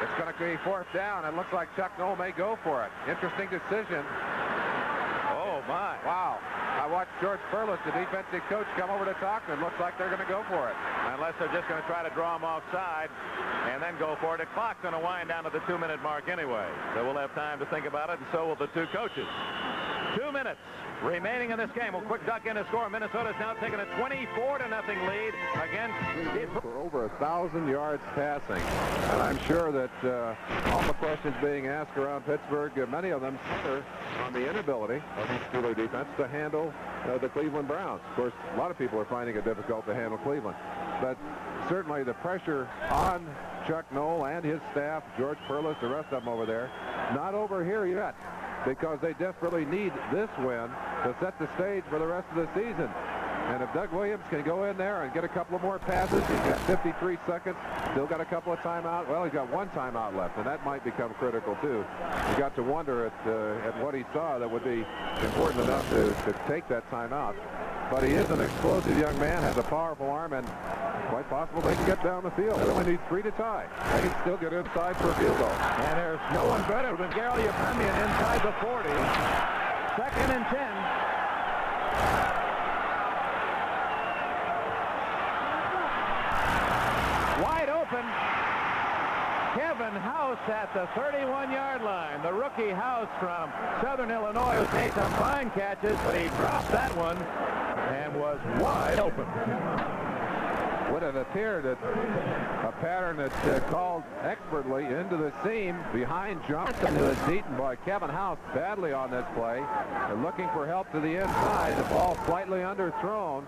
It's going to be 4th down. It looks like Chuck Noll may go for it. Interesting decision. Oh, my. Wow. I watched George Furless, the defensive coach, come over to talk, and it looks like they're going to go for it. Unless they're just going to try to draw him offside and then go for it. The clock's going to wind down to the 2-minute mark anyway. So we'll have time to think about it, and so will the two coaches. 2 minutes remaining in this game. We'll quick duck in to score. Minnesota's now taking a 24-0 lead against... For over 1,000 yards passing. And I'm sure that all the questions being asked around Pittsburgh, many of them center on the inability of the Steeler defense to handle the Cleveland Browns. Of course, a lot of people are finding it difficult to handle Cleveland. But certainly the pressure on Chuck Noll and his staff, George Perlis, the rest of them over there, not over here yet, because they desperately need this win to set the stage for the rest of the season. And if Doug Williams can go in there and get a couple of more passes, he's got 53 seconds, still got a couple of timeouts. Well, he's got one timeout left, and that might become critical, too. You got to wonder at what he saw that would be important enough to take that timeout. But he is an explosive young man, has a powerful arm, and quite possible they can get down the field. They only need 3 to tie. They can still get inside for a field goal. And there's no one better than Gary Yepemian inside the 40. 2nd and 10. Wide open. Kevin House at the 31-yard line. The rookie House from Southern Illinois has made some fine catches, but he dropped that one and was wide open. Would have appeared that a pattern that's called expertly into the seam behind Johnson, who is beaten by Kevin House badly on this play. They're looking for help to the inside. The ball slightly underthrown.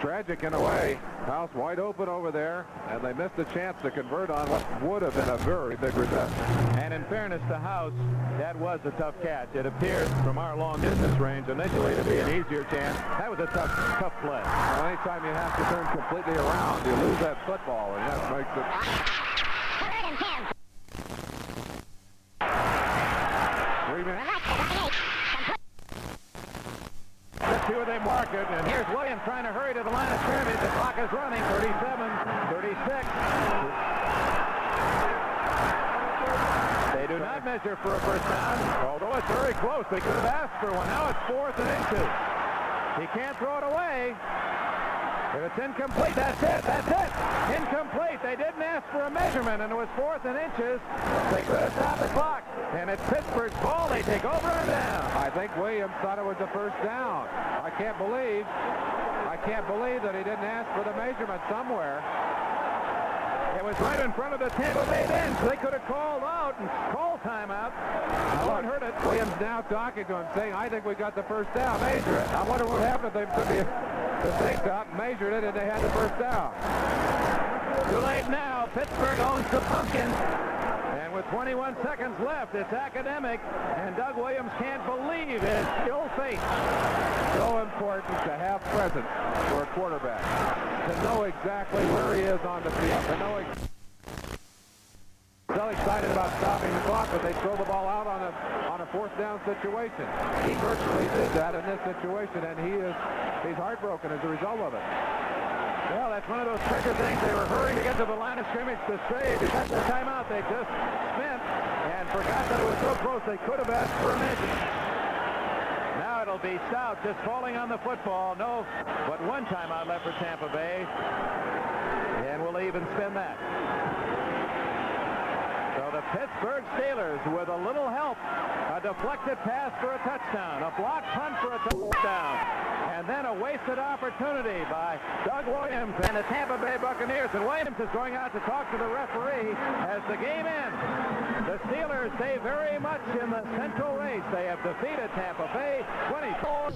Tragic in a way. House wide open over there, and they missed a chance to convert on what would have been a very big reception. And in fairness to House, that was a tough catch. It appeared from our long distance range initially to be an easier chance. That was a tough play. Well, anytime you have to turn completely around, you lose that football, and that makes it... Let's see where they mark it. And here's Williams trying to hurry to the line of scrimmage. The clock is running. 37, 36. They do not measure for a first down, although it's very close. They could have asked for one. Now it's 4th and inches. He can't throw it away. If it's incomplete, that's it. That's it. Incomplete. They didn't ask for a measurement, and it was 4th and inches. They could have stopped the clock. And it's Pittsburgh's ball. They take over and down. I think Williams thought it was a first down. I can't believe that he didn't ask for the measurement somewhere. It was right in front of the Tampa Bay bench. They could have called out and called timeout. No one heard it. Williams now talking to him, saying, I think we got the first down. Measure it. I wonder what happened if they picked out and measured it and they had the first down. Too late now. Pittsburgh owns the pumpkin. And with 21 seconds left, it's academic. And Doug Williams can't believe his ill fate. So important to have presence for a quarterback. To know exactly where he is on the field. To know so excited about stopping the clock, but they throw the ball out on a 4th down situation. He virtually did that in this situation, and he's heartbroken as a result of it. Well, that's one of those trigger things. They were hurrying to get to the line of scrimmage to save. That's the timeout they just spent and forgot that it was so close they could have asked for a measure. Now it'll be Stout just falling on the football. No, but one timeout left for Tampa Bay. And we'll even spin that. So the Pittsburgh Steelers, with a little help, a deflected pass for a touchdown, a blocked punt for a touchdown, and then a wasted opportunity by Doug Williams and the Tampa Bay Buccaneers. And Williams is going out to talk to the referee as the game ends. The Steelers stay very much in the central race. They have defeated Tampa Bay 24.